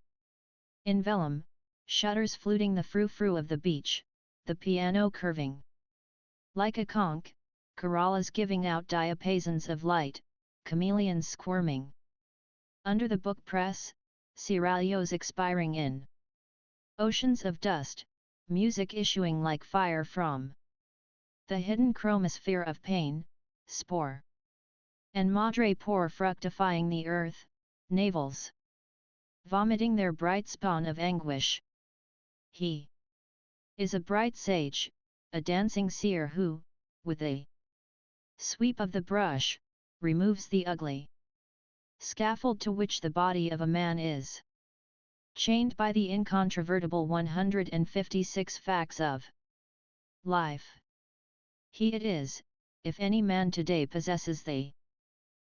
in vellum, shutters fluting the frou-frou of the beach, the piano curving like a conch, corollas giving out diapasons of light, chameleons squirming under the book press, seraglios expiring in oceans of dust, music issuing like fire from the hidden chromosphere of pain, spore and madrepore fructifying the earth, navels vomiting their bright spawn of anguish. He is a bright sage, a dancing seer who, with a sweep of the brush, removes the ugly scaffold to which the body of a man is chained by the incontrovertible 156 facts of life. He it is, if any man today possesses the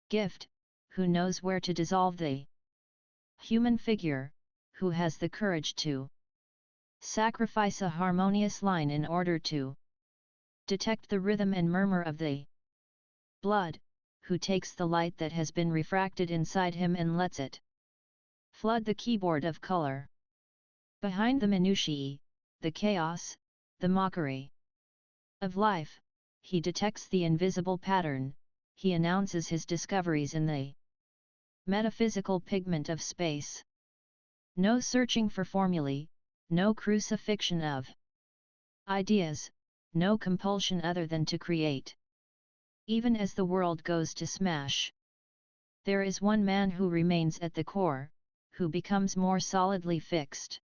gift, who knows where to dissolve the human figure, who has the courage to sacrifice a harmonious line in order to detect the rhythm and murmur of the blood, who takes the light that has been refracted inside him and lets it flood the keyboard of color. Behind the minutiae, the chaos, the mockery of life, he detects the invisible pattern, he announces his discoveries in the metaphysical pigment of space. No searching for formulae, no crucifixion of ideas, no compulsion other than to create. Even as the world goes to smash, there is one man who remains at the core, who becomes more solidly fixed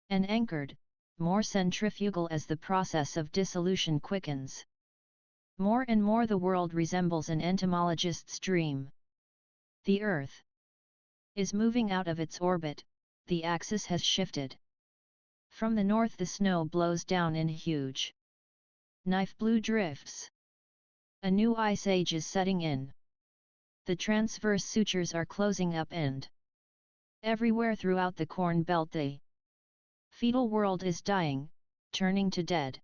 and anchored, more centrifugal as the process of dissolution quickens. More and more the world resembles an entomologist's dream. The Earth is moving out of its orbit, the axis has shifted. From the north the snow blows down in huge knife blue drifts. A new ice age is setting in. The transverse sutures are closing up and Everywhere throughout the corn belt the fetal world is dying, turning to dead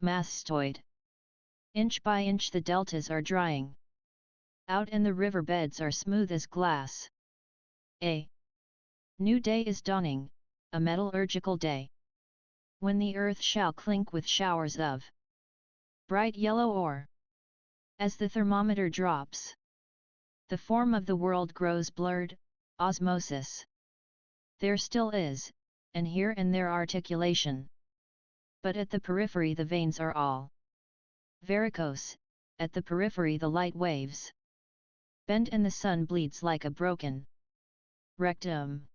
mastoid. Inch by inch the deltas are drying out and the river beds are smooth as glass. A new day is dawning, a metallurgical day, when the earth shall clink with showers of bright yellow ore. As the thermometer drops, the form of the world grows blurred, osmosis. There still is, and here and there articulation. But at the periphery the veins are all varicose, at the periphery the light waves bend and the sun bleeds like a broken rectum.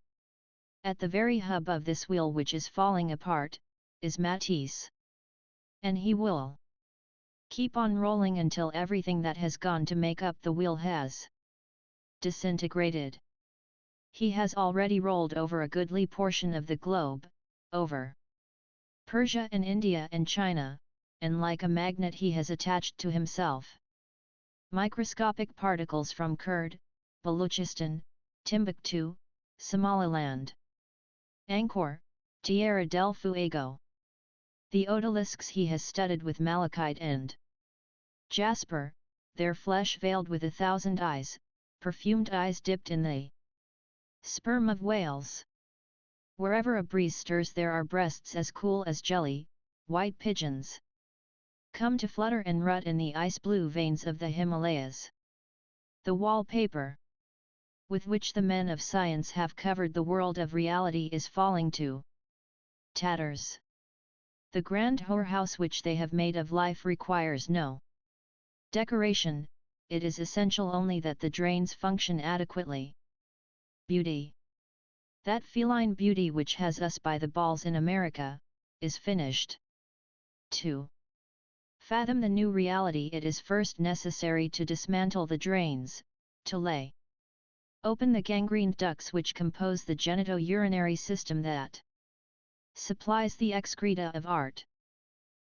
At the very hub of this wheel which is falling apart, is Matisse. And he will keep on rolling until everything that has gone to make up the wheel has disintegrated. He has already rolled over a goodly portion of the globe, over Persia and India and China, and like a magnet he has attached to himself microscopic particles from Kurd, Baluchistan, Timbuktu, Somaliland, Angkor, Tierra del Fuego. The odalisks he has studded with malachite and jasper, their flesh veiled with 1,000 eyes, perfumed eyes dipped in the sperm of whales. Wherever a breeze stirs there are breasts as cool as jelly, white pigeons come to flutter and rut in the ice-blue veins of the Himalayas. The wallpaper with which the men of science have covered the world of reality is falling to tatters. The grand whorehouse which they have made of life requires no decoration, it is essential only that the drains function adequately. Beauty. That feline beauty which has us by the balls in America, is finished. 2. Fathom the new reality, it is first necessary to dismantle the drains, to lay open the gangrened ducts which compose the genito-urinary system that supplies the excreta of art.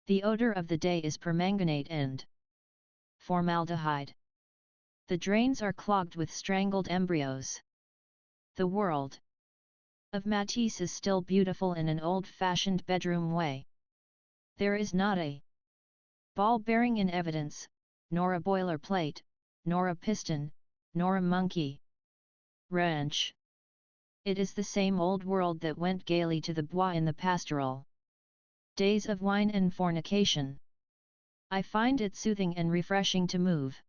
The odor of the day is permanganate and formaldehyde. The drains are clogged with strangled embryos. The world of Matisse is still beautiful in an old-fashioned bedroom way. There is not a ball bearing in evidence, nor a boilerplate, nor a piston, nor a monkey wrench. It is the same old world that went gaily to the bois in the pastoral days of wine and fornication. I find it soothing and refreshing to move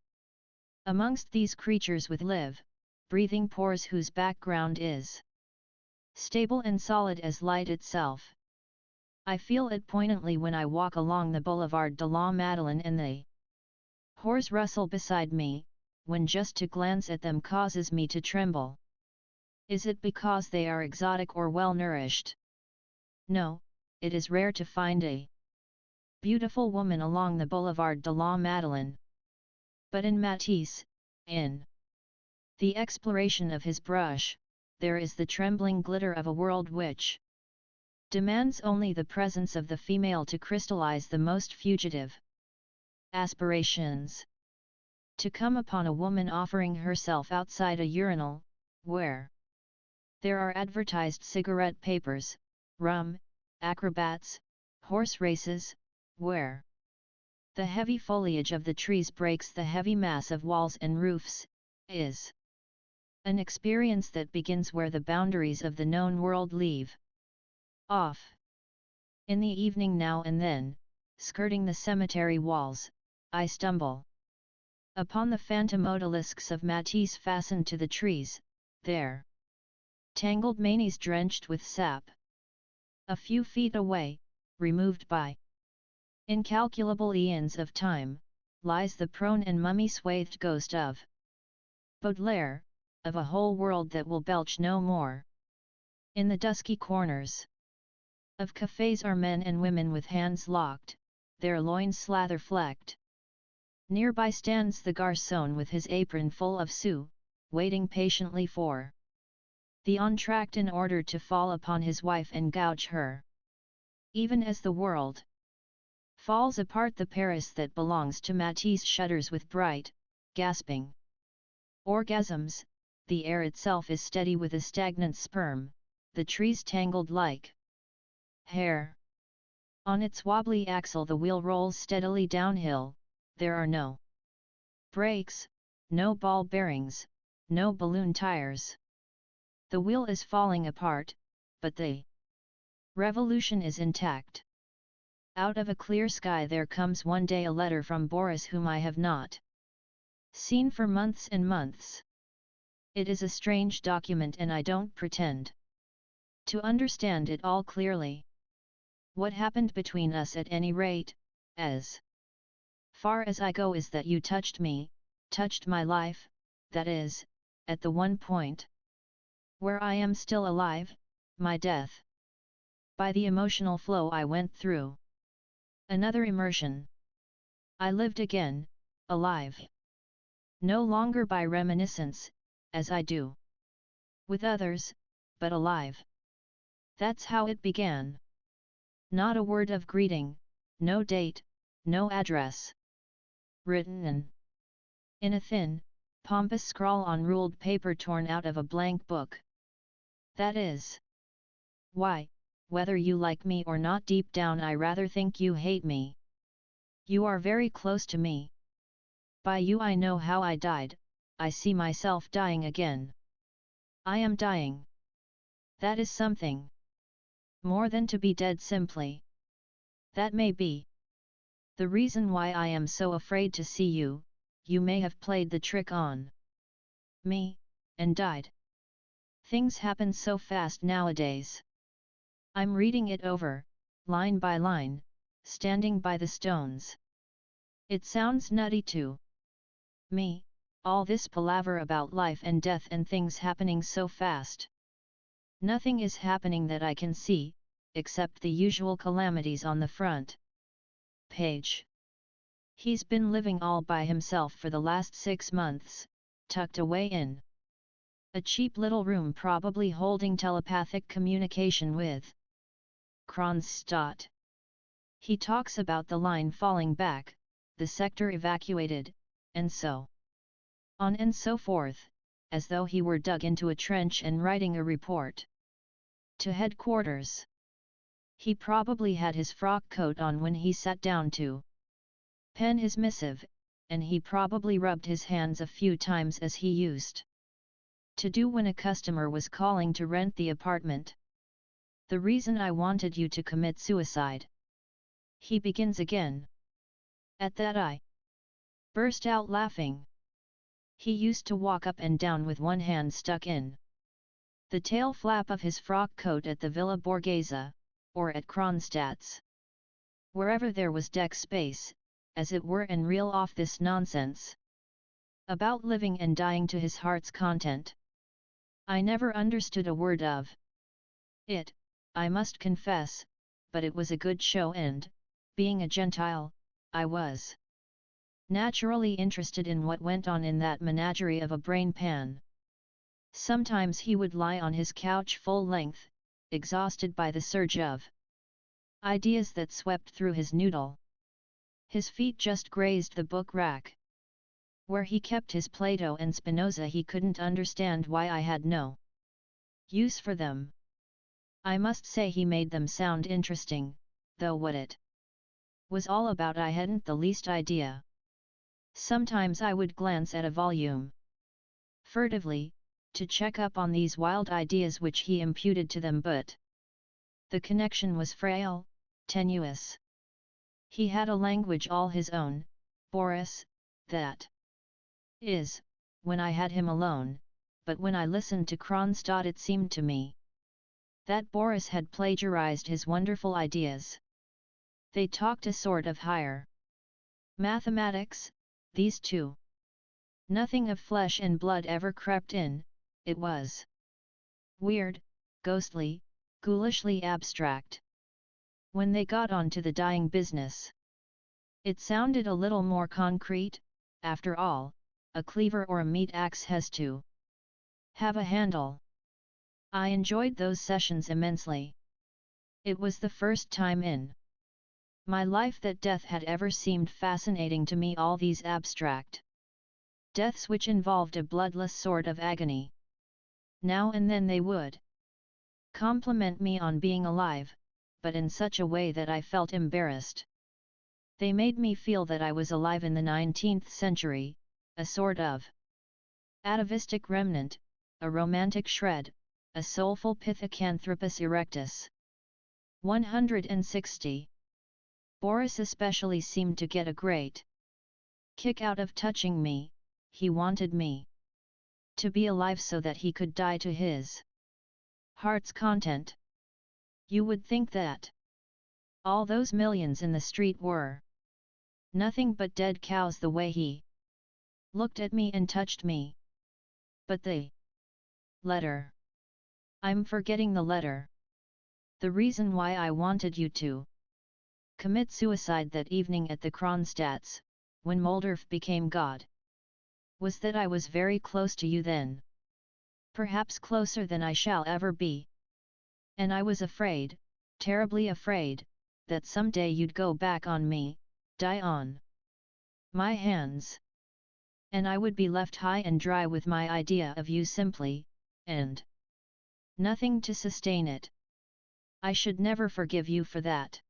amongst these creatures with live, breathing pores whose background is stable and solid as light itself. I feel it poignantly when I walk along the Boulevard de la Madeleine and the whores rustle beside me, when just to glance at them causes me to tremble. Is it because they are exotic or well-nourished? No, it is rare to find a beautiful woman along the Boulevard de la Madeleine. But in Matisse, in the exploration of his brush, there is the trembling glitter of a world which demands only the presence of the female to crystallize the most fugitive aspirations. To come upon a woman offering herself outside a urinal, where there are advertised cigarette papers, rum, acrobats, horse races, where the heavy foliage of the trees breaks the heavy mass of walls and roofs, is an experience that begins where the boundaries of the known world leave off. In the evening now and then, skirting the cemetery walls, I stumble upon the phantom odalisks of Matisse fastened to the trees, their tangled manes drenched with sap. A few feet away, removed by incalculable eons of time, lies the prone and mummy-swathed ghost of Baudelaire, of a whole world that will belch no more. In the dusky corners of cafes are men and women with hands locked, their loins slather-flecked. Nearby stands the garçon with his apron full of sous, waiting patiently for the entr'acte in order to fall upon his wife and gouge her. Even as the world falls apart, the Paris that belongs to Matisse shudders with bright, gasping orgasms, the air itself is steady with a stagnant sperm, the trees tangled like hair. On its wobbly axle the wheel rolls steadily downhill, there are no brakes, no ball bearings, no balloon tires. The wheel is falling apart, but the revolution is intact. Out of a clear sky there comes one day a letter from Boris whom I have not seen for months and months. It is a strange document and I don't pretend to understand it all clearly. What happened between us at any rate, as far as I go, is that you touched me, touched my life, that is, at the one point where I am still alive, my death. By the emotional flow I went through. Another immersion. I lived again, alive. No longer by reminiscence, as I do with others, but alive. That's how it began. Not a word of greeting, no date, no address. Written in a thin, pompous scrawl on ruled paper torn out of a blank book. That is why, whether you like me or not, deep down I rather think you hate me. You are very close to me. By you I know how I died, I see myself dying again. I am dying. That is something more than to be dead simply. That may be the reason why I am so afraid to see you. You may have played the trick on me, and died. Things happen so fast nowadays. I'm reading it over, line by line, standing by the stones. It sounds nutty to me, all this palaver about life and death and things happening so fast. Nothing is happening that I can see, except the usual calamities on the front page. He's been living all by himself for the last 6 months, tucked away in a cheap little room, probably holding telepathic communication with Kronstadt. He talks about the line falling back, the sector evacuated, and so on and so forth, as though he were dug into a trench and writing a report to headquarters. He probably had his frock coat on when he sat down to pen his missive, and he probably rubbed his hands a few times as he used to do when a customer was calling to rent the apartment. The reason I wanted you to commit suicide. He begins again. At that I burst out laughing. He used to walk up and down with one hand stuck in the tail flap of his frock coat at the Villa Borghese, or at Kronstadt's. Wherever there was deck space, as it were, and reel off this nonsense about living and dying to his heart's content. I never understood a word of it, I must confess, but it was a good show and, being a Gentile, I was naturally interested in what went on in that menagerie of a brain pan. Sometimes he would lie on his couch full length, exhausted by the surge of ideas that swept through his noodle. His feet just grazed the book rack where he kept his Plato and Spinoza. He couldn't understand why I had no use for them. I must say he made them sound interesting, though what it was all about I hadn't the least idea. Sometimes I would glance at a volume furtively, to check up on these wild ideas which he imputed to them, but the connection was frail, tenuous. He had a language all his own, Boris, that is, when I had him alone, but when I listened to Kronstadt it seemed to me that Boris had plagiarized his wonderful ideas. They talked a sort of higher mathematics, these two. Nothing of flesh and blood ever crept in, it was weird, ghostly, ghoulishly abstract. When they got on to the dying business, it sounded a little more concrete. After all, a cleaver or a meat axe has to have a handle. I enjoyed those sessions immensely. It was the first time in my life that death had ever seemed fascinating to me, all these abstract deaths which involved a bloodless sort of agony. Now and then they would compliment me on being alive, but in such a way that I felt embarrassed. They made me feel that I was alive in the 19th century, a sort of atavistic remnant, a romantic shred, a soulful pithecanthropus erectus. 160. Boris especially seemed to get a great kick out of touching me. He wanted me to be alive so that he could die to his heart's content. You would think that all those millions in the street were nothing but dead cows the way he looked at me and touched me. But the letter. I'm forgetting the letter. The reason why I wanted you to commit suicide that evening at the Kronstadts, when Moldorf became God, was that I was very close to you then. Perhaps closer than I shall ever be. And I was afraid, terribly afraid, that someday you'd go back on me, die on my hands. And I would be left high and dry with my idea of you simply, and nothing to sustain it. I should never forgive you for that.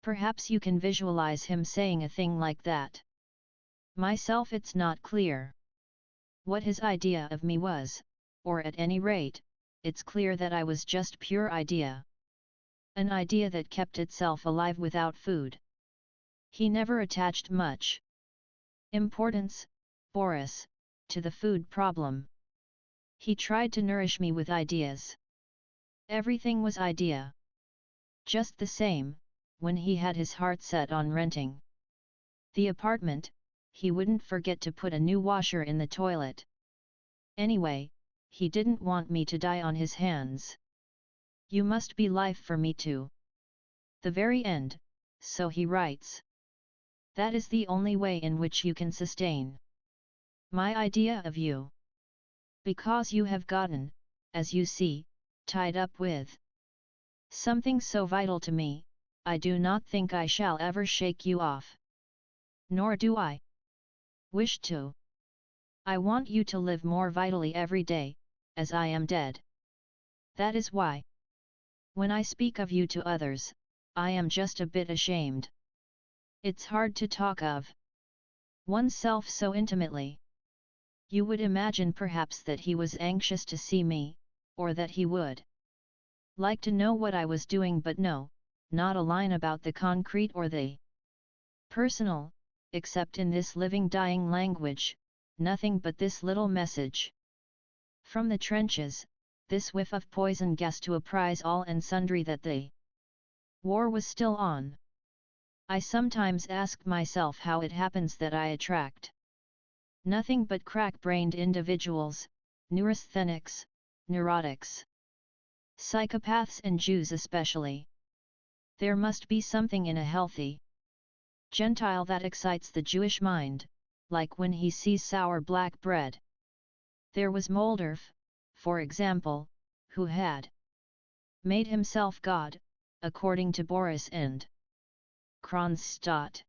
Perhaps you can visualize him saying a thing like that. Myself, it's not clear what his idea of me was, or at any rate, it's clear that I was just pure idea. An idea that kept itself alive without food. He never attached much importance, Boris, to the food problem. He tried to nourish me with ideas. Everything was idea. Just the same, when he had his heart set on renting the apartment, he wouldn't forget to put a new washer in the toilet. Anyway, he didn't want me to die on his hands. You must be life for me to the very end, so he writes. That is the only way in which you can sustain my idea of you. Because you have gotten, as you see, tied up with something so vital to me, I do not think I shall ever shake you off. Nor do I wish to. I want you to live more vitally every day, as I am dead. That is why, when I speak of you to others, I am just a bit ashamed. It's hard to talk of oneself so intimately. You would imagine perhaps that he was anxious to see me, or that he would like to know what I was doing, but no, not a line about the concrete or the personal, except in this living dying language, nothing but this little message. From the trenches, this whiff of poison gas to apprise all and sundry that the war was still on. I sometimes ask myself how it happens that I attract nothing but crack-brained individuals, neurasthenics, neurotics, psychopaths and Jews especially. There must be something in a healthy Gentile that excites the Jewish mind, like when he sees sour black bread. There was Moldorf, for example, who had made himself God, according to Boris and Kronstadt.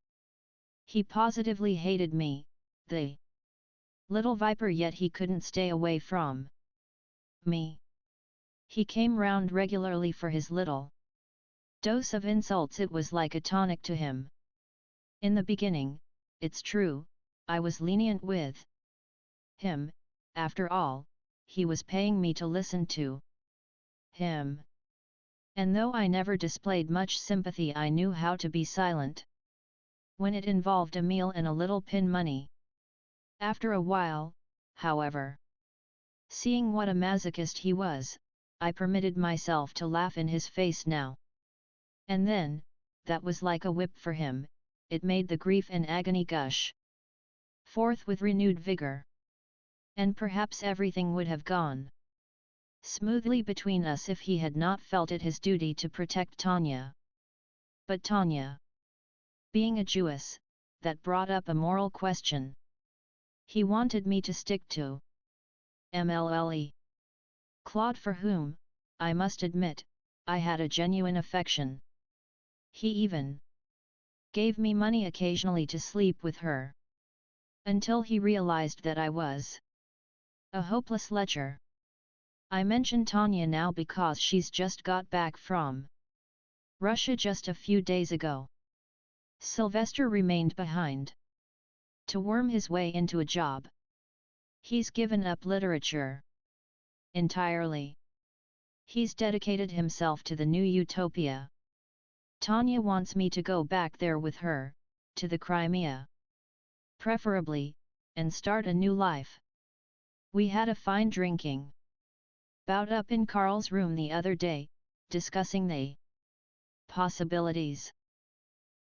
He positively hated me, the little viper, yet he couldn't stay away from me. He came round regularly for his little dose of insults. It was like a tonic to him. In the beginning, it's true, I was lenient with him. After all, he was paying me to listen to him. And though I never displayed much sympathy, I knew how to be silent when it involved a meal and a little pin money. After a while, however, seeing what a masochist he was, I permitted myself to laugh in his face now and then. That was like a whip for him. It made the grief and agony gush forth with renewed vigor. And perhaps everything would have gone smoothly between us if he had not felt it his duty to protect Tanya. But Tanya, being a Jewess, that brought up a moral question. He wanted me to stick to MLLE. Claude, for whom, I must admit, I had a genuine affection. He even gave me money occasionally to sleep with her. Until he realized that I was a hopeless lecher. I mention Tanya now because she's just got back from Russia just a few days ago. Sylvester remained behind to worm his way into a job. He's given up literature entirely. He's dedicated himself to the new utopia. Tanya wants me to go back there with her, to the Crimea. Preferably, and start a new life. We had a fine drinking bout up in Carl's room the other day, discussing the possibilities.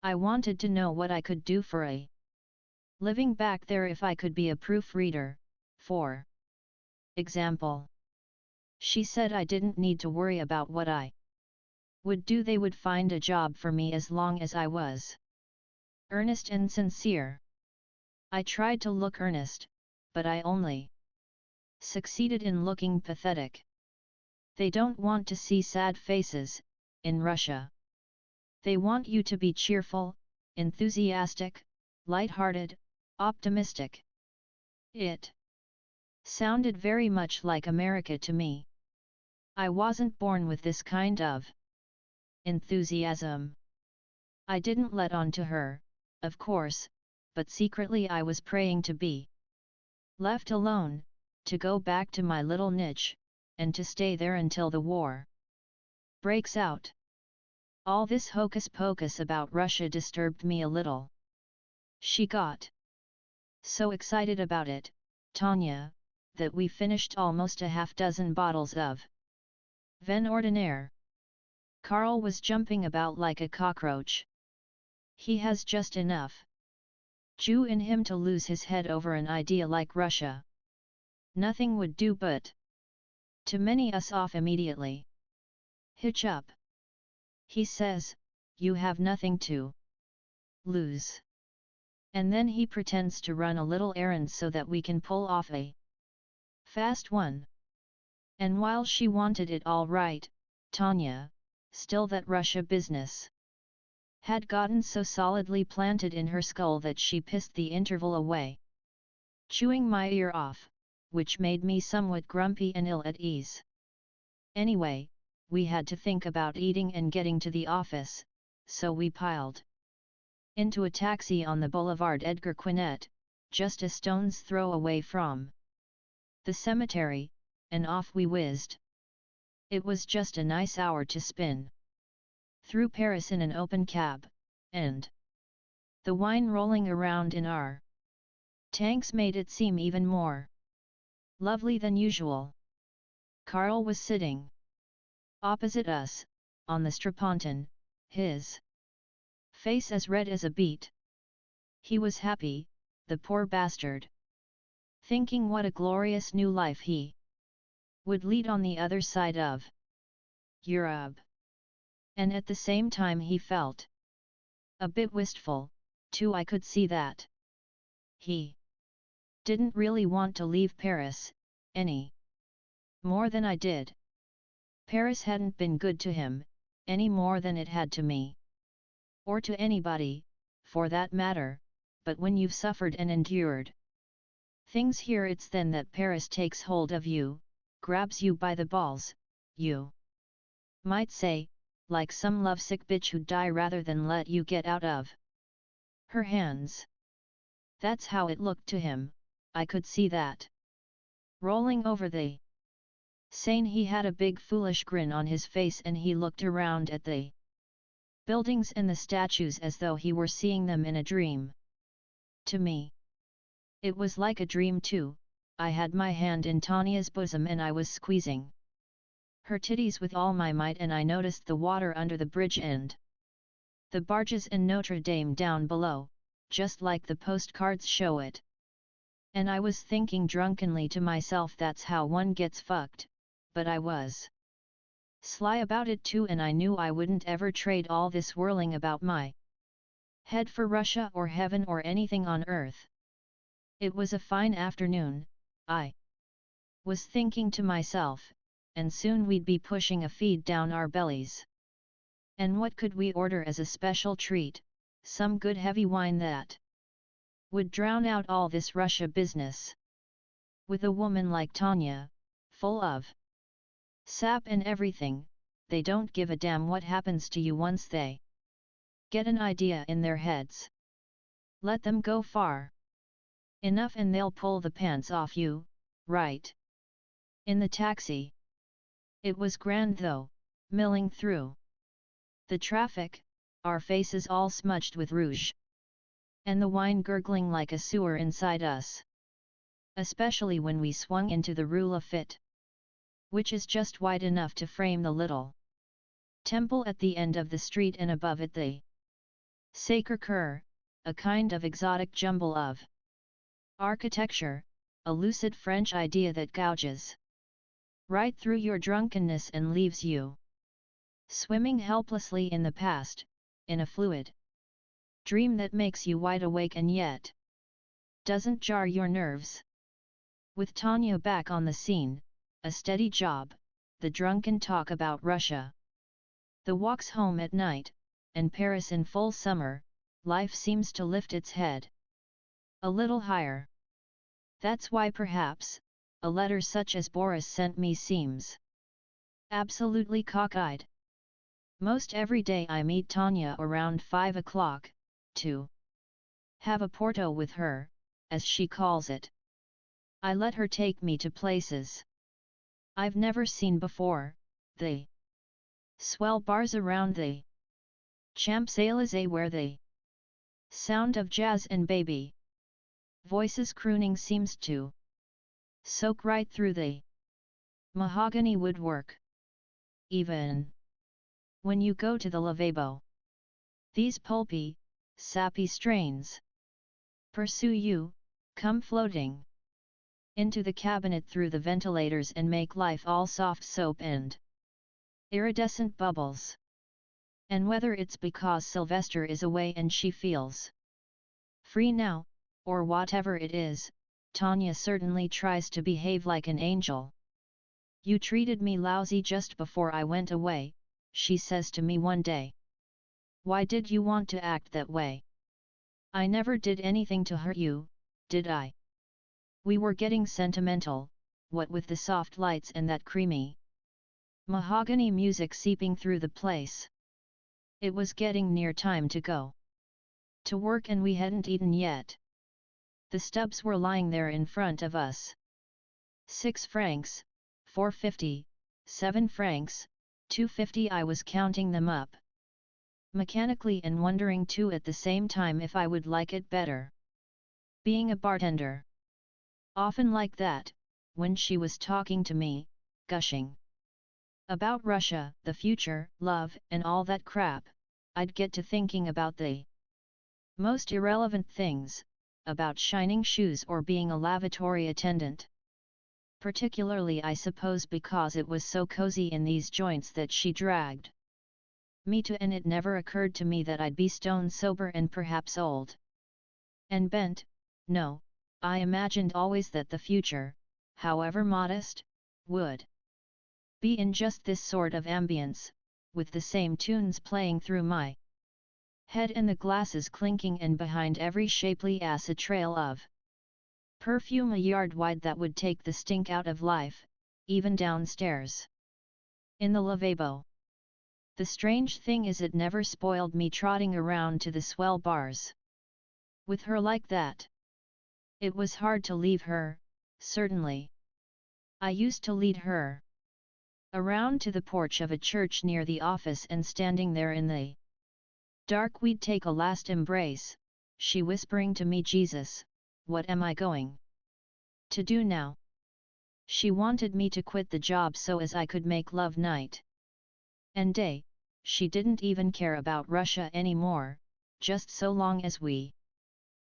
I wanted to know what I could do for a living back there if I could be a proofreader, for example. She said I didn't need to worry about what I would do. They would find a job for me as long as I was earnest and sincere. I tried to look earnest, but I only succeeded in looking pathetic. They don't want to see sad faces, in Russia. They want you to be cheerful, enthusiastic, light-hearted, optimistic. It sounded very much like America to me. I wasn't born with this kind of enthusiasm. I didn't let on to her, of course, but secretly I was praying to be left alone, to go back to my little niche, and to stay there until the war breaks out. All this hocus-pocus about Russia disturbed me a little. She got so excited about it, Tanya, that we finished almost a half-dozen bottles of vin ordinaire. Carl was jumping about like a cockroach. He has just enough Jew in him to lose his head over an idea like Russia. Nothing would do but to many us off immediately. Hitch up. He says, you have nothing to lose. And then he pretends to run a little errand so that we can pull off a fast one. And while she wanted it all right, Tanya, still that Russia business had gotten so solidly planted in her skull that she pissed the interval away, chewing my ear off, which made me somewhat grumpy and ill at ease. Anyway, we had to think about eating and getting to the office, so we piled into a taxi on the boulevard Edgar Quinet, just a stone's throw away from the cemetery, and off we whizzed. It was just a nice hour to spin through Paris in an open cab, and the wine rolling around in our tanks made it seem even more lovely than usual. Carl was sitting opposite us, on the strapontin, his face as red as a beet. He was happy, the poor bastard, thinking what a glorious new life he would lead on the other side of Europe. And at the same time he felt a bit wistful, too. I could see that he didn't really want to leave Paris, any more than I did. Paris hadn't been good to him, any more than it had to me. Or to anybody, for that matter, but when you've suffered and endured things here, it's then that Paris takes hold of you, grabs you by the balls, you might say, like some lovesick bitch who'd die rather than let you get out of her hands. That's how it looked to him, I could see that. Rolling over the Seine, he had a big foolish grin on his face and he looked around at the buildings and the statues as though he were seeing them in a dream. To me, it was like a dream too. I had my hand in Tanya's bosom and I was squeezing her titties with all my might, and I noticed the water under the bridge and the barges and Notre Dame down below, just like the postcards show it. And I was thinking drunkenly to myself, that's how one gets fucked, but I was sly about it too, and I knew I wouldn't ever trade all this whirling about my head for Russia or heaven or anything on earth. It was a fine afternoon, I was thinking to myself, and soon we'd be pushing a feed down our bellies. And what could we order as a special treat? Some good heavy wine that would drown out all this Russia business. With a woman like Tanya, full of Sap and everything, they don't give a damn what happens to you once they get an idea in their heads. Let them go far enough and they'll pull the pants off you, right? In the taxi. It was grand though, milling through the traffic, our faces all smudged with rouge. And the wine gurgling like a sewer inside us. Especially when we swung into the Rue Lafitte, which is just wide enough to frame the little temple at the end of the street and above it the Sacré-Cœur, a kind of exotic jumble of architecture, a lucid French idea that gouges right through your drunkenness and leaves you swimming helplessly in the past, in a fluid dream that makes you wide awake and yet doesn't jar your nerves. With Tanya back on the scene, a steady job, the drunken talk about Russia, the walks home at night, and Paris in full summer, life seems to lift its head a little higher. That's why perhaps, a letter such as Boris sent me seems absolutely cockeyed. Most every day I meet Tanya around 5 o'clock, to have a porto with her, as she calls it. I let her take me to places I've never seen before, the swell bars around the Champs-Élysées where the sound of jazz and baby voices crooning seems to soak right through the mahogany woodwork. Even when you go to the lavabo, these pulpy, sappy strains pursue you, come floating into the cabinet through the ventilators and make life all soft soap and iridescent bubbles. And whether it's because Sylvester is away and she feels free now, or whatever it is, Tanya certainly tries to behave like an angel. You treated me lousy just before I went away, she says to me one day. Why did you want to act that way? I never did anything to hurt you, did I? We were getting sentimental, what with the soft lights and that creamy mahogany music seeping through the place. It was getting near time to go to work and we hadn't eaten yet. The stubs were lying there in front of us. 6 francs, 4.50, 7 francs, 2.50. I was counting them up mechanically and wondering too at the same time if I would like it better being a bartender. Often like that, when she was talking to me, gushing about Russia, the future, love, and all that crap, I'd get to thinking about the most irrelevant things, about shining shoes or being a lavatory attendant. Particularly I suppose because it was so cozy in these joints that she dragged me to, and it never occurred to me that I'd be stone sober and perhaps old and bent. No, I imagined always that the future, however modest, would be in just this sort of ambience, with the same tunes playing through my head and the glasses clinking and behind every shapely ass a trail of perfume a yard wide that would take the stink out of life, even downstairs in the lavabo. The strange thing is it never spoiled me trotting around to the swell bars with her like that. It was hard to leave her, certainly. I used to lead her around to the porch of a church near the office, and standing there in the dark we'd take a last embrace, she whispering to me, Jesus, what am I going to do now? She wanted me to quit the job so as I could make love night and day. She didn't even care about Russia anymore, just so long as we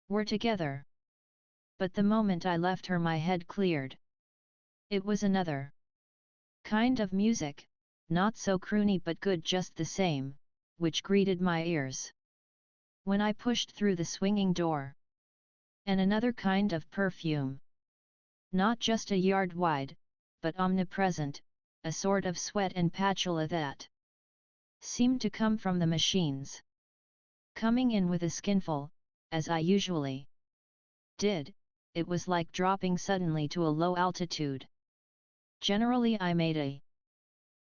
were together. But the moment I left her my head cleared. It was another kind of music, not so croony but good just the same, which greeted my ears when I pushed through the swinging door. And another kind of perfume. Not just a yard wide, but omnipresent, a sort of sweat and patchouli that seemed to come from the machines. Coming in with a skinful, as I usually did, it was like dropping suddenly to a low altitude. Generally I made a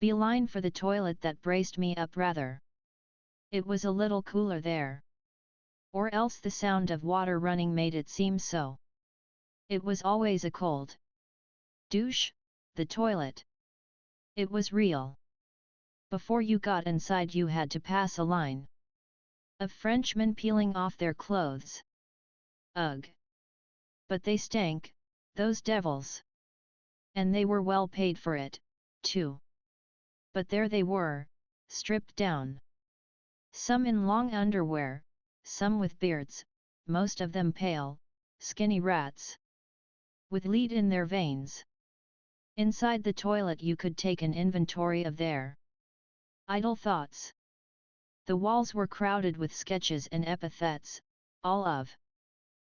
Beeline for the toilet that braced me up rather. It was a little cooler there. Or else the sound of water running made it seem so. It was always a cold douche, the toilet. It was real. Before you got inside you had to pass a line of Frenchmen peeling off their clothes. Ugh! But they stank, those devils. And they were well paid for it, too. But there they were, stripped down. Some in long underwear, some with beards, most of them pale, skinny rats. With lead in their veins. Inside the toilet you could take an inventory of their idle thoughts. The walls were crowded with sketches and epithets, all of